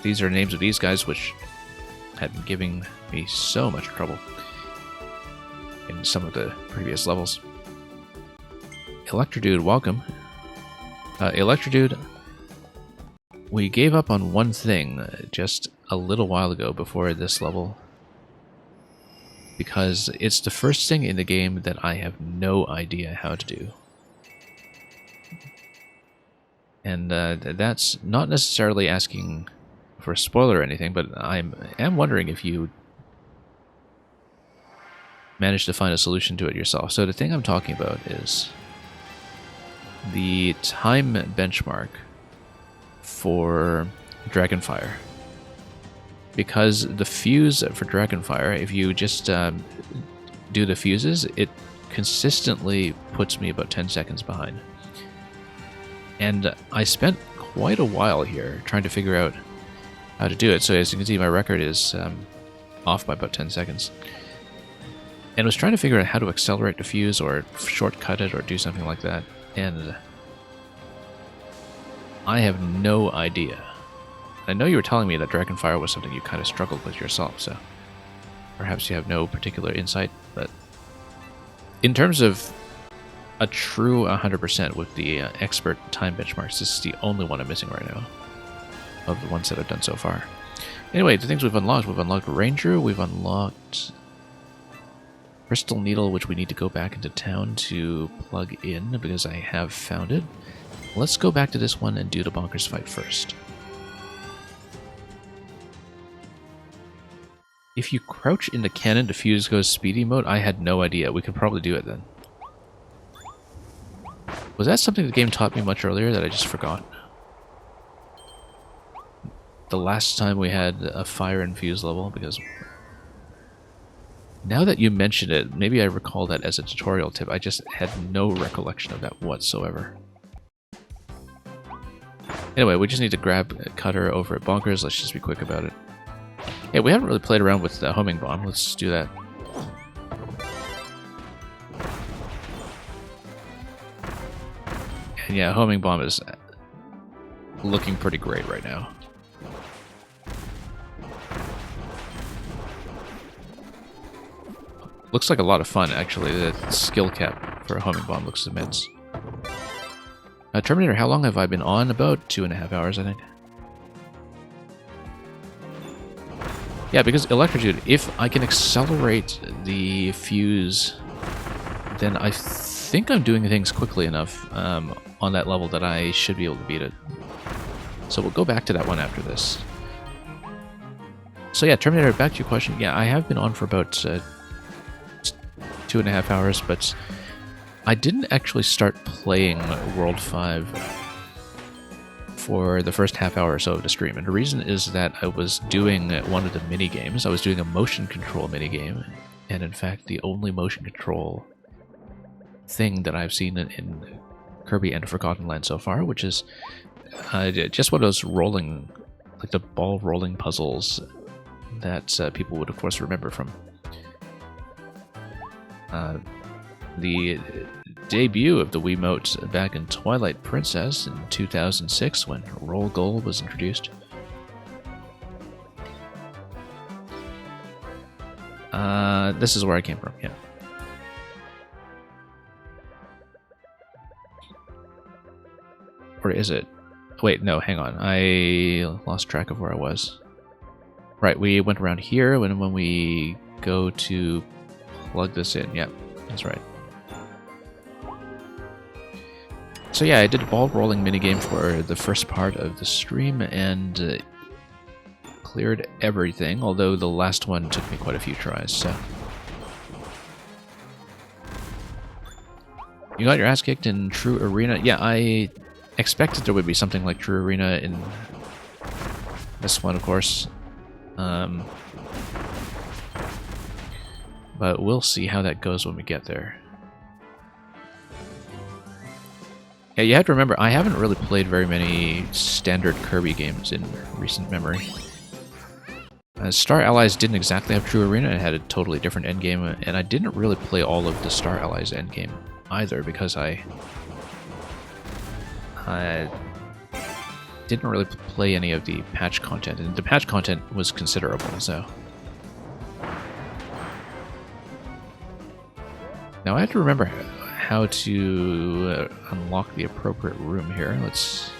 These are names of these guys which had been giving me so much trouble in some of the previous levels. Electrodude, welcome. Electrodude, we gave up on one thing just a little while ago before this level, because it's the first thing in the game that I have no idea how to do. And that's not necessarily asking for a spoiler or anything, but I am wondering if you managed to find a solution to it yourself. So the thing I'm talking about is the time benchmark for Dragonfire. Because the fuse for Dragonfire, if you just do the fuses, it consistently puts me about 10 seconds behind. And I spent quite a while here trying to figure out how to do it. So as you can see, my record is off by about 10 seconds. And I was trying to figure out how to accelerate the fuse or shortcut it or do something like that. And I have no idea. I know you were telling me that Dragonfire was something you kind of struggled with yourself, so perhaps you have no particular insight, but in terms of a true 100% with the expert time benchmarks, this is the only one I'm missing right now of the ones that I've done so far. Anyway, the things we've unlocked Ranger, we've unlocked Crystal Needle, which we need to go back into town to plug in because I have found it. Let's go back to this one and do the bonkers fight first. If you crouch in the cannon, the fuse goes speedy mode. I had no idea. We could probably do it then. Was that something the game taught me much earlier that I just forgot? The last time we had a fire and fuse level, because now that you mention it, maybe I recall that as a tutorial tip. I just had no recollection of that whatsoever. Anyway, we just need to grab a cutter over at Bonkers. Let's just be quick about it. Yeah, we haven't really played around with the homing bomb. Let's do that. And yeah, homing bomb is looking pretty great right now. Looks like a lot of fun, actually. The skill cap for a homing bomb looks immense. Terminator, how long have I been on? About 2.5 hours, I think. Yeah, because Electrodude, if I can accelerate the fuse, then I think I'm doing things quickly enough on that level that I should be able to beat it. So we'll go back to that one after this. So yeah, Terminator, back to your question. Yeah, I have been on for about 2.5 hours, but I didn't actually start playing World 5 for the first half hour or so of the stream, and the reason is that I was doing one of the mini games. I was doing a motion control mini game, and in fact the only motion control thing that I've seen in Kirby and Forgotten Land so far, which is just one of those rolling, like the ball rolling puzzles that people would of course remember from the debut of the Wiimote back in Twilight Princess in 2006 when Roll Goal was introduced. This is where I came from, yeah. is it? Wait, no, hang on. I lost track of where I was. Right, we went around here when we go to plug this in. Yep, that's right. So yeah, I did a ball rolling minigame for the first part of the stream and cleared everything, although the last one took me quite a few tries, so. You got your ass kicked in True Arena? Yeah, I expected there would be something like True Arena in this one, of course. But we'll see how that goes when we get there. Yeah, you have to remember, I haven't really played very many standard Kirby games in recent memory. Star Allies didn't exactly have True Arena, it had a totally different endgame, and I didn't really play all of the Star Allies endgame either, because I didn't really play any of the patch content, and the patch content was considerable, so... Now I have to remember how to unlock the appropriate room here. Let's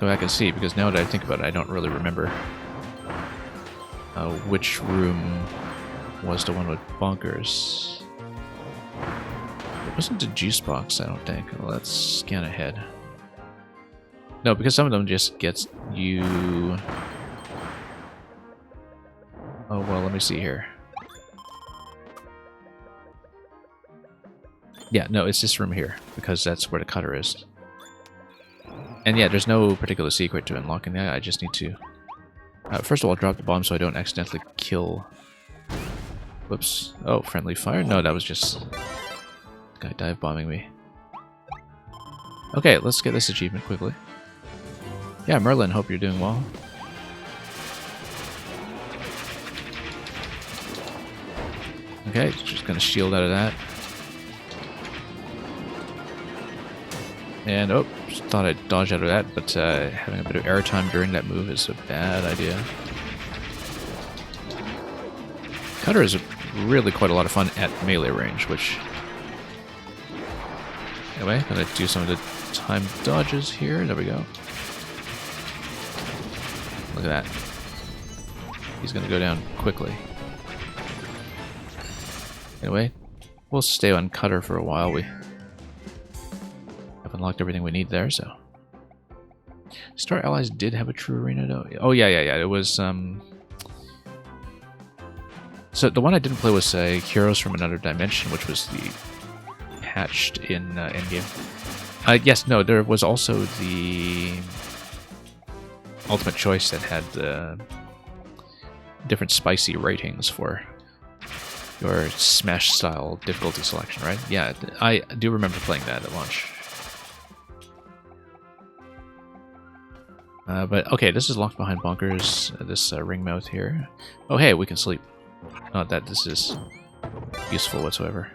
go back and see, because now that I think about it, I don't really remember which room was the one with bunkers. It wasn't a juice box, I don't think. Well, let's scan ahead. No, because some of them just gets you... Oh, well, let me see here. Yeah, no, it's this room here, because that's where the cutter is. And yeah, there's no particular secret to unlocking that, I just need to... first of all, drop the bomb so I don't accidentally kill... Whoops. Oh, friendly fire? No, that was just... the guy dive bombing me. Okay, let's get this achievement quickly. Yeah, Merlin, hope you're doing well. Okay, just gonna shield out of that. And, oh, just thought I'd dodge out of that, but having a bit of airtime during that move is a bad idea. Cutter is really quite a lot of fun at melee range, which... Anyway, gonna do some of the time dodges here. There we go. Look at that. He's gonna go down quickly. Anyway, we'll stay on Cutter for a while. We unlocked everything we need there, so... Star Allies did have a True Arena, though. Oh, yeah. It was, So the one I didn't play was Heroes from Another Dimension, which was the patched in Endgame. Yes, no, there was also the Ultimate Choice that had different spicy ratings for your Smash-style difficulty selection, right? Yeah, I do remember playing that at launch. But, okay, this is locked behind bunkers, this ring mouth here. Oh, hey, we can sleep. Not that this is useful whatsoever.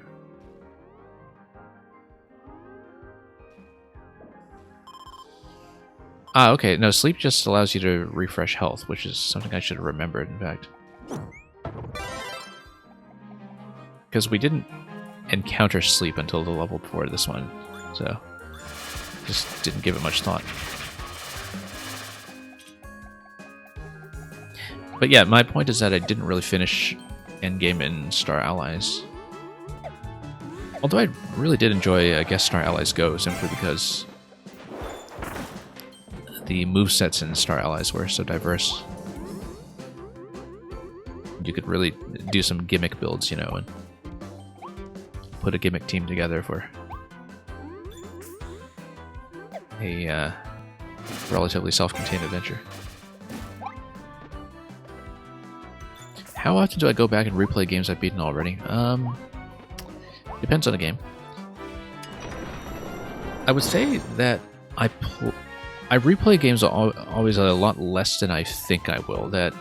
Ah, okay, no, sleep just allows you to refresh health, which is something I should have remembered, in fact. Because we didn't encounter sleep until the level before this one, so just didn't give it much thought. But yeah, my point is that I didn't really finish Endgame in Star Allies. Although I really did enjoy Guess Star Allies Go, simply because the movesets in Star Allies were so diverse. You could really do some gimmick builds, you know, and put a gimmick team together for a relatively self-contained adventure. How often do I go back and replay games I've beaten already? Depends on the game. I would say that I replay games always a lot less than I think I will. That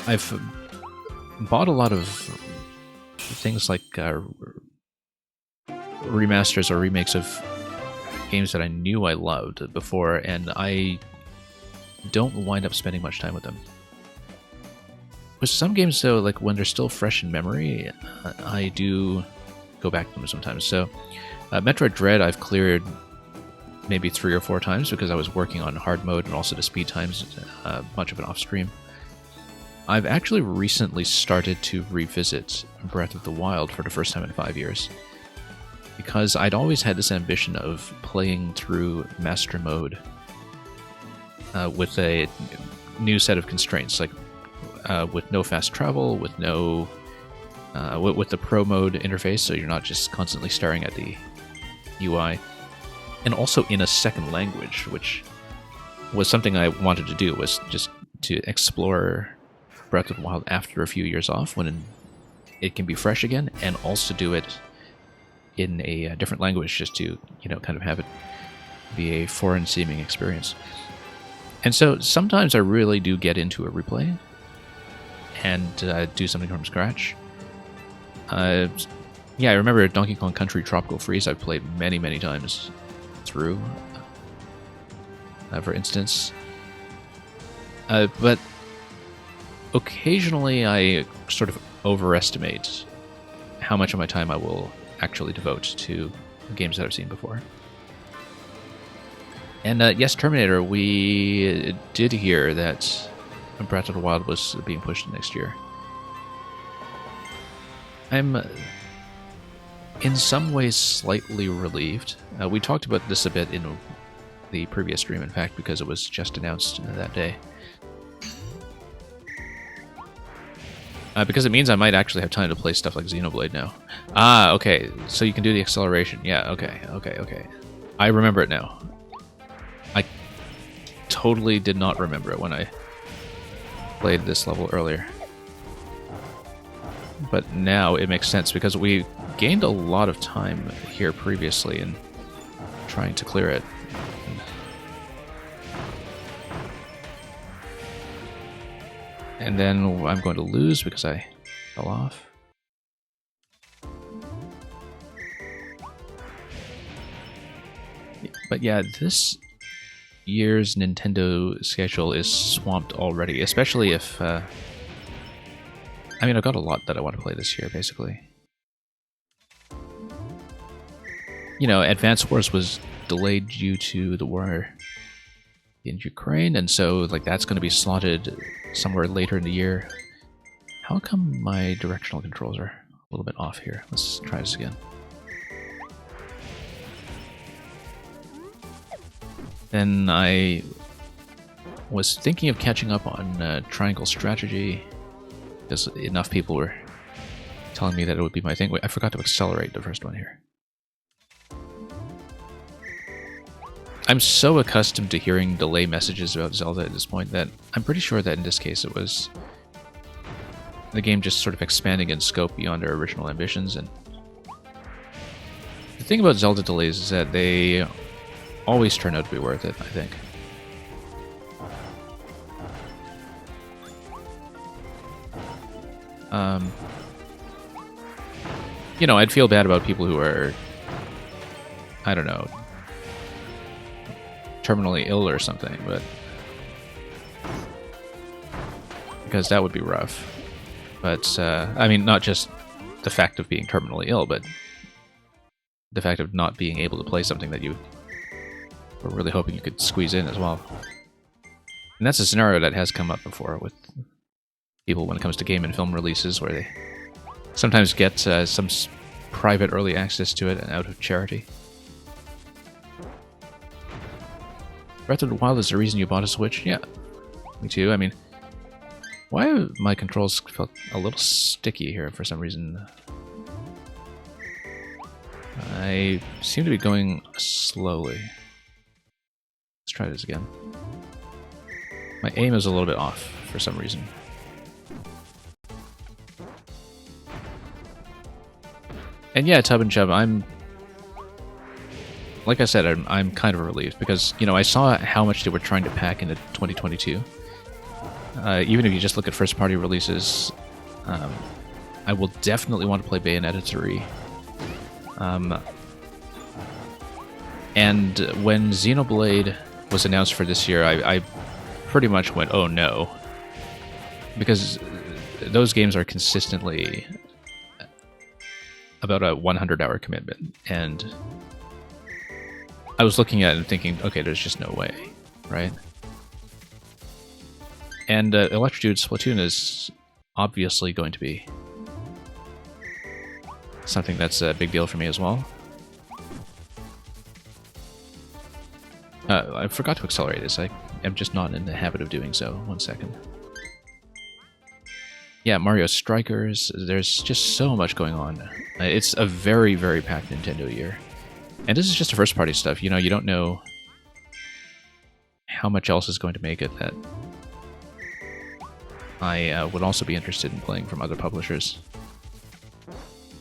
I've bought a lot of things like remasters or remakes of games that I knew I loved before, and I don't wind up spending much time with them. With some games, though, like when they're still fresh in memory, I do go back to them sometimes. So, Metroid Dread I've cleared maybe 3 or 4 times because I was working on hard mode and also the speed times, much of it off stream. I've actually recently started to revisit Breath of the Wild for the first time in 5 years, because I'd always had this ambition of playing through Master Mode with a new set of constraints, like with no fast travel, with no with the Pro Mode interface, so you're not just constantly staring at the UI, and also in a second language, which was something I wanted to do, was just to explore Breath of the Wild after a few years off when it can be fresh again, and also do it in a different language, just to, you know, kind of have it be a foreign-seeming experience. And so sometimes I really do get into a replay and do something from scratch. Yeah, I remember Donkey Kong Country Tropical Freeze I've played many, many times through, for instance. But occasionally I sort of overestimate how much of my time I will actually devote to games that I've seen before. And yes, Terminator, we did hear that Breath of the Wild was being pushed next year. I'm in some ways slightly relieved. We talked about this a bit in the previous stream, in fact, because it was just announced that day. Because it means I might actually have time to play stuff like Xenoblade now. Ah, okay, so you can do the acceleration. Yeah, okay. I remember it now. I totally did not remember it when I played this level earlier. But now it makes sense, because we gained a lot of time here previously in trying to clear it. And then I'm going to lose because I fell off. But yeah, this year's Nintendo schedule is swamped already, especially if... I mean, I've got a lot that I want to play this year, basically. You know, Advance Wars was delayed due to the war in Ukraine, and so like that's going to be slotted somewhere later in the year. How come my directional controls are a little bit off here? Let's try this again. Then I was thinking of catching up on Triangle Strategy, because enough people were telling me that it would be my thing. Wait, I forgot to accelerate the first one here. I'm so accustomed to hearing delay messages about Zelda at this point that I'm pretty sure that in this case it was the game just sort of expanding in scope beyond their original ambitions. And the thing about Zelda delays is that they always turn out to be worth it, I think. You know, I'd feel bad about people who are, I don't know, terminally ill or something, but because that would be rough. But I mean, not just the fact of being terminally ill, but the fact of not being able to play something that you were really hoping you could squeeze in as well. And that's a scenario that has come up before with people when it comes to game and film releases, where they sometimes get some private early access to it out of charity. Breath of the Wild is the reason you bought a Switch? Yeah, me too. I mean, why have my controls felt a little sticky here for some reason? I seem to be going slowly. Let's try this again. My aim is a little bit off for some reason. And yeah, Tub and Chub, like I said, I'm kind of relieved, because, you know, I saw how much they were trying to pack into 2022. Even if you just look at first-party releases, I will definitely want to play Bayonetta 3. And when Xenoblade was announced for this year, I pretty much went, oh no. Because those games are consistently about a 100-hour commitment, and I was looking at it and thinking, okay, there's just no way, right? And Electrocuted Splatoon is obviously going to be something that's a big deal for me as well. I forgot to accelerate this. I am just not in the habit of doing so. 1 second. Yeah, Mario Strikers. There's just so much going on. It's a very, very packed Nintendo year. And this is just the first party stuff. You know, you don't know how much else is going to make it that I would also be interested in playing from other publishers.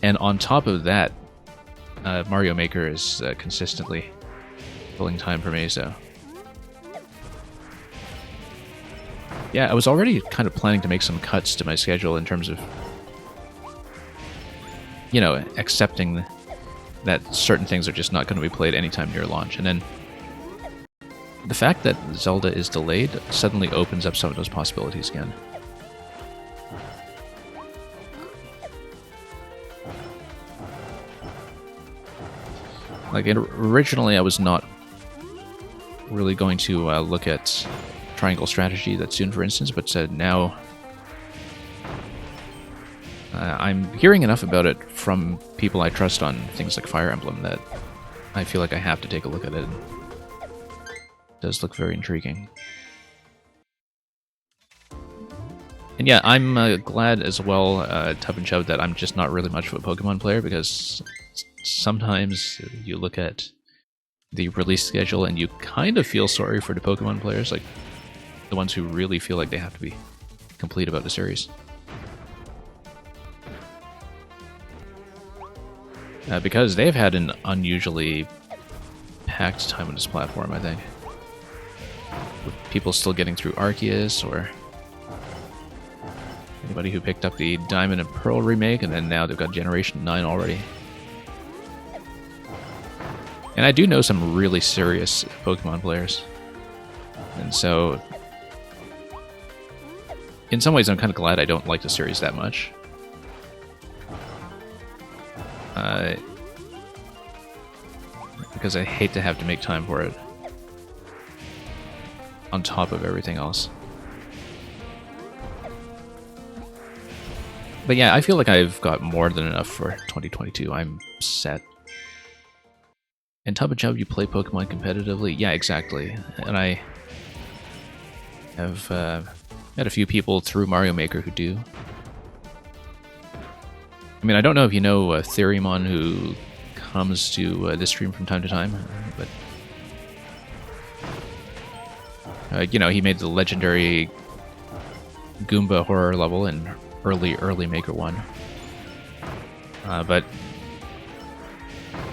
And on top of that, Mario Maker is consistently filling time for me, so... Yeah, I was already kind of planning to make some cuts to my schedule in terms of, you know, accepting that certain things are just not going to be played anytime near launch. And then the fact that Zelda is delayed suddenly opens up some of those possibilities again. Like, originally I was not really going to look at Triangle Strategy that soon, for instance, but now I'm hearing enough about it from people I trust on things like Fire Emblem that I feel like I have to take a look at it. It does look very intriguing. And yeah, I'm glad as well, Tub and Chub, that I'm just not really much of a Pokemon player, because sometimes you look at the release schedule and you kind of feel sorry for the Pokemon players, like the ones who really feel like they have to be complete about the series. Because they've had an unusually packed time on this platform, I think. With people still getting through Arceus, or anybody who picked up the Diamond and Pearl remake, and then now they've got Generation 9 already. And I do know some really serious Pokemon players. And so, in some ways I'm kind of glad I don't like the series that much. Because I hate to have to make time for it on top of everything else. But yeah, I feel like I've got more than enough for 2022. I'm set. And Tub and Chub, you play Pokemon competitively? Yeah, exactly. And I have met a few people through Mario Maker who do. I mean, I don't know if you know Theoremon, who comes to this stream from time to time, but you know, he made the legendary Goomba horror level in early Maker 1. But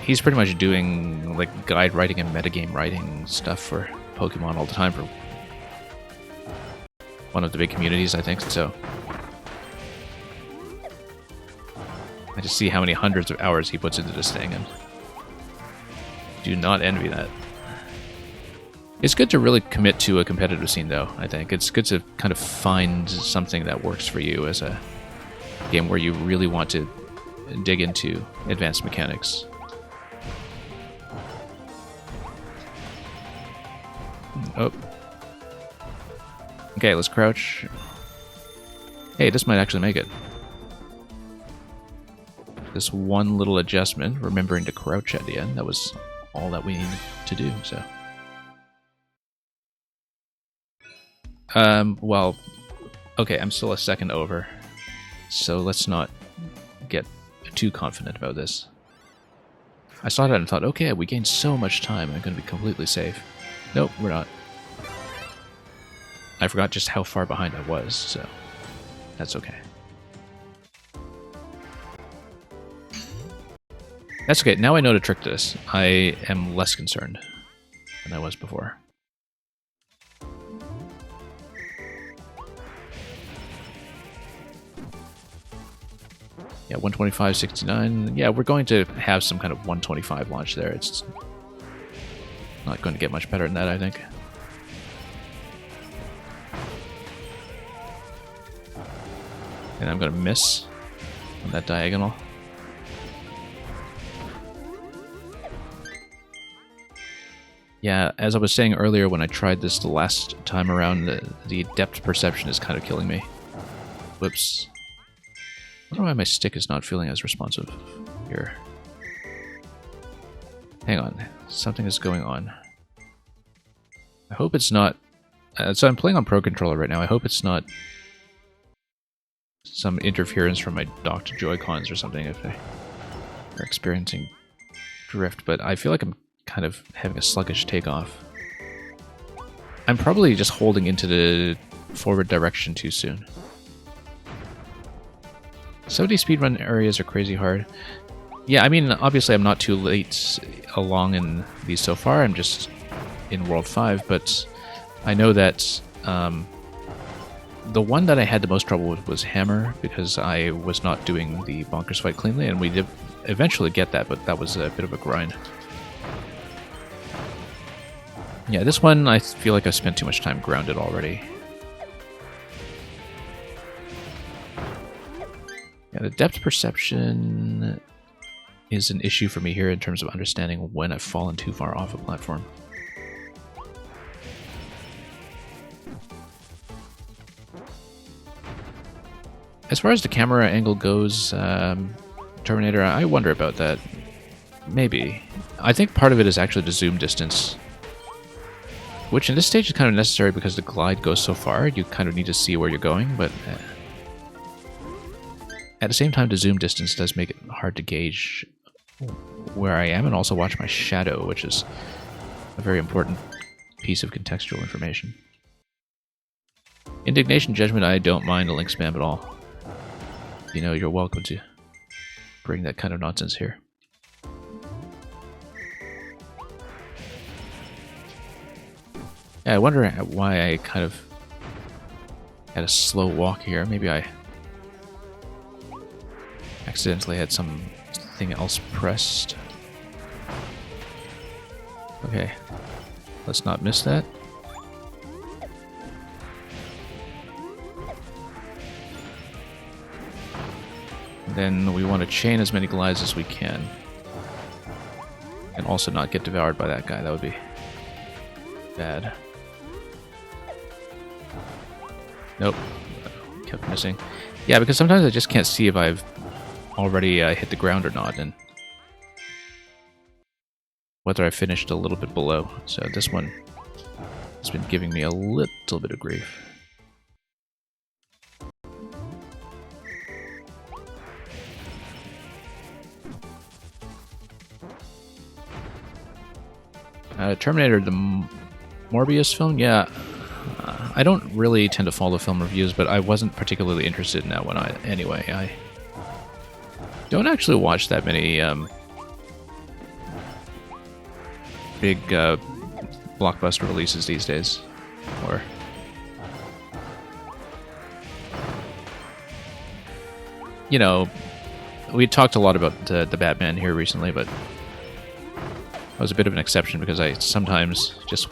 he's pretty much doing like guide writing and metagame writing stuff for Pokemon all the time for one of the big communities, I think. So I just see how many hundreds of hours he puts into this thing, and do not envy that. It's good to really commit to a competitive scene, though, I think. It's good to kind of find something that works for you as a game where you really want to dig into advanced mechanics. Oh. Okay, let's crouch. Hey, this might actually make it. This one little adjustment, remembering to crouch at the end, that was all that we needed to do, so. Well, okay, I'm still a second over, so let's not get too confident about this. I saw that and thought, okay, we gained so much time, I'm going to be completely safe. Nope, we're not. I forgot just how far behind I was, so that's okay. That's okay, now I know to trick this. I am less concerned than I was before. Yeah, 125.69. Yeah, we're going to have some kind of 125 launch there. It's not going to get much better than that, I think. And I'm going to miss on that diagonal. Yeah, as I was saying earlier when I tried this the last time around, the depth perception is kind of killing me. Whoops. I don't know why my stick is not feeling as responsive here. Hang on, something is going on. I hope it's not... so I'm playing on Pro Controller right now. I hope it's not some interference from my docked Joy-Cons or something if they are experiencing drift, but I feel like I'm kind of having a sluggish takeoff. I'm probably just holding into the forward direction too soon. 70 speedrun areas are crazy hard. Yeah, I mean, obviously I'm not too late along in these so far. I'm just in World 5, but I know that the one that I had the most trouble with was Hammer, because I was not doing the bonkers fight cleanly, and we did eventually get that, but that was a bit of a grind. Yeah, this one I feel like I spent too much time grounded already. Yeah, the depth perception is an issue for me here in terms of understanding when I've fallen too far off a platform. As far as the camera angle goes, Terminator, I wonder about that. Maybe. I think part of it is actually the zoom distance, which in this stage is kind of necessary because the glide goes so far, you kind of need to see where you're going, but at the same time the zoom distance does make it hard to gauge where I am and also watch my shadow, which is a very important piece of contextual information. Indignation Judgment, I don't mind the link spam at all. You know, you're welcome to bring that kind of nonsense here. Yeah, I wonder why I kind of had a slow walk here. Maybe I accidentally had something else pressed. Okay, let's not miss that. Then we want to chain as many glides as we can. And also not get devoured by that guy. That would be bad. Nope. Kept missing. Yeah, because sometimes I just can't see if I've already hit the ground or not, and whether I finished a little bit below. So this one has been giving me a little bit of grief. Terminator, the Morbius film? Yeah. I don't really tend to follow film reviews, but I wasn't particularly interested in that one anyway. I don't actually watch that many big blockbuster releases these days. Or you know, we talked a lot about the Batman here recently, but that was a bit of an exception because I sometimes just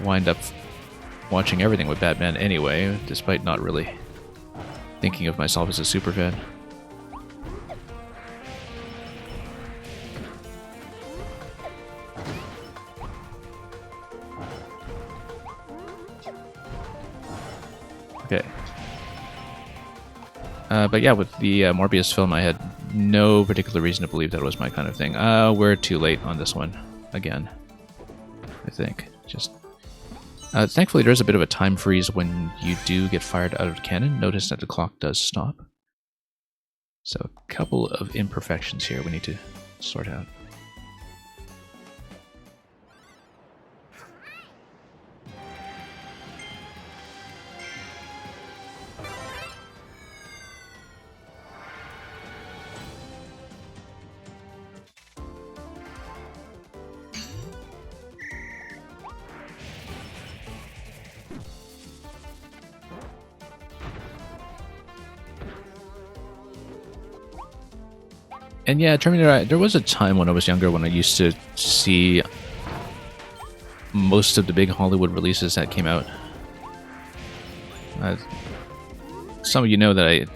wind up watching everything with Batman anyway, despite not really thinking of myself as a superfan. Okay. But yeah, with the Morbius film, I had no particular reason to believe that it was my kind of thing. We're too late on this one again, I think. Just thankfully, there's a bit of a time freeze when you do get fired out of the cannon. Notice that the clock does stop. So a couple of imperfections here we need to sort out. And yeah, Terminator, there was a time when I was younger when I used to see most of the big Hollywood releases that came out. Some of you know that I,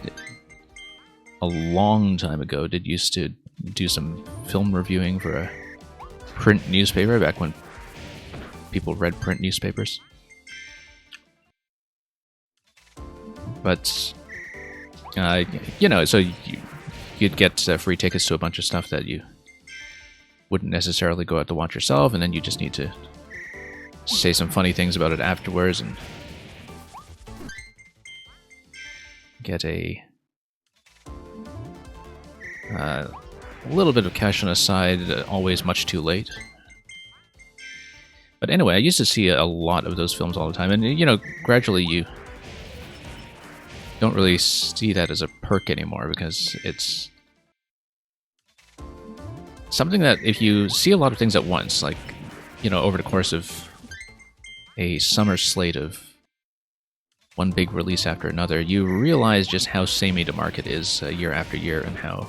a long time ago, did used to do some film reviewing for print newspaper back when people read print newspapers. But, you know, so you'd get free tickets to a bunch of stuff that you wouldn't necessarily go out to watch yourself, and then you just need to say some funny things about it afterwards and get a little bit of cash on the side, always much too late. But anyway, I used to see a lot of those films all the time, and you know, gradually you don't really see that as a perk anymore, because it's something that if you see a lot of things at once, like, you know, over the course of a summer slate of one big release after another, you realize just how samey the market is year after year, and how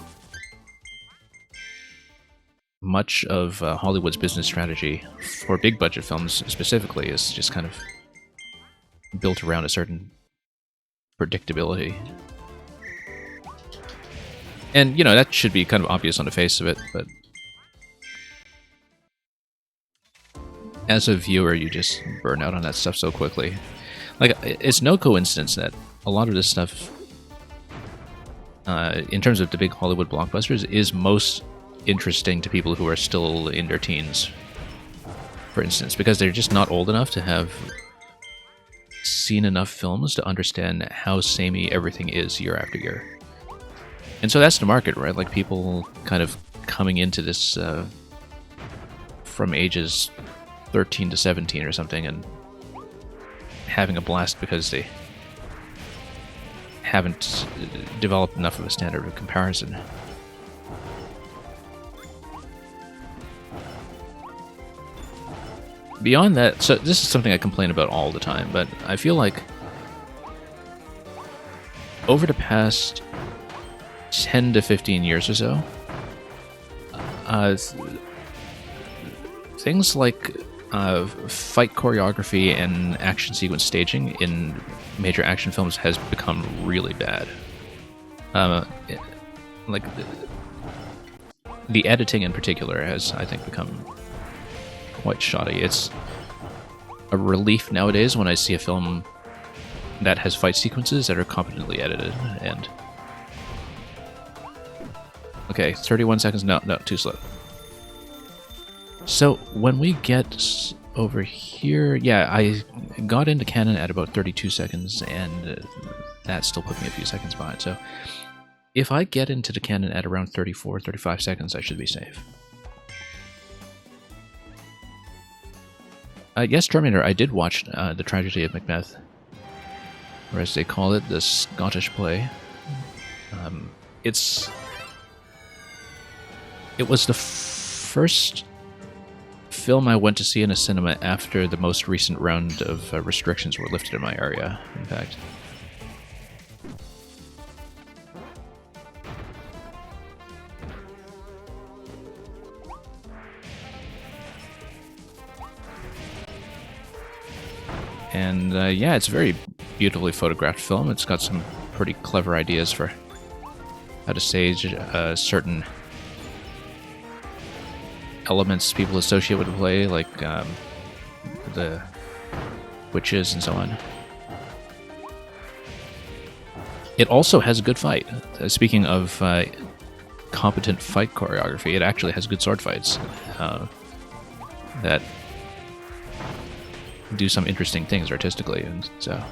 much of Hollywood's business strategy for big budget films specifically is just kind of built around a certain predictability. And, you know, that should be kind of obvious on the face of it, but as a viewer, you just burn out on that stuff so quickly. Like, it's no coincidence that a lot of this stuff, in terms of the big Hollywood blockbusters, is most interesting to people who are still in their teens, for instance, because they're just not old enough to have seen enough films to understand how samey everything is year after year. And so that's the market, right? Like, people kind of coming into this from ages 13 to 17 or something, and having a blast because they haven't developed enough of a standard of comparison. Beyond that, so this is something I complain about all the time, but I feel like over the past 10 to 15 years or so, things like fight choreography and action sequence staging in major action films has become really bad. Like, the editing in particular has, I think, become quite shoddy. It's a relief nowadays when I see a film that has fight sequences that are competently edited. And okay, 31 seconds. No, too slow. So when we get over here, yeah, I got into Canon at about 32 seconds, and that still put me a few seconds behind. So if I get into the Canon at around 34, 35 seconds, I should be safe. Yes, Terminator, I did watch The Tragedy of Macbeth, or as they call it, the Scottish play. It was the first film I went to see in a cinema after the most recent round of restrictions were lifted in my area, in fact. And yeah, it's a very beautifully photographed film. It's got some pretty clever ideas for how to stage certain elements people associate with the play, like the witches and so on. It also has a good fight. Speaking of competent fight choreography, it actually has good sword fights that do some interesting things artistically, and so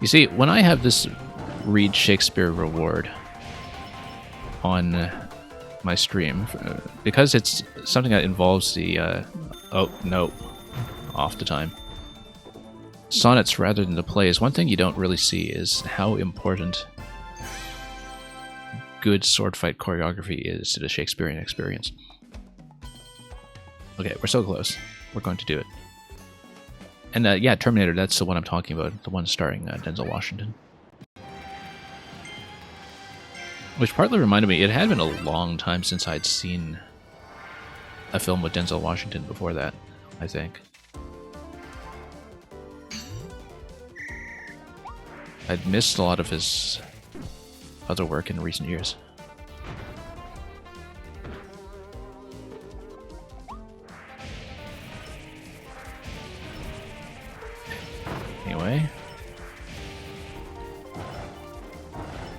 you see, when I have this Read Shakespeare reward on my stream, because it's something that involves the oh no, off the time, sonnets rather than the plays, one thing you don't really see is how important good sword fight choreography is to the Shakespearean experience. Okay, we're so close. We're going to do it. And yeah, Terminator, that's the one I'm talking about, the one starring Denzel Washington. Which partly reminded me, it had been a long time since I'd seen a film with Denzel Washington before that, I think. I'd missed a lot of his other work in recent years. Anyway.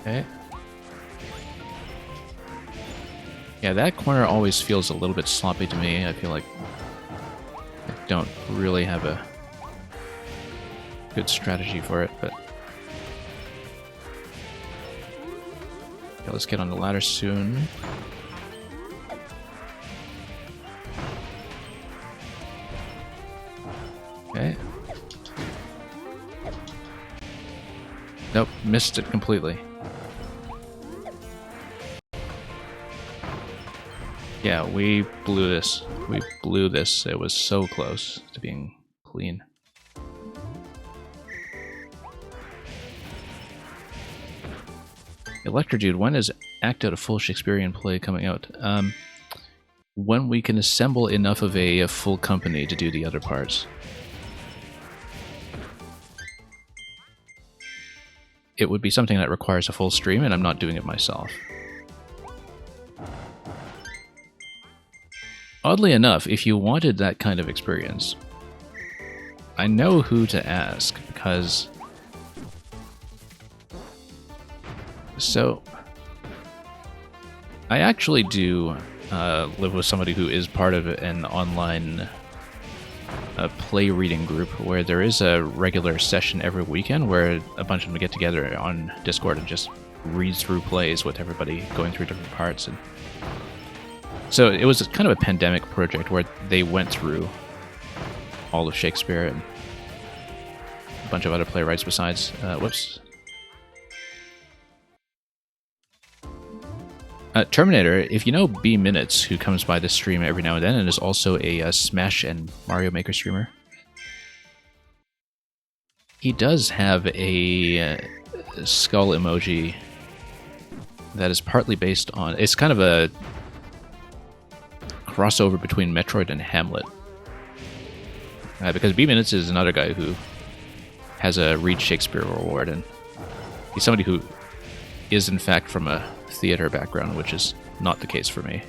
Okay. Yeah, that corner always feels a little bit sloppy to me. I feel like I don't really have a good strategy for it, but... Okay, let's get on the ladder soon. Okay. Nope, missed it completely. Yeah, we blew this. We blew this. It was so close to being clean. Electrodude, when is Act Out a full Shakespearean play coming out? When we can assemble enough of a full company to do the other parts. It would be something that requires a full stream, and I'm not doing it myself. Oddly enough, if you wanted that kind of experience, I know who to ask, because... So, I actually do live with somebody who is part of an online play reading group where there is a regular session every weekend where a bunch of them get together on Discord and just read through plays with everybody going through different parts. And so it was kind of a pandemic project where they went through all of Shakespeare and a bunch of other playwrights besides. Whoops. Terminator, if you know B Minutes, who comes by the stream every now and then and is also a Smash and Mario Maker streamer, he does have a skull emoji that is partly based on... It's kind of a crossover between Metroid and Hamlet. Because B Minutes is another guy who has a Read Shakespeare reward, and he's somebody who is in fact from a theater background, which is not the case for me.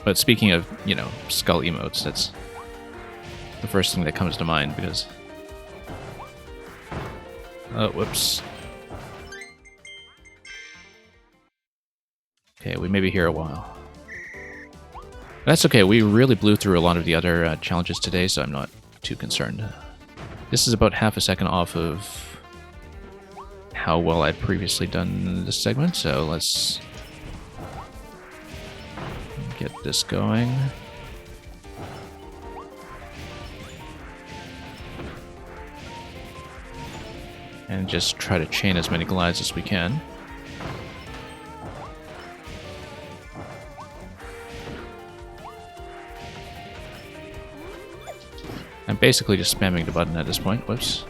But speaking of, you know, skull emotes, that's the first thing that comes to mind, because... Oh, whoops. Okay, we may be here a while. That's okay, we really blew through a lot of the other challenges today, so I'm not too concerned. This is about half a second off of how well I'd previously done this segment, so let's get this going. And just try to chain as many glides as we can. I'm basically just spamming the button at this point. Whoops.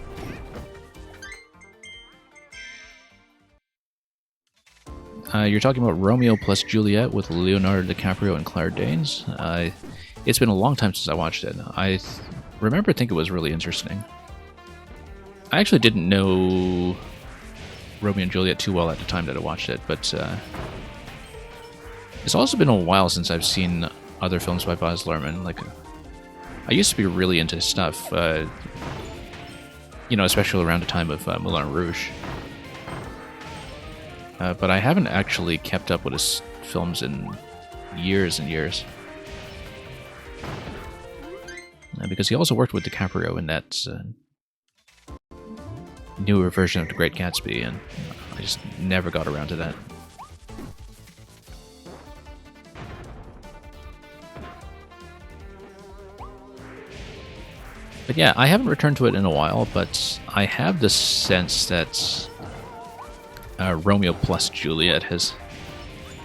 You're talking about Romeo plus Juliet with Leonardo DiCaprio and Claire Danes. It's been a long time since I watched it. I remember thinking it was really interesting. I actually didn't know Romeo and Juliet too well at the time that I watched it, but it's also been a while since I've seen other films by Baz Luhrmann. Like, I used to be really into stuff, you know, especially around the time of Moulin Rouge. But I haven't actually kept up with his films in years and years. Because he also worked with DiCaprio in that newer version of The Great Gatsby, and I just never got around to that. But yeah, I haven't returned to it in a while, but I have the sense that Romeo plus Juliet has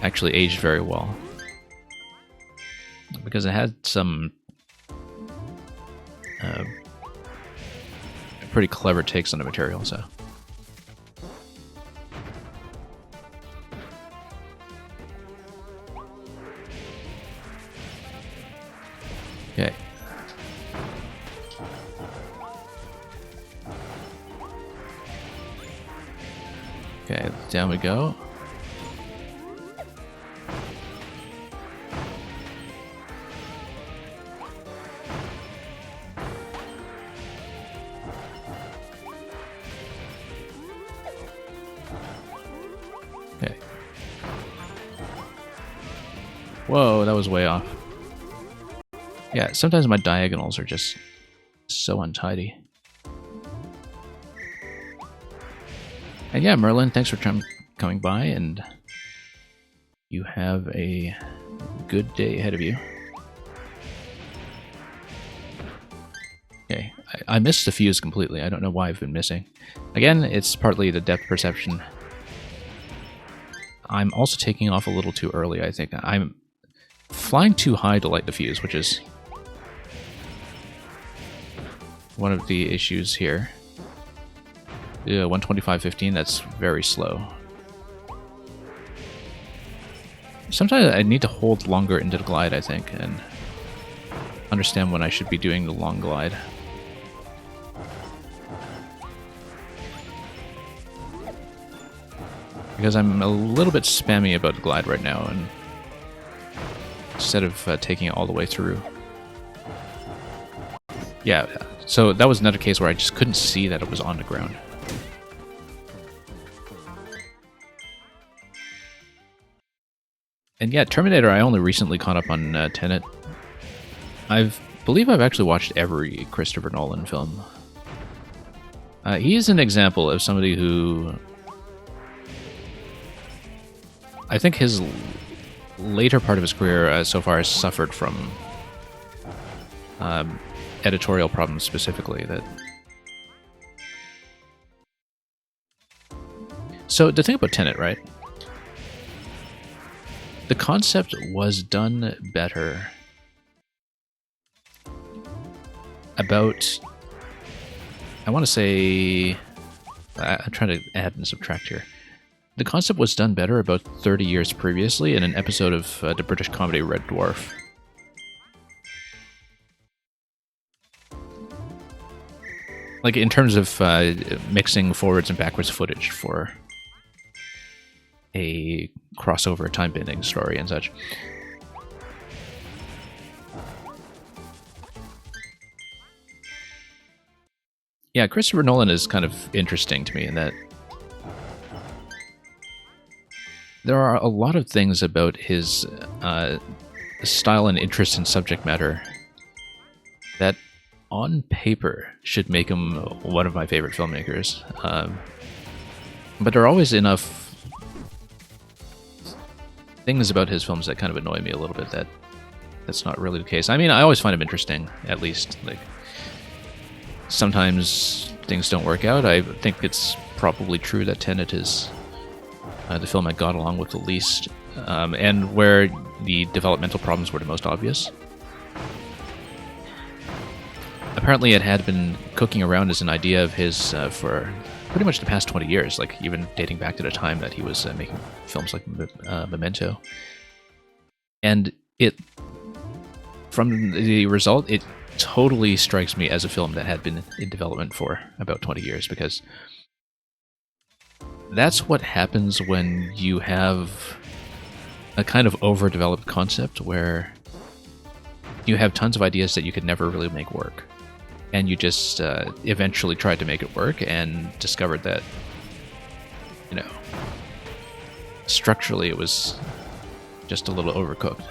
actually aged very well. Because it had some pretty clever takes on the material, so... Okay. Okay, down we go. Okay. Whoa, that was way off. Yeah, sometimes my diagonals are just so untidy. And yeah, Merlin, thanks for coming by, and you have a good day ahead of you. Okay, I missed the fuse completely. I don't know why I've been missing. Again, it's partly the depth perception. I'm also taking off a little too early, I think. I'm flying too high to light the fuse, which is one of the issues here. 125.15, that's very slow. Sometimes I need to hold longer into the glide, I think, and understand when I should be doing the long glide. Because I'm a little bit spammy about the glide right now, and instead of taking it all the way through. Yeah, so that was another case where I just couldn't see that it was on the ground. And yeah, Terminator, I only recently caught up on Tenet. I believe I've actually watched every Christopher Nolan film. He is an example of somebody who... I think his later part of his career so far has suffered from editorial problems specifically. So the thing about Tenet, right? The concept was done better about, I want to say, I'm trying to add and subtract here. The concept was done better about 30 years previously in an episode of the British comedy Red Dwarf. Like in terms of mixing forwards and backwards footage for a crossover time-bending story and such. Yeah, Christopher Nolan is kind of interesting to me in that there are a lot of things about his style and interest in subject matter that on paper should make him one of my favorite filmmakers. But there are always enough things about his films that kind of annoy me a little bit that's not really the case. I mean, I always find him interesting, at least. Like, sometimes things don't work out. I think it's probably true that Tenet is the film I got along with the least, and where the developmental problems were the most obvious. Apparently it had been cooking around as an idea of his for pretty much the past 20 years, like even dating back to the time that he was making films like Memento. And from the result, it totally strikes me as a film that had been in development for about 20 years, because that's what happens when you have a kind of overdeveloped concept where you have tons of ideas that you could never really make work. And you just eventually tried to make it work and discovered that, you know, structurally it was just a little overcooked.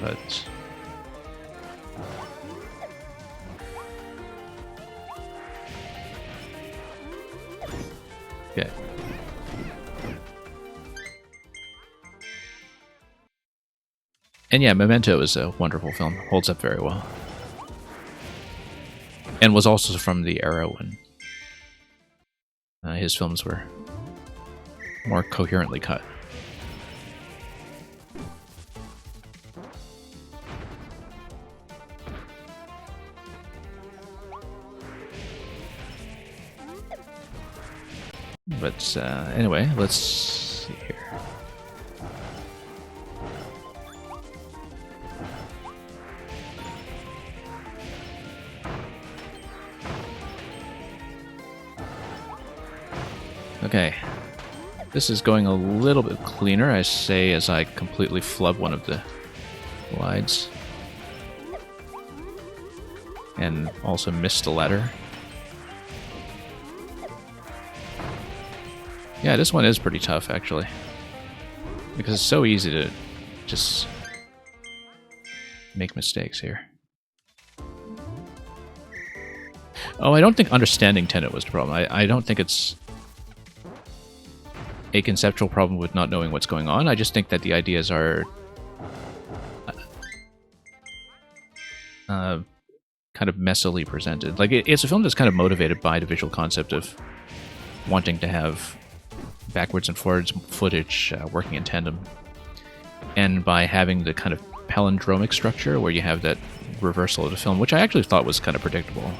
But okay. And yeah, Memento is a wonderful film. Holds up very well. And was also from the era when his films were more coherently cut. But anyway, let's see here. Okay. This is going a little bit cleaner, I say, as I completely flub one of the glides. And also missed the ladder. Yeah, this one is pretty tough, actually. Because it's so easy to just make mistakes here. Oh, I don't think understanding Tenet was the problem. I don't think it's a conceptual problem with not knowing what's going on. I just think that the ideas are kind of messily presented. Like, it's a film that's kind of motivated by the visual concept of wanting to have backwards and forwards footage working in tandem, and by having the kind of palindromic structure where you have that reversal of the film, which I actually thought was kind of predictable.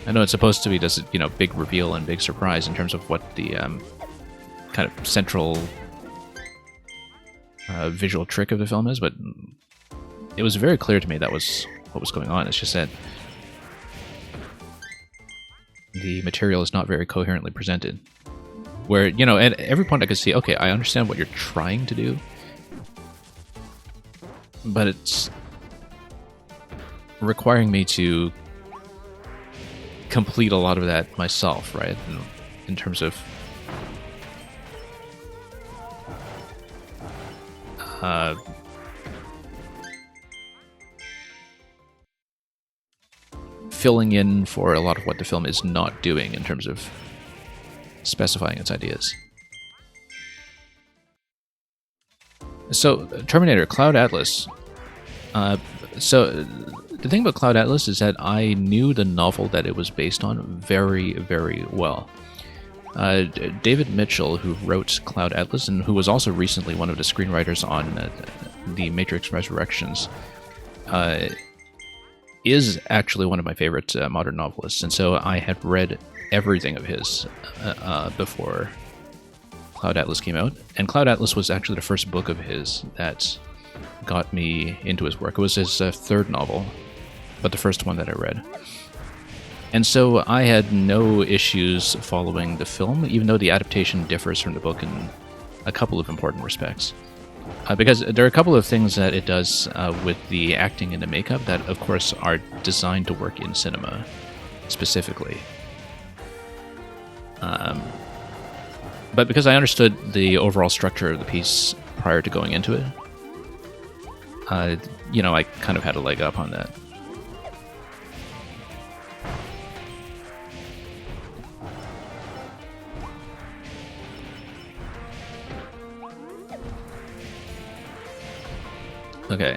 I know it's supposed to be this, you know, big reveal and big surprise in terms of what the kind of central visual trick of the film is, but it was very clear to me that was what was going on. It's just that the material is not very coherently presented. Where, you know, at every point I could see, okay, I understand what you're trying to do, but it's requiring me to complete a lot of that myself, right? In terms of filling in for a lot of what the film is not doing in terms of specifying its ideas. So, Terminator, Cloud Atlas. So, the thing about Cloud Atlas is that I knew the novel that it was based on very, very well. David Mitchell, who wrote Cloud Atlas, and who was also recently one of the screenwriters on The Matrix Resurrections, is actually one of my favorite modern novelists, and so I had read everything of his before Cloud Atlas came out. And Cloud Atlas was actually the first book of his that got me into his work. It was his third novel, but the first one that I read. And so I had no issues following the film, even though the adaptation differs from the book in a couple of important respects. Because there are a couple of things that it does with the acting and the makeup that, of course, are designed to work in cinema, specifically. But because I understood the overall structure of the piece prior to going into it, you know, I kind of had a leg up on that. Okay.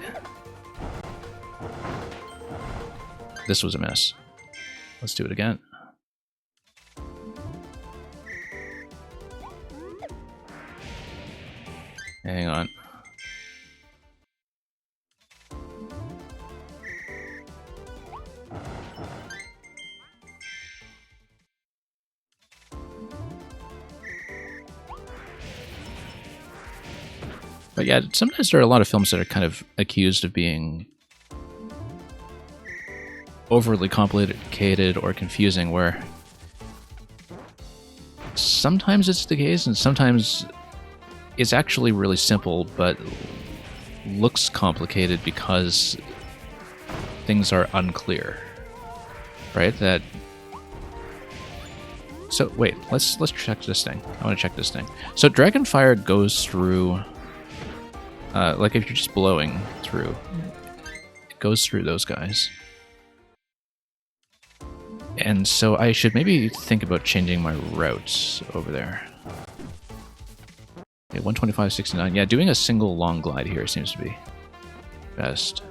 This was a mess. Let's do it again. Hang on. But yeah, sometimes there are a lot of films that are kind of accused of being overly complicated or confusing, where sometimes it's the case and sometimes it's actually really simple but looks complicated because things are unclear, right? So wait, let's check this thing. I want to check this thing. So Dragonfire goes through, like if you're just blowing through, it goes through those guys. And so I should maybe think about changing my routes over there. Okay, 125.69. Yeah, doing a single long glide here seems to be best.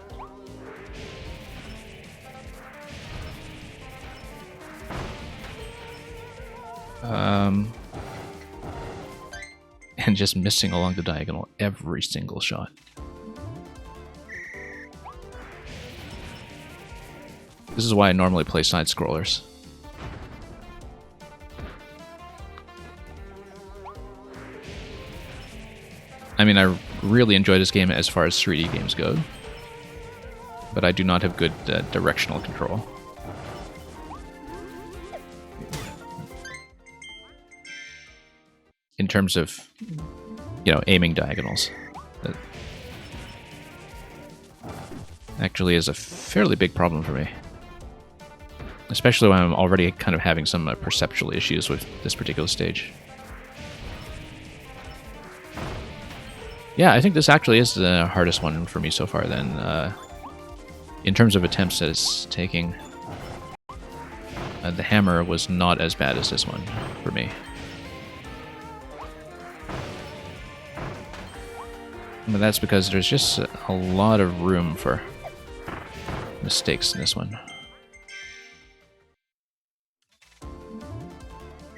And just missing along the diagonal every single shot. This is why I normally play side scrollers. I mean, I really enjoy this game as far as 3D games go, but I do not have good directional control. terms of, aiming diagonals. That actually is a fairly big problem for me. Especially when I'm already kind of having some perceptual issues with this particular stage. Yeah, I think this actually is the hardest one for me so far then. In terms of attempts that it's taking, the hammer was not as bad as this one for me. But that's because there's just a lot of room for mistakes in this one.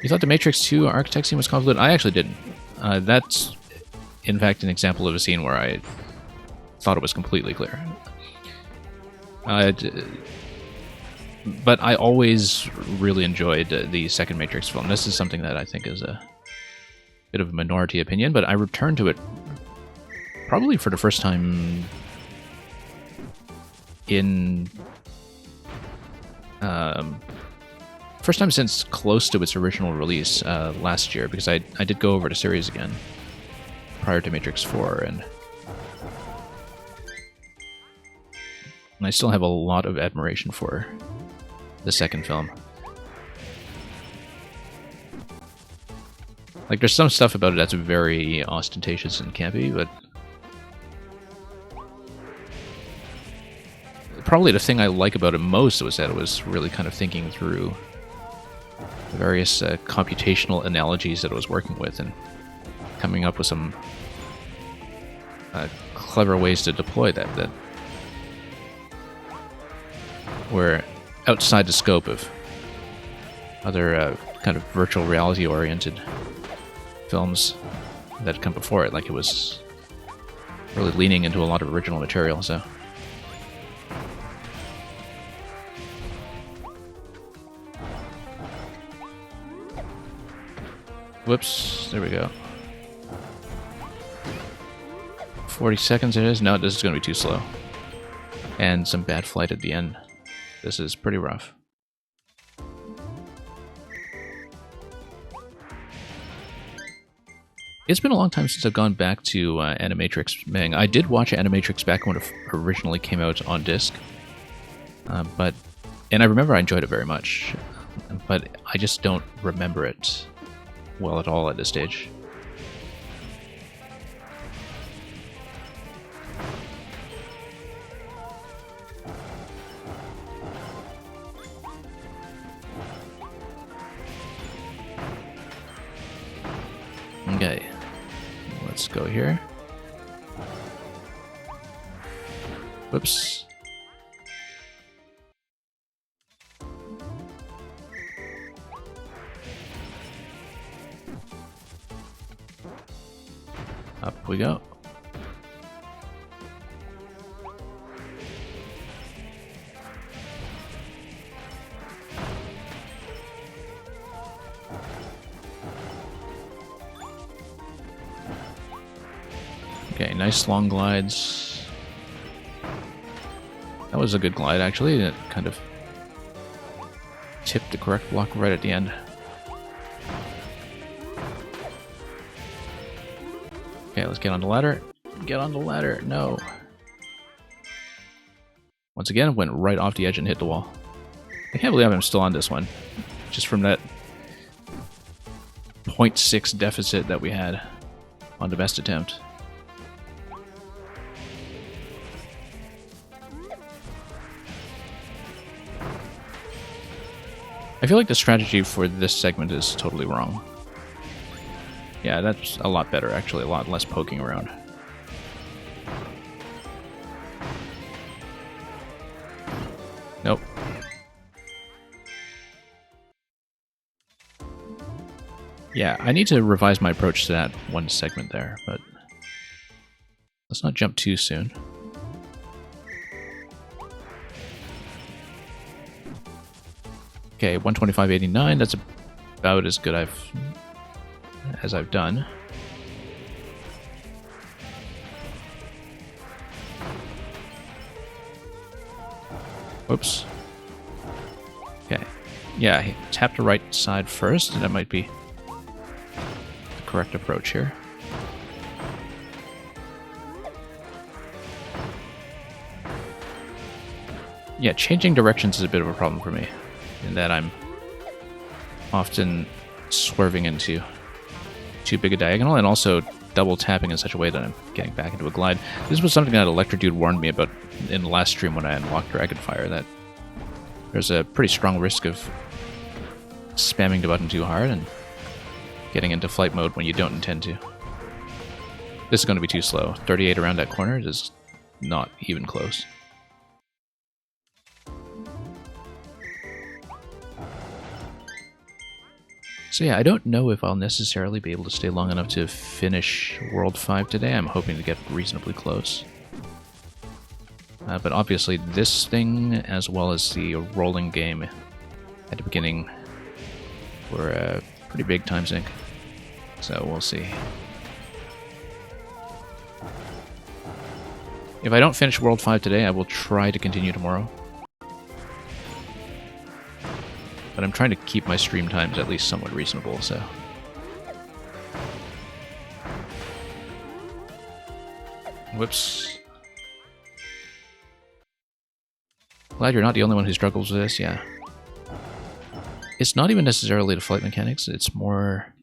You thought the Matrix 2 architect scene was convoluted? I actually didn't. That's, in fact, an example of a scene where I thought it was completely clear. But I always really enjoyed the second Matrix film. This is something that I think is a bit of a minority opinion, but I returned to it probably for the first time in... first time since close to its original release last year, because I did go over the series again prior to Matrix 4, and I still have a lot of admiration for the second film. Like, there's some stuff about it that's very ostentatious and campy, but probably the thing I like about it most was that it was really kind of thinking through the various computational analogies that it was working with and coming up with some clever ways to deploy that were outside the scope of other kind of virtual reality oriented films that had come before it. Like, it was really leaning into a lot of original material, so... Whoops, there we go. 40 seconds it is? No, this is going to be too slow. And some bad flight at the end. This is pretty rough. It's been a long time since I've gone back to Animatrix Ming. I did watch Animatrix back when it originally came out on disc. And I remember I enjoyed it very much. But I just don't remember it well at all at this stage. Okay, let's go here. Whoops. Up we go. Okay, nice long glides. That was a good glide, actually. It kind of tipped the correct block right at the end. Okay, let's get on the ladder. Get on the ladder. No. Once again, it went right off the edge and hit the wall. I can't believe I'm still on this one. Just from that 0.6 deficit that we had on the best attempt. I feel like the strategy for this segment is totally wrong. Yeah, that's a lot better, actually. A lot less poking around. Nope. Yeah, I need to revise my approach to that one segment there, but let's not jump too soon. Okay, 125.89, that's about as good as I've done. Whoops. Okay. Yeah, tap the right side first, and that might be the correct approach here. Yeah, changing directions is a bit of a problem for me, in that I'm often swerving into too big a diagonal, and also double tapping in such a way that I'm getting back into a glide. This was something that Electro Dude warned me about in the last stream when I unlocked Dragonfire, that there's a pretty strong risk of spamming the button too hard and getting into flight mode when you don't intend to. This is going to be too slow. 38 around that corner is not even close. So yeah, I don't know if I'll necessarily be able to stay long enough to finish World 5 today. I'm hoping to get reasonably close. But obviously this thing, as well as the rolling game at the beginning, were a pretty big time sink. So we'll see. If I don't finish World 5 today, I will try to continue tomorrow. But I'm trying to keep my stream times at least somewhat reasonable, so... Whoops. Glad you're not the only one who struggles with this, yeah. It's not even necessarily the flight mechanics, it's more...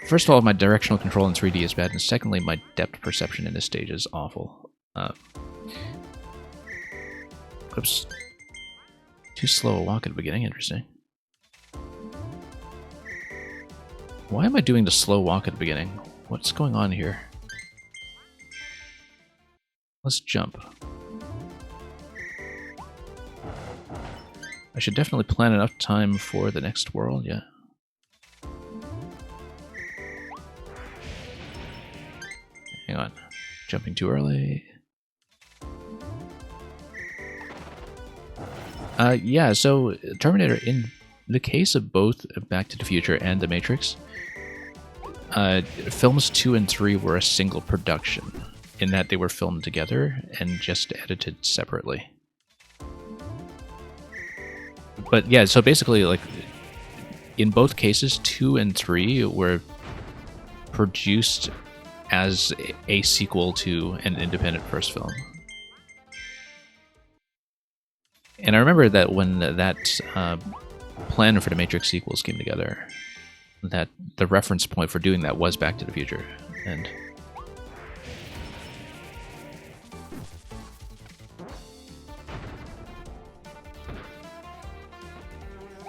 first of all, my directional control in 3D is bad, and secondly, my depth perception in this stage is awful. Whoops. Too slow a walk at the beginning, interesting. Why am I doing the slow walk at the beginning? What's going on here? Let's jump. I should definitely plan enough time for the next world, yeah. Hang on. Jumping too early. Yeah, so Terminator, in the case of both Back to the Future and The Matrix, films 2 and 3 were a single production, in that they were filmed together and just edited separately. But yeah, so basically, like, in both cases, 2 and 3 were produced as a sequel to an independent first film. And I remember that when that plan for the Matrix sequels came together, that the reference point for doing that was Back to the Future. And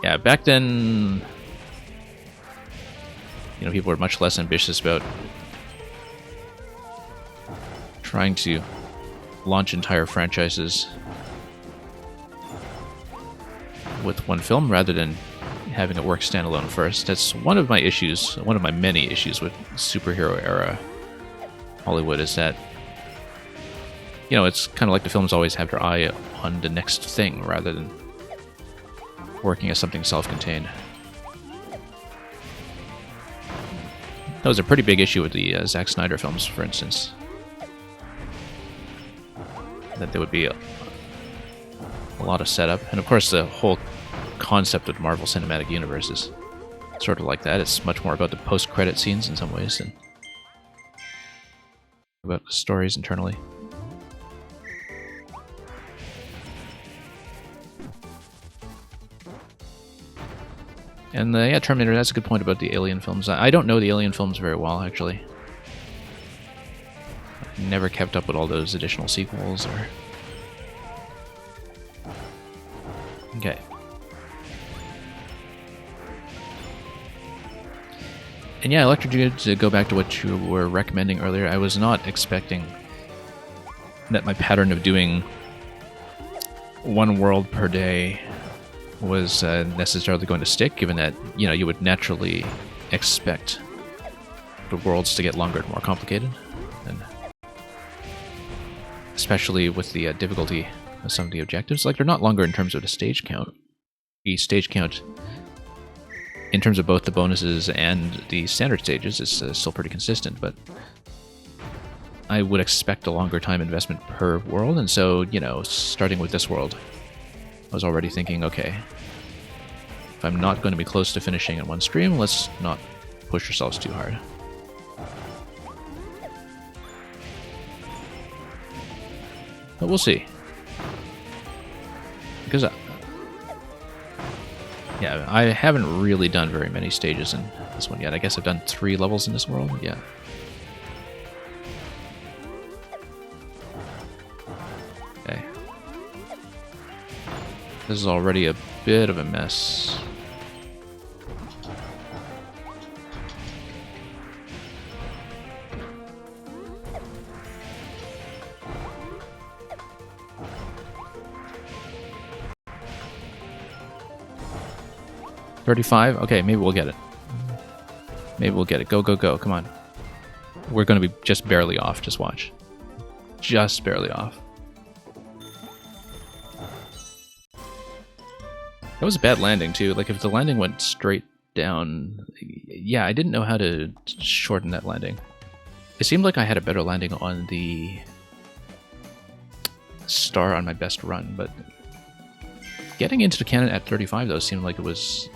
yeah, back then, you know, people were much less ambitious about trying to launch entire franchises with one film rather than having it work standalone first. That's one of my issues, one of my many issues with superhero era Hollywood, is that, you know, it's kind of like the films always have their eye on the next thing rather than working as something self-contained. That was a pretty big issue with the Zack Snyder films, for instance. That there would be a lot of setup. And of course the whole concept of the Marvel Cinematic Universe is sort of like that. It's much more about the post-credit scenes in some ways than about the stories internally. And yeah, Terminator, that's a good point about the Alien films. I don't know the Alien films very well, actually. I never kept up with all those additional sequels or... Okay. And yeah, Electro Dude, to go back to what you were recommending earlier, I was not expecting that my pattern of doing one world per day was necessarily going to stick, given that, you know, you would naturally expect the worlds to get longer and more complicated, and especially with the difficulty of some of the objectives. Like, they're not longer in terms of the stage count. The stage count, in terms of both the bonuses and the standard stages, is still pretty consistent, but I would expect a longer time investment per world, and so, you know, starting with this world, I was already thinking, okay, if I'm not going to be close to finishing in one stream, let's not push ourselves too hard. But we'll see. Because yeah, I haven't really done very many stages in this one yet. I guess I've done 3 levels in this world, yeah. Okay. This is already a bit of a mess. $35? Okay, maybe we'll get it. Maybe we'll get it. Go, go, go. Come on. We're going to be just barely off. Just watch. Just barely off. That was a bad landing, too. Like, if the landing went straight down... Yeah, I didn't know how to shorten that landing. It seemed like I had a better landing on the star on my best run, but... Getting into the cannon at 35, though, seemed like it was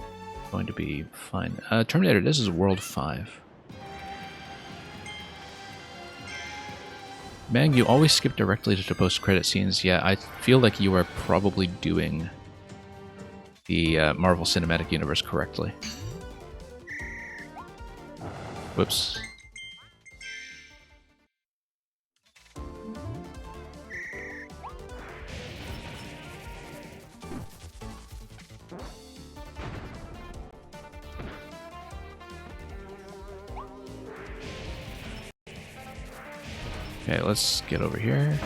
going to be fine. Terminator, this is World 5. Mang, you always skip directly to the post-credit scenes. Yeah, I feel like you are probably doing the Marvel Cinematic Universe correctly. Whoops. Okay, let's get over here.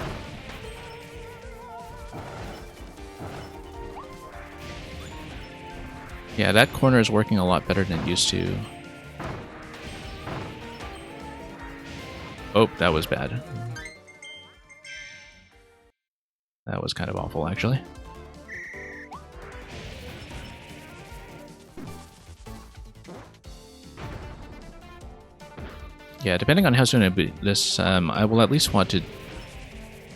Yeah, that corner is working a lot better than it used to. Oh, that was bad. That was kind of awful, actually. Yeah, depending on how soon I beat this, I will at least want to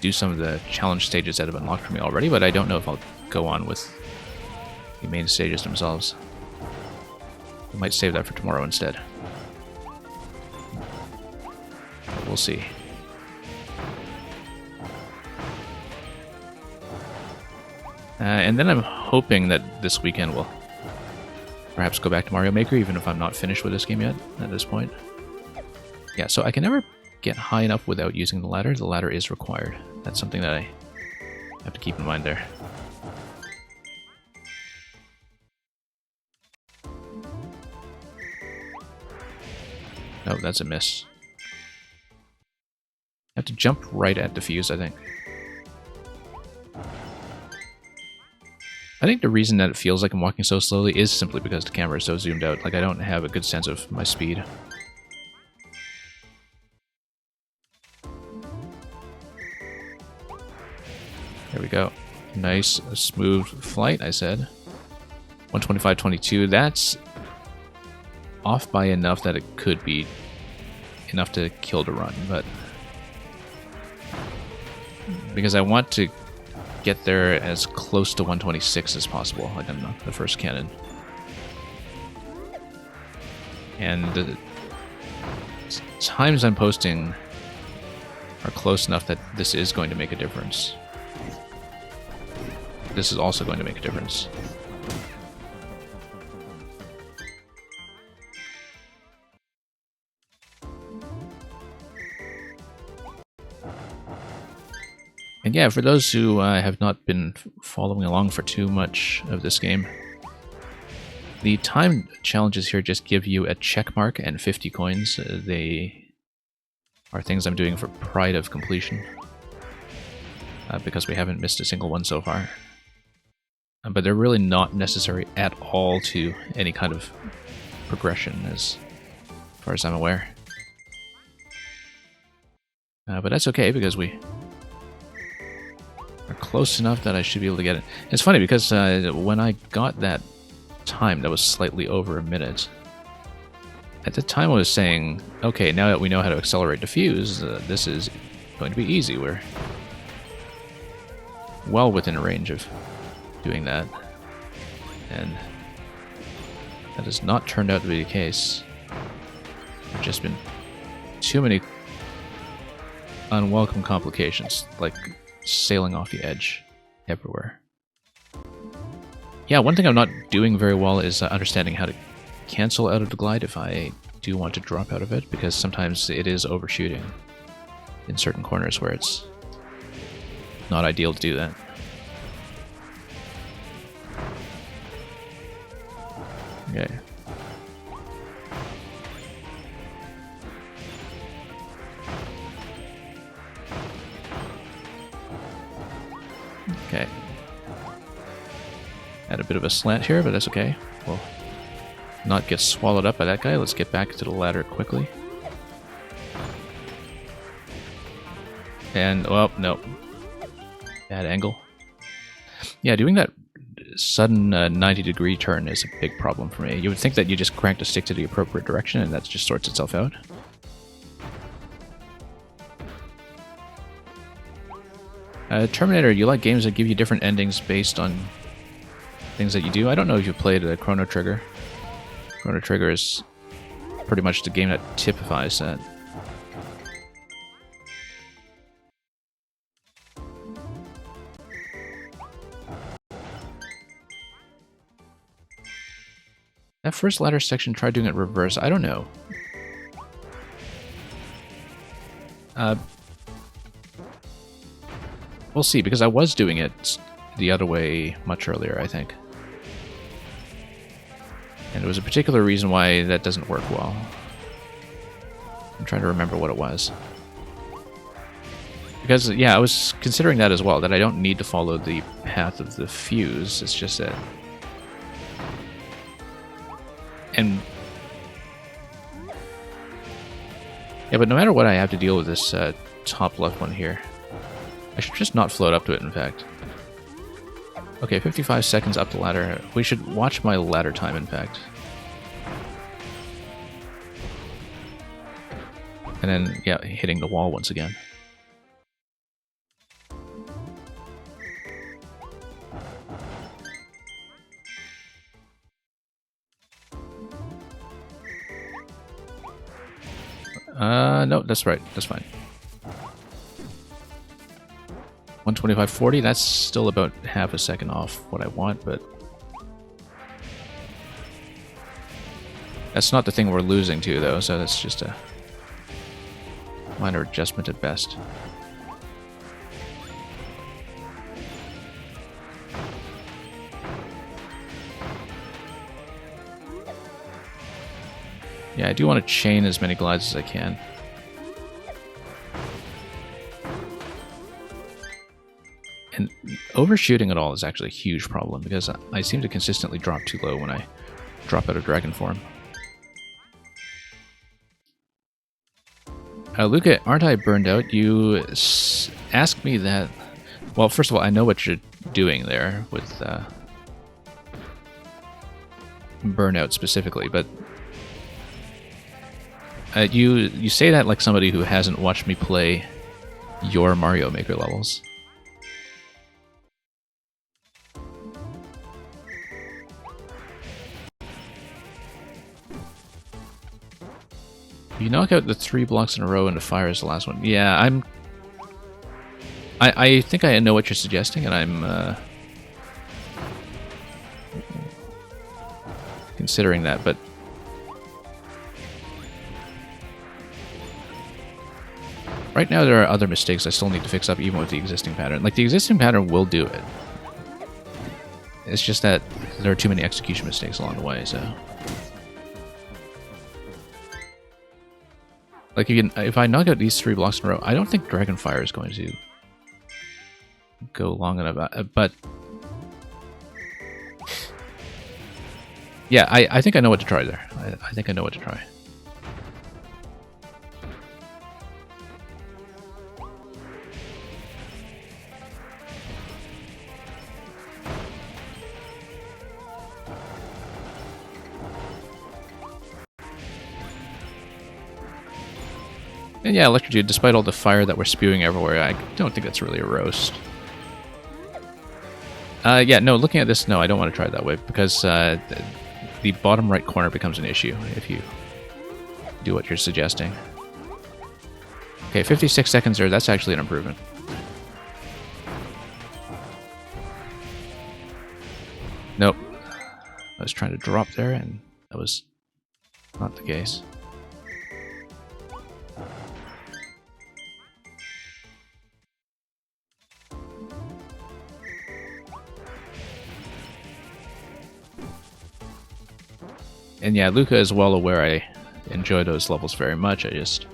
do some of the challenge stages that have been unlocked for me already, but I don't know if I'll go on with the main stages themselves. I might save that for tomorrow instead. But we'll see. And then I'm hoping that this weekend we'll perhaps go back to Mario Maker, even if I'm not finished with this game yet at this point. Yeah, so I can never get high enough without using the ladder. The ladder is required. That's something that I have to keep in mind there. No, that's a miss. I have to jump right at the fuse, I think. I think the reason that it feels like I'm walking so slowly is simply because the camera is so zoomed out. Like, I don't have a good sense of my speed. There we go. Nice, smooth flight, I said. 125.22. That's off by enough that it could be enough to kill the run, but... because I want to get there as close to 126 as possible, like on the first cannon. And the times I'm posting are close enough that this is going to make a difference. This is also going to make a difference. And yeah, for those who have not been following along for too much of this game, the time challenges here just give you a check mark and 50 coins. They are things I'm doing for pride of completion, because we haven't missed a single one so far. But they're really not necessary at all to any kind of progression, as far as I'm aware. But that's okay, because we are close enough that I should be able to get it. It's funny, because when I got that time that was slightly over a minute, at the time I was saying, okay, now that we know how to accelerate the fuse, this is going to be easy. We're well within range of doing that, and that has not turned out to be the case. There's just been too many unwelcome complications, like sailing off the edge everywhere. Yeah, one thing I'm not doing very well is understanding how to cancel out of the glide if I do want to drop out of it, because sometimes it is overshooting in certain corners where it's not ideal to do that. Okay. Okay. Had a bit of a slant here, but that's okay. We'll not get swallowed up by that guy. Let's get back to the ladder quickly. And, well, no. Bad angle. Yeah, doing that sudden 90-degree turn is a big problem for me. You would think that you just crank the stick to the appropriate direction and that just sorts itself out. Terminator, you like games that give you different endings based on things that you do? I don't know if you played Chrono Trigger. Chrono Trigger is pretty much the game that typifies that. That first ladder section, try doing it reverse. I don't know. We'll see, because I was doing it the other way much earlier, I think. And there was a particular reason why that doesn't work well. I'm trying to remember what it was. Because, yeah, I was considering that as well, that I don't need to follow the path of the fuse, it's just that... And... Yeah, but no matter what, I have to deal with this top left one here. I should just not float up to it, in fact. Okay, 55 seconds up the ladder. We should watch my ladder time, in fact. And then, yeah, hitting the wall once again. No, that's right. That's fine. 125.40, that's still about half a second off what I want, but... That's not the thing we're losing to, though, so that's just a minor adjustment at best. Yeah, I do want to chain as many glides as I can. And overshooting at all is actually a huge problem, because I seem to consistently drop too low when I drop out of dragon form. Luca, aren't I burned out? You asked me that... Well, first of all, I know what you're doing there with burnout specifically, but you say that like somebody who hasn't watched me play your Mario Maker levels. You knock out the 3 blocks in a row and the fire is the last one. Yeah, I think I know what you're suggesting, and I'm considering that, but right now there are other mistakes I still need to fix up even with the existing pattern. Like, the existing pattern will do it. It's just that there are too many execution mistakes along the way, so... Like, if I knock out these 3 blocks in a row, I don't think Dragonfire is going to go long enough. But yeah, I think I know what to try there. I think I know what to try. And yeah, Electrodude, despite all the fire that we're spewing everywhere, I don't think that's really a roast. Yeah, no, looking at this, no, I don't want to try it that way, because the bottom right corner becomes an issue if you do what you're suggesting. Okay, 56 seconds there. That's actually an improvement. Nope. I was trying to drop there, and that was not the case. And yeah, Luca is well aware I enjoy those levels very much. I just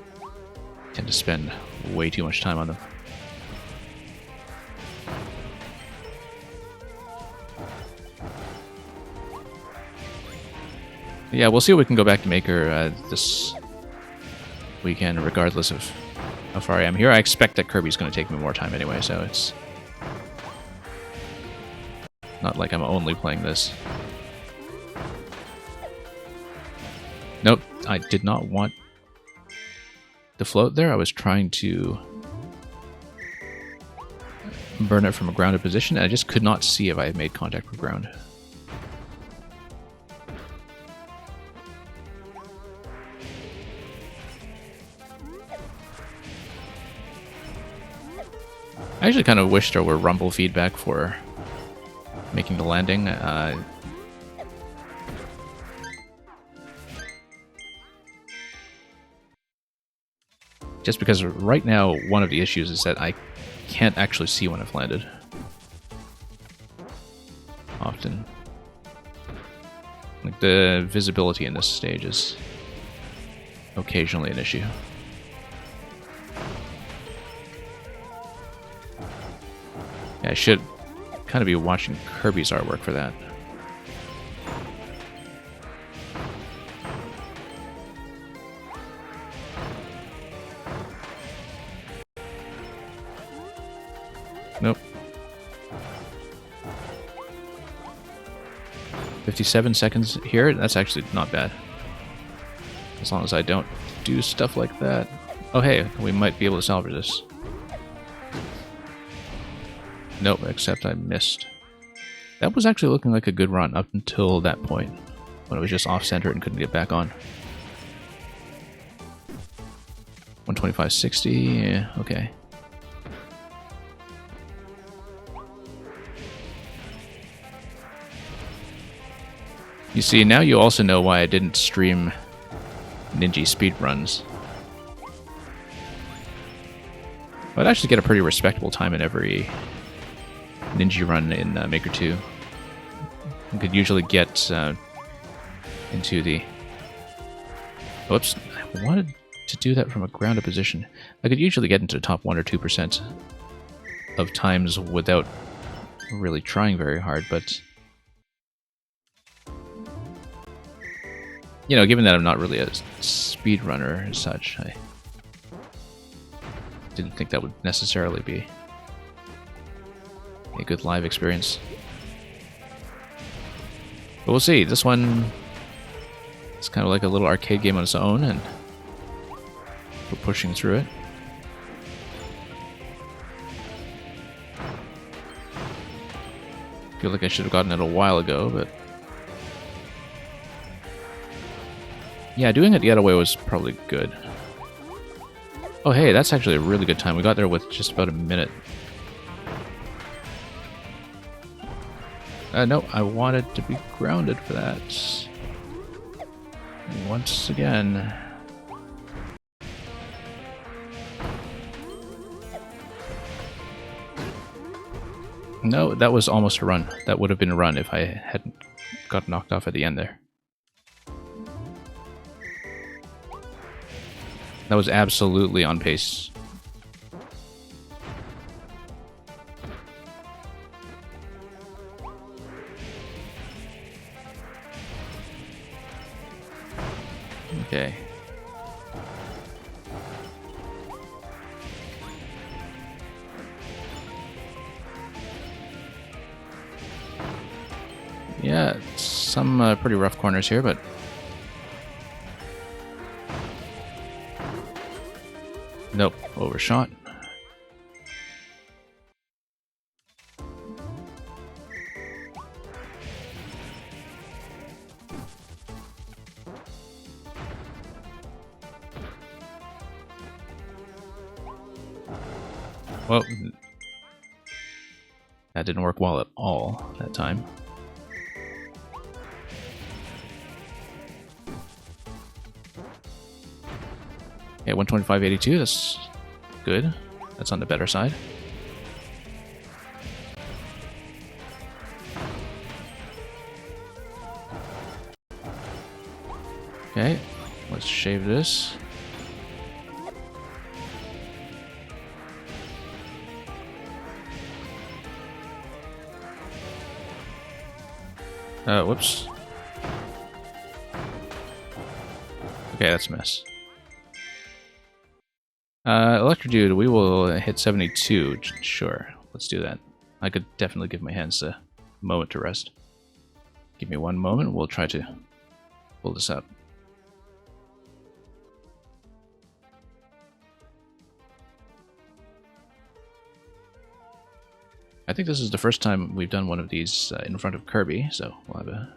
tend to spend way too much time on them. Yeah, we'll see if we can go back to Maker this weekend, regardless of how far I am here. I expect that Kirby's going to take me more time anyway, so it's not like I'm only playing this. Nope, I did not want to float there. I was trying to burn it from a grounded position, and I just could not see if I had made contact with ground. I actually kind of wish there were rumble feedback for making the landing. Just because right now, one of the issues is that I can't actually see when I've landed. Often. Like, the visibility in this stage is occasionally an issue. Yeah, I should kind of be watching Kirby's artwork for that. Nope. 57 seconds here. That's actually not bad. As long as I don't do stuff like that. Oh hey, we might be able to salvage this. Nope, except I missed. That was actually looking like a good run up until that point, when it was just off-center and couldn't get back on. 125.60, yeah, okay. You see, now you also know why I didn't stream Ninja speedruns. I'd actually get a pretty respectable time in every Ninja run in Maker 2. You could usually get into the... Whoops, I wanted to do that from a grounded position. I could usually get into the top 1 or 2% of times without really trying very hard, but... You know, given that I'm not really a speedrunner as such, I didn't think that would necessarily be a good live experience. But we'll see. This one is kind of like a little arcade game on its own, and we're pushing through it. Feel like I should have gotten it a while ago, but... Yeah, doing it the other way was probably good. Oh hey, that's actually a really good time. We got there with just about a minute. No, I wanted to be grounded for that. Once again. No, that was almost a run. That would have been a run if I hadn't got knocked off at the end there. That was absolutely on pace. Okay. Yeah, some pretty rough corners here, but... Nope, overshot. Well, that didn't work well at all that time. Okay, 125.82, that's good. That's on the better side. Okay, let's shave this. Whoops. Okay, that's a mess. Electrodude, we will hit 72. Sure, let's do that. I could definitely give my hands a moment to rest. Give me one moment, we'll try to pull this up. I think this is the first time we've done one of these in front of Kirby, so we'll have a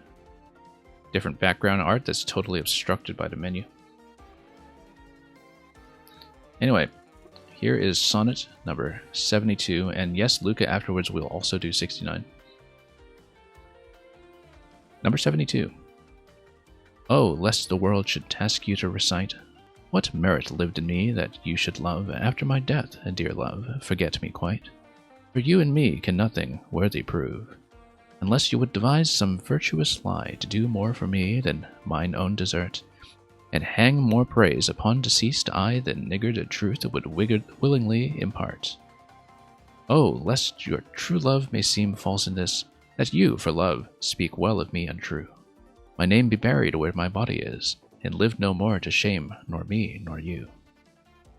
different background art that's totally obstructed by the menu. Anyway, here is sonnet number 72, and yes, Luca afterwards will also do 69. Number 72. Oh, lest the world should task you to recite, what merit lived in me that you should love after my death, dear love, forget me quite? For you and me can nothing worthy prove, unless you would devise some virtuous lie to do more for me than mine own desert, and hang more praise upon deceased I than niggard truth would willingly impart. Oh, lest your true love may seem false in this, that you, for love, speak well of me untrue. My name be buried where my body is, and live no more to shame nor me nor you.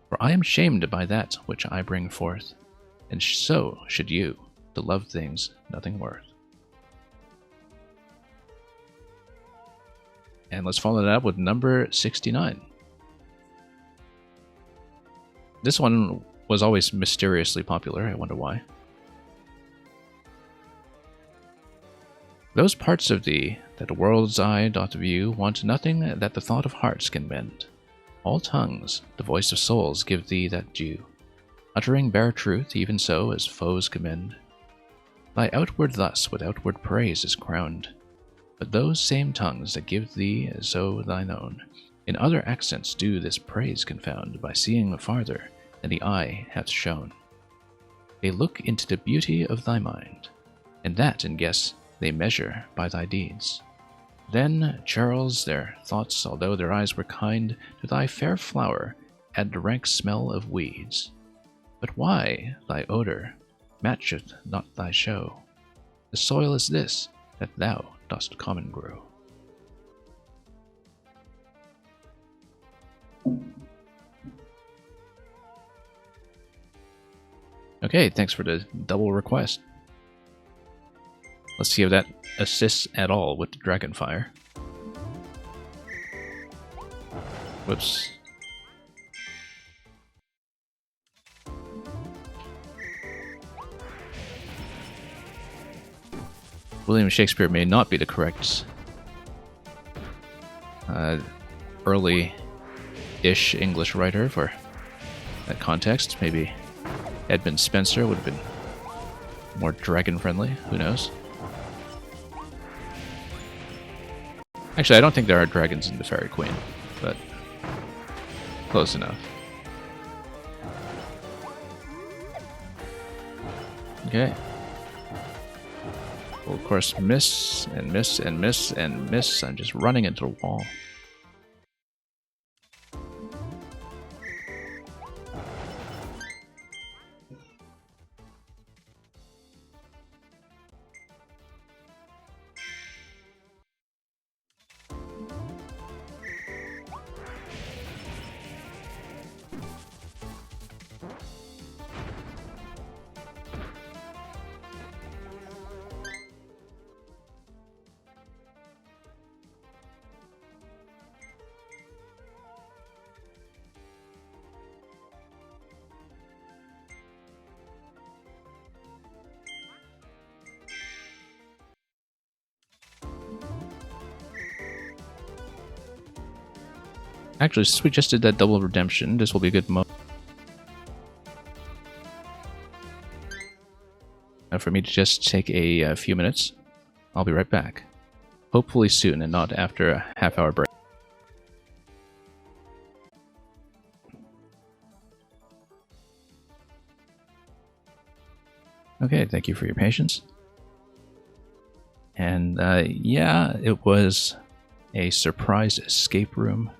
For I am shamed by that which I bring forth, and so should you, to love things nothing worth. And let's follow that up with number 69. This one was always mysteriously popular, I wonder why. Those parts of thee that the world's eye doth view want nothing that the thought of hearts can mend. All tongues, the voice of souls, give thee that due, uttering bare truth, even so as foes commend. Thy outward thus with outward praise is crowned, but those same tongues that give thee so thine own, in other accents do this praise confound, by seeing farther than the eye hath shown. They look into the beauty of thy mind, and that, and guess, they measure by thy deeds. Then, Charles, their thoughts, although their eyes were kind, to thy fair flower add the rank smell of weeds. But why thy odour matcheth not thy show? The soil is this, that thou dost common grow. Okay, thanks for the double request. Let's see if that assists at all with the Dragonfire. Whoops. William Shakespeare may not be the correct early-ish English writer for that context. Maybe Edmund Spenser would have been more dragon-friendly. Who knows? Actually, I don't think there are dragons in the Fairy Queen, but close enough. Okay. Well, of course, miss and miss and miss and miss. I'm just running into a wall. Actually, since we just did that double redemption, this will be a good moment. for me to just take a few minutes. I'll be right back. Hopefully soon and not after a half-hour break. Okay, thank you for your patience. And yeah, it was a surprise escape room.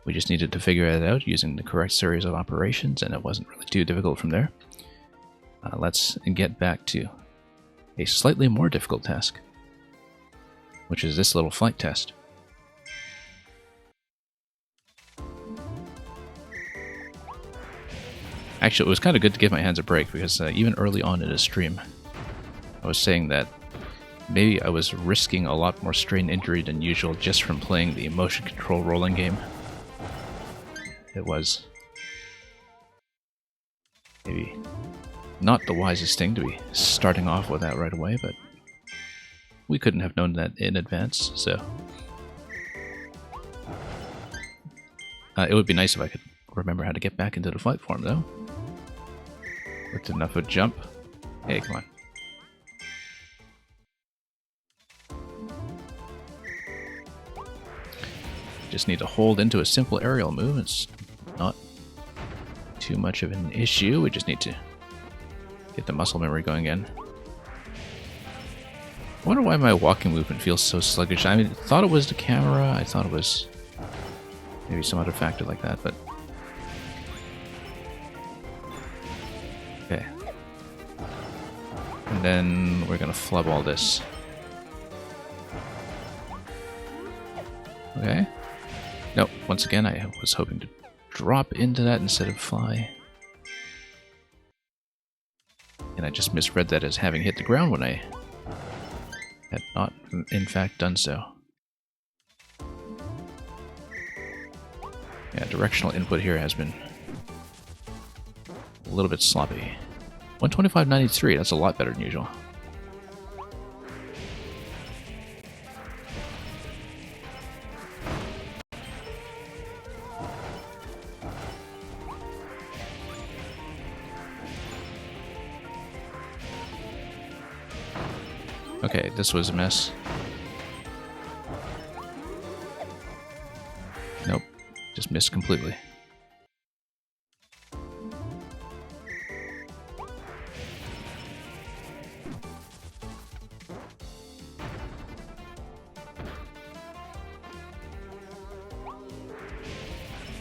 We just needed to figure it out using the correct series of operations, and it wasn't really too difficult from there. Let's get back to a slightly more difficult task, which is this little flight test. Actually, it was kind of good to give my hands a break, because even early on in the stream, I was saying that maybe I was risking a lot more strain injury than usual just from playing the motion control rolling game. It was maybe not the wisest thing to be starting off with that right away, but we couldn't have known that in advance, so it would be nice if I could remember how to get back into the flight form, though. With enough of a jump. Hey, come on. Just need to hold into a simple aerial move. It's not too much of an issue. We just need to get the muscle memory going again. I wonder why my walking movement feels so sluggish. I thought it was the camera. I thought it was maybe some other factor like that, but okay. And then we're gonna flub all this. Okay. Nope, once again I was hoping to drop into that instead of fly. And I just misread that as having hit the ground when I had not in fact done so. Yeah, directional input here has been a little bit sloppy. 125.93, that's a lot better than usual. Okay, this was a mess. Nope, just missed completely.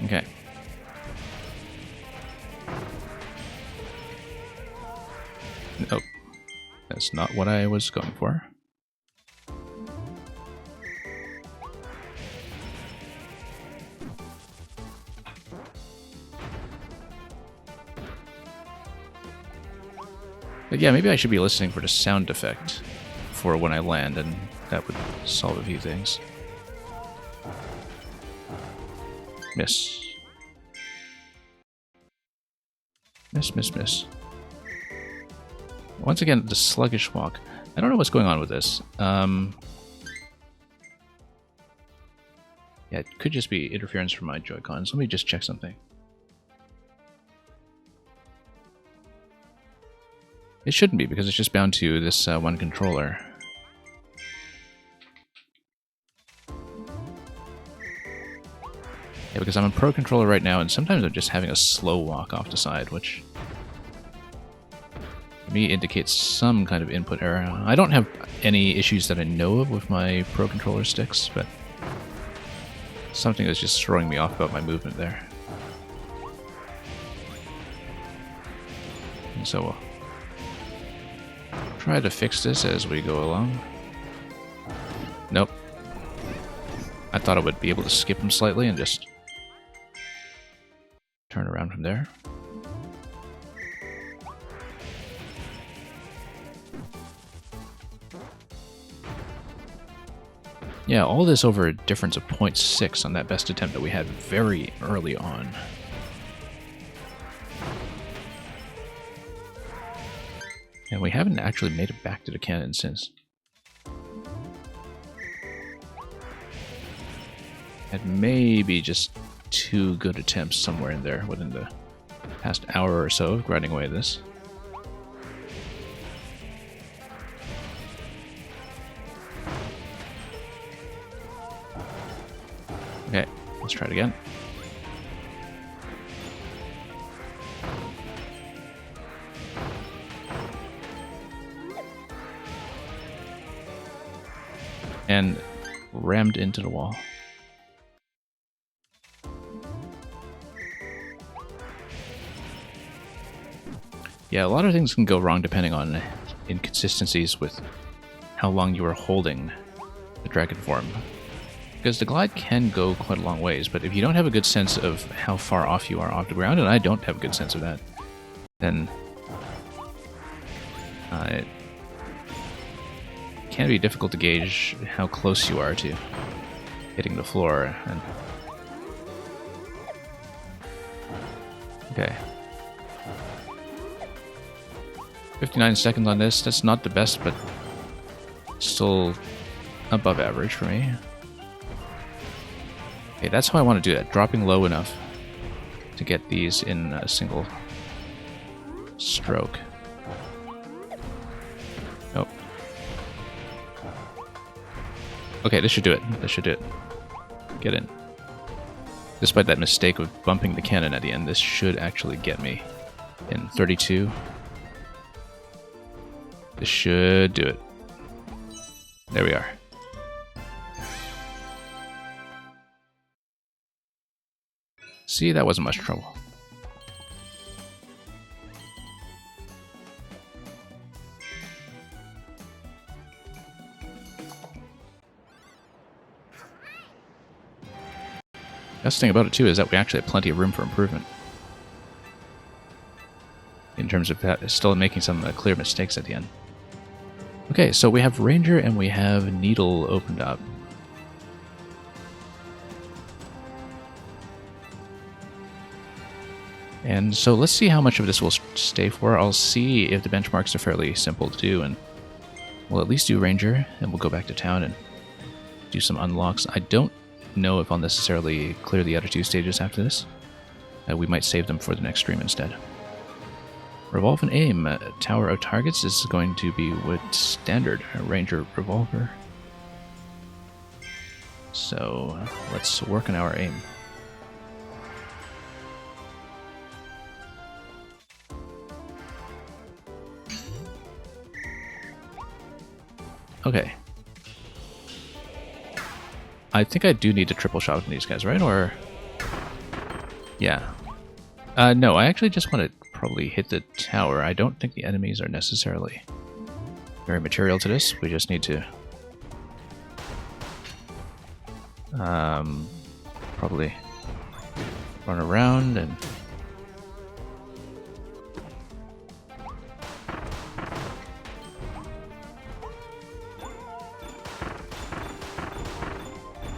Okay. Nope. That's not what I was going for. But yeah, maybe I should be listening for the sound effect for when I land, and that would solve a few things. Miss. Miss, miss, miss. Once again, the sluggish walk. I don't know what's going on with this. Yeah, it could just be interference from my Joy-Cons. Let me just check something. It shouldn't be, because it's just bound to this one controller. Yeah, because I'm a Pro controller right now, and sometimes I'm just having a slow walk off the side, which to me indicates some kind of input error. I don't have any issues that I know of with my Pro controller sticks, but something is just throwing me off about my movement there. And so we'll try to fix this as we go along. Nope. I thought I would be able to skip him slightly and just turn around from there. Yeah, all this over a difference of 0.6 on that best attempt that we had very early on. And we haven't actually made it back to the cannon since. And maybe just 2 good attempts somewhere in there within the past hour or so of grinding away at this. Okay, let's try it again. And rammed into the wall. Yeah, a lot of things can go wrong depending on inconsistencies with how long you are holding the dragon form. Because the glide can go quite a long ways, but if you don't have a good sense of how far off you are off the ground, and I don't have a good sense of that, then it can be difficult to gauge how close you are to hitting the floor. And okay. 59 seconds on this. That's not the best, but still above average for me. Okay, that's how I want to do that. Dropping low enough to get these in a single stroke. Nope. Okay, this should do it. This should do it. Get in. Despite that mistake of bumping the cannon at the end, this should actually get me in 32. This should do it. There we are. See, that wasn't much trouble. Best thing about it too is that we actually have plenty of room for improvement. In terms of that, still making some clear mistakes at the end. Okay, so we have Ranger and we have Needle opened up. And so let's see how much of this will stay for. I'll see if the benchmarks are fairly simple to do, and we'll at least do Ranger, and we'll go back to town and do some unlocks. I don't know if I'll necessarily clear the other two stages after this. We might save them for the next stream instead. Revolve and aim. Tower of targets is going to be with standard Ranger revolver. So let's work on our aim. Okay. I think I do need to triple shot with these guys, right? Or... yeah. No, I actually just want to probably hit the tower. I don't think the enemies are necessarily very material to this. We just need to... probably run around and...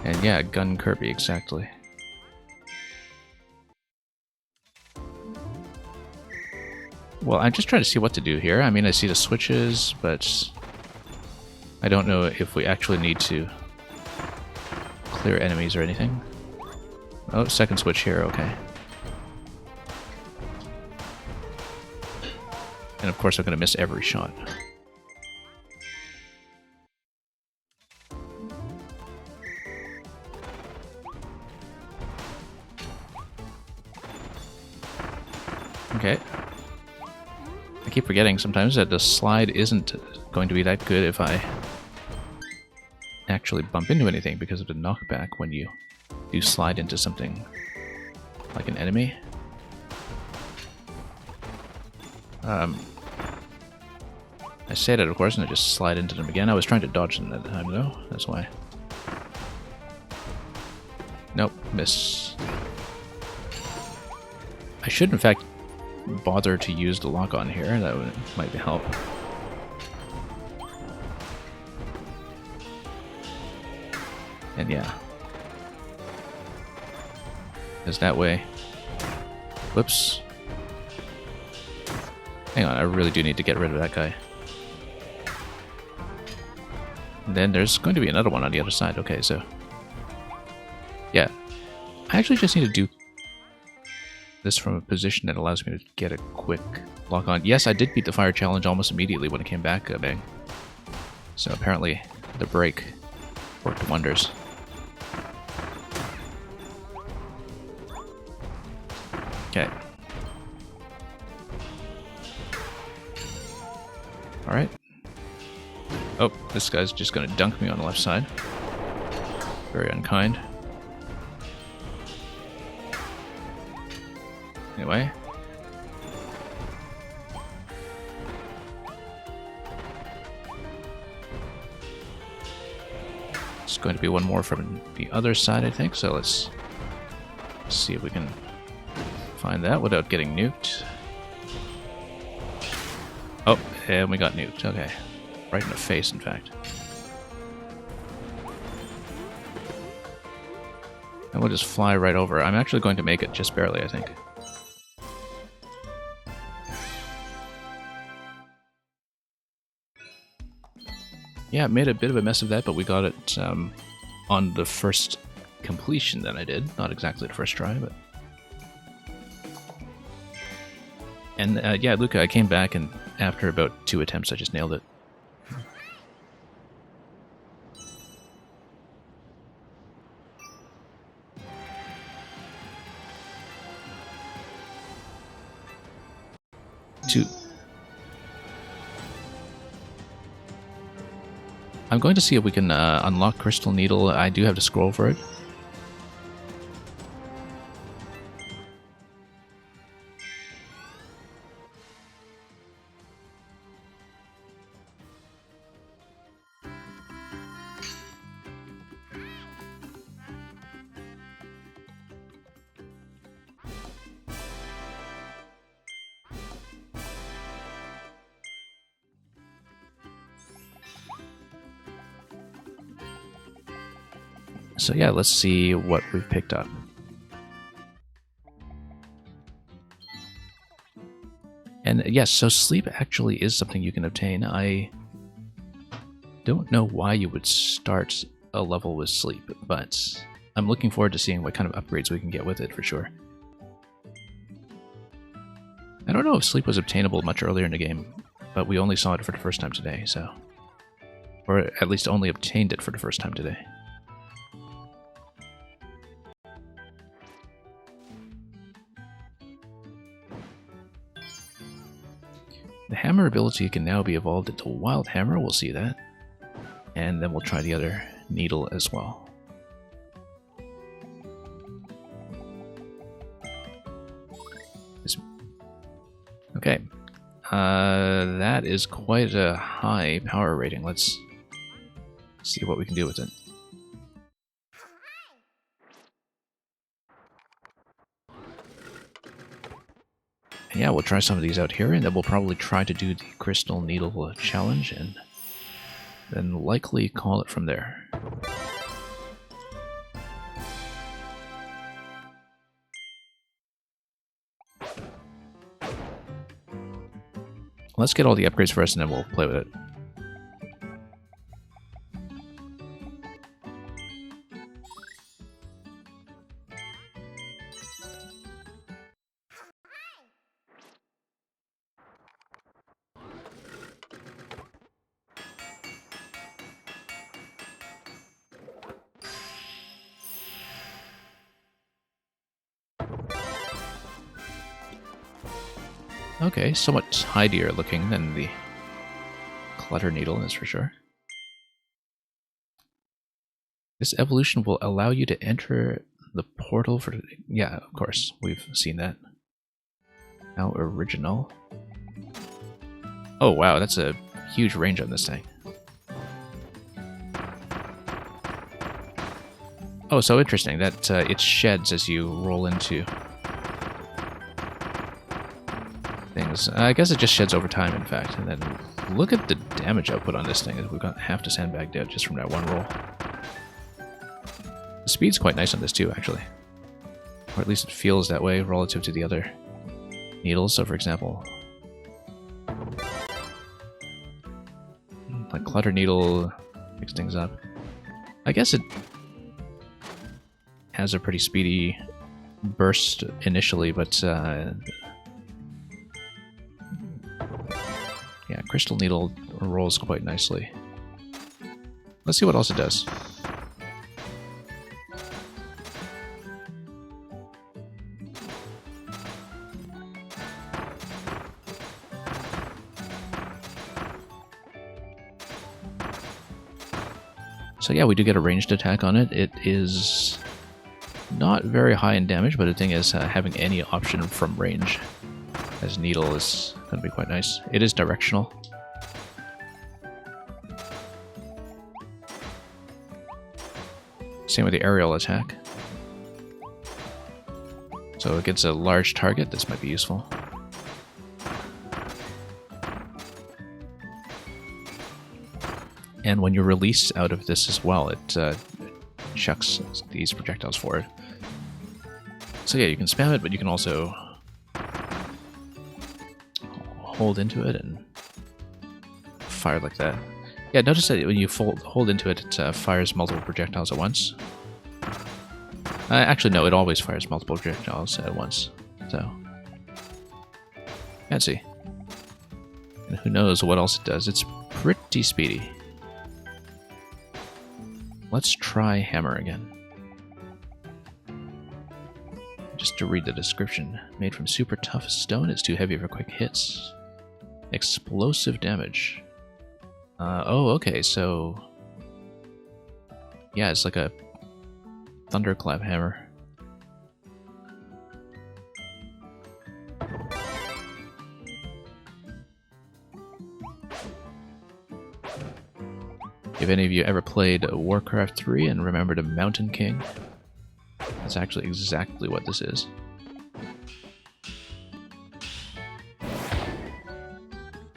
and yeah, gun Kirby, exactly. Well, I'm just trying to see what to do here. I mean, I see the switches, but I don't know if we actually need to clear enemies or anything. Oh, second switch here, okay. And of course I'm going to miss every shot. Okay. I keep forgetting sometimes that the slide isn't going to be that good if I actually bump into anything because of the knockback when you do slide into something like an enemy. I say that, of course, and I just slide into them again. I was trying to dodge them that time, though. That's why. Nope, miss. I should, in fact, bother to use the lock-on here. That might help. And yeah. Because that way... whoops. Hang on, I really do need to get rid of that guy. And then there's going to be another one on the other side. Okay, so... yeah. I actually just need to do this from a position that allows me to get a quick lock on. Yes, I did beat the fire challenge almost immediately when it came back, bang. So apparently the break worked wonders. Alright. Oh, this guy's just gonna dunk me on the left side. Very unkind. Anyway. It's going to be one more from the other side, I think, so let's see if we can find that without getting nuked. Oh, and we got nuked. Okay. Right in the face, in fact. And we'll just fly right over. I'm actually going to make it just barely, I think. Yeah, made a bit of a mess of that, but we got it on the first completion that I did. Not exactly the first try, but... And yeah, Luca, I came back, and after about 2 attempts, I just nailed it. I'm going to see if we can unlock Crystal Needle. I do have to scroll for it. So yeah, let's see what we've picked up. And yes, so sleep actually is something you can obtain. I don't know why you would start a level with sleep, but I'm looking forward to seeing what kind of upgrades we can get with it for sure. I don't know if sleep was obtainable much earlier in the game, but we only saw it for the first time today, so... Or at least only obtained it for the first time today. The hammer ability can now be evolved into Wild Hammer, we'll see that. And then we'll try the other needle as well. Okay. That is quite a high power rating. Let's see what we can do with it. Yeah, we'll try some of these out here, and then we'll probably try to do the Crystal Needle challenge, and then likely call it from there. Let's get all the upgrades first, and then we'll play with it. Okay, somewhat tidier looking than the Clutter Needle, that's for sure. This evolution will allow you to enter the portal for... Yeah, of course, we've seen that. How original. Oh wow, that's a huge range on this thing. Oh, so interesting that it sheds as you roll into things. I guess it just sheds over time, in fact. And then look at the damage output on this thing. We've got half to sandbagged out just from that one roll. The speed's quite nice on this too, actually. Or at least it feels that way relative to the other needles. So for example, like Clutter Needle picks things up. I guess it has a pretty speedy burst initially, but yeah, Crystal Needle rolls quite nicely. Let's see what else it does. So yeah, we do get a ranged attack on it. It is not very high in damage, but the thing is, having any option from range as Needle is going to be quite nice. It is directional. Same with the aerial attack. So against a large target, this might be useful. And when you release out of this as well, it chucks these projectiles forward. So yeah, you can spam it, but you can also hold into it and fire like that. Yeah, notice that when you hold into it, it fires multiple projectiles at once. Actually, no, it always fires multiple projectiles at once. So, fancy. And who knows what else it does. It's pretty speedy. Let's try Hammer again. Just to read the description. Made from super tough stone, it's too heavy for quick hits. Explosive damage. Oh, okay, so... yeah, it's like a thunderclap hammer. If any of you ever played Warcraft 3 and remembered a Mountain King, that's actually exactly what this is.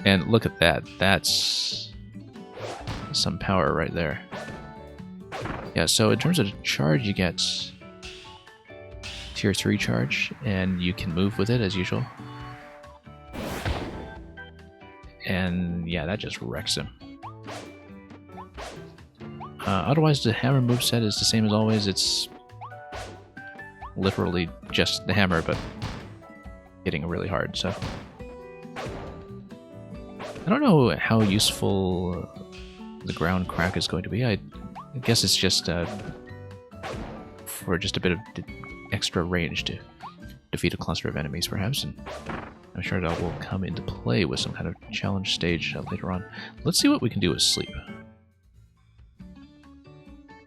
And look at that, that's some power right there. Yeah, so in terms of charge, you get tier 3 charge, and you can move with it as usual. And yeah, that just wrecks him. Otherwise, the hammer moveset is the same as always. It's literally just the hammer, but hitting really hard, so... I don't know how useful the ground crack is going to be. I guess it's just for just a bit of extra range to defeat a cluster of enemies, perhaps, and I'm sure that will come into play with some kind of challenge stage later on. Let's see what we can do with sleep.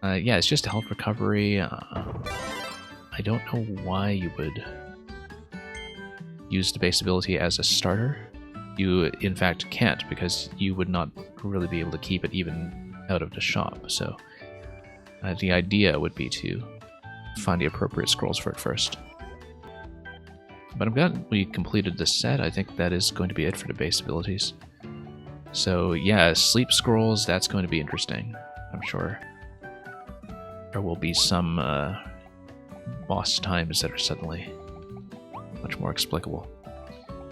Yeah, it's just a health recovery. I don't know why you would use the base ability as a starter. You, in fact, can't, because you would not really be able to keep it even out of the shop. So the idea would be to find the appropriate scrolls for it first. But I'm glad we completed this set. I think that is going to be it for the base abilities. So yeah, sleep scrolls, that's going to be interesting, I'm sure. There will be some boss times that are suddenly much more explicable.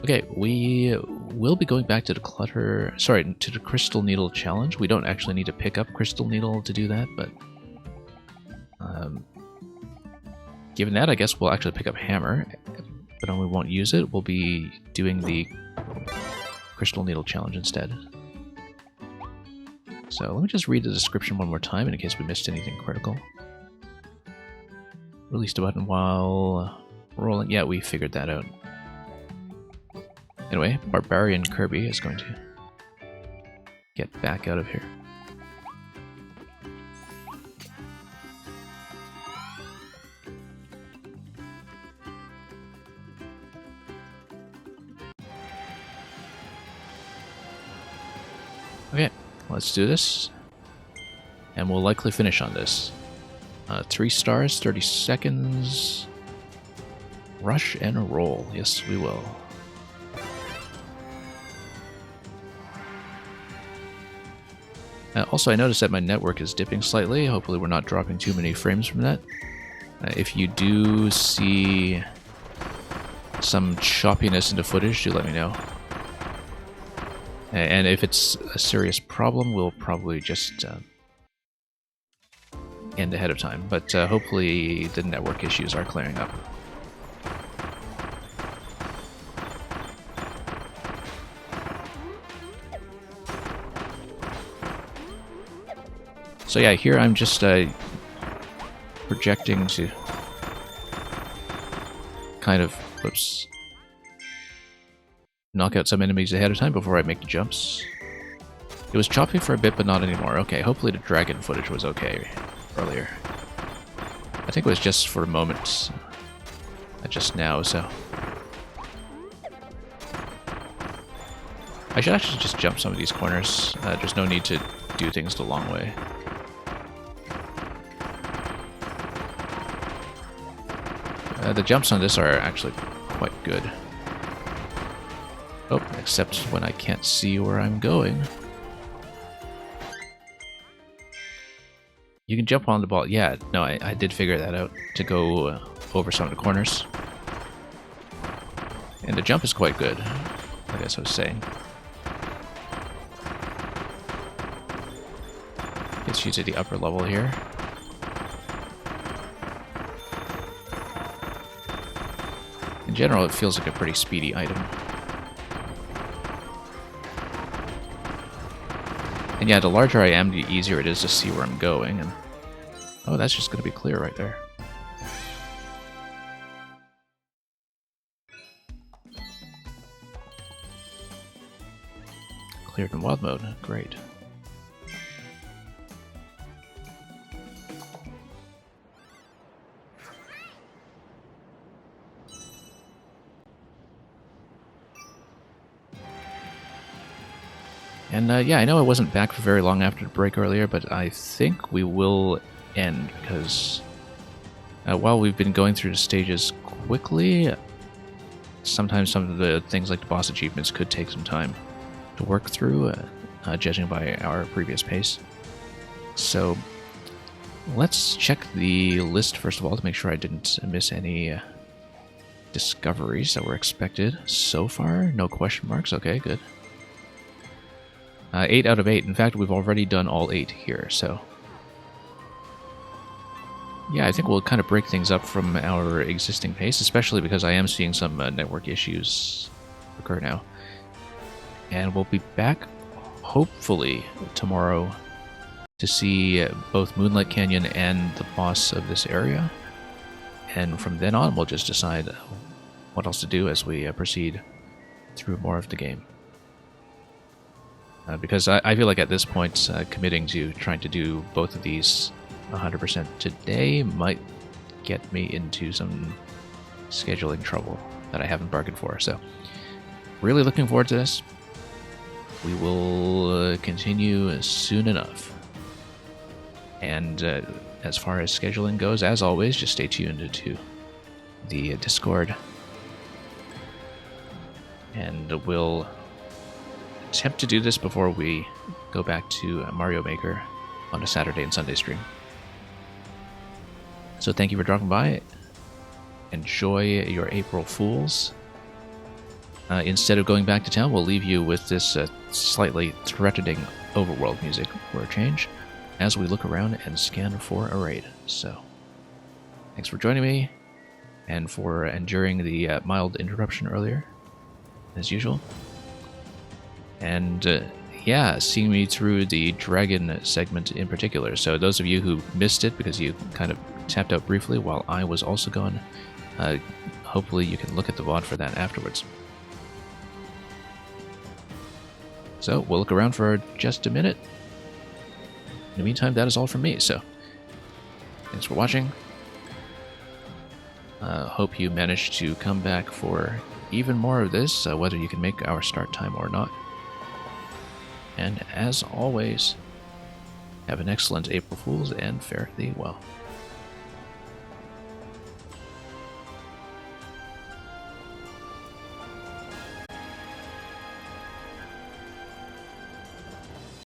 Okay, we will be going back to the to the Crystal Needle challenge. We don't actually need to pick up Crystal Needle to do that, but given that, I guess we'll actually pick up Hammer, but we won't use it. We'll be doing the Crystal Needle challenge instead. So let me just read the description one more time in case we missed anything critical. Release the button while rolling. Yeah, we figured that out. Anyway, Barbarian Kirby is going to get back out of here. Okay, let's do this. And we'll likely finish on this. 3 stars, 30 seconds. Rush and roll. Yes, we will. Also, I noticed that my network is dipping slightly. Hopefully we're not dropping too many frames from that. If you do see some choppiness in the footage, do let me know. And if it's a serious problem, we'll probably just end ahead of time. But hopefully the network issues are clearing up. So yeah, here I'm just projecting to kind of, knock out some enemies ahead of time before I make the jumps. It was choppy for a bit, but not anymore. Okay, hopefully the dragon footage was okay earlier. I think it was just for a moment. Just now, so... I should actually just jump some of these corners. There's no need to do things the long way. The jumps on this are actually quite good. Oh, except when I can't see where I'm going. You can jump on the ball. Yeah, no, I did figure that out to go over some of the corners. And the jump is quite good, like as I was saying. Gets you to the upper level here. In general, it feels like a pretty speedy item. And yeah, the larger I am, the easier it is to see where I'm going. And oh, that's just going to be clear right there. Cleared in wild mode. Great. And yeah, I know I wasn't back for very long after the break earlier, but I think we will end because while we've been going through the stages quickly, sometimes some of the things like the boss achievements could take some time to work through, judging by our previous pace. So let's check the list first of all to make sure I didn't miss any discoveries that were expected so far. No question marks. Okay, good. 8 out of 8. In fact, we've already done all 8 here, so... yeah, I think we'll kind of break things up from our existing pace, especially because I am seeing some network issues occur now. And we'll be back, hopefully, tomorrow to see both Moonlight Canyon and the boss of this area. And from then on, we'll just decide what else to do as we proceed through more of the game. Because I feel like at this point, committing to trying to do both of these 100% today might get me into some scheduling trouble that I haven't bargained for. So, really looking forward to this. We will continue soon enough. And as far as scheduling goes, as always, just stay tuned to the Discord. And we'll attempt to do this before we go back to Mario Maker on a Saturday and Sunday stream. So thank you for dropping by. Enjoy your April Fools. Instead of going back to town, we'll leave you with this slightly threatening overworld music for a change as we look around and scan for a raid. So, thanks for joining me and for enduring the mild interruption earlier, as usual. And yeah, seeing me through the dragon segment in particular. So those of you who missed it because you kind of tapped out briefly while I was also gone, hopefully you can look at the VOD for that afterwards. So we'll look around for just a minute. In the meantime, that is all from me. So thanks for watching. Hope you managed to come back for even more of this, whether you can make our start time or not. And as always, have an excellent April Fools and fare thee well.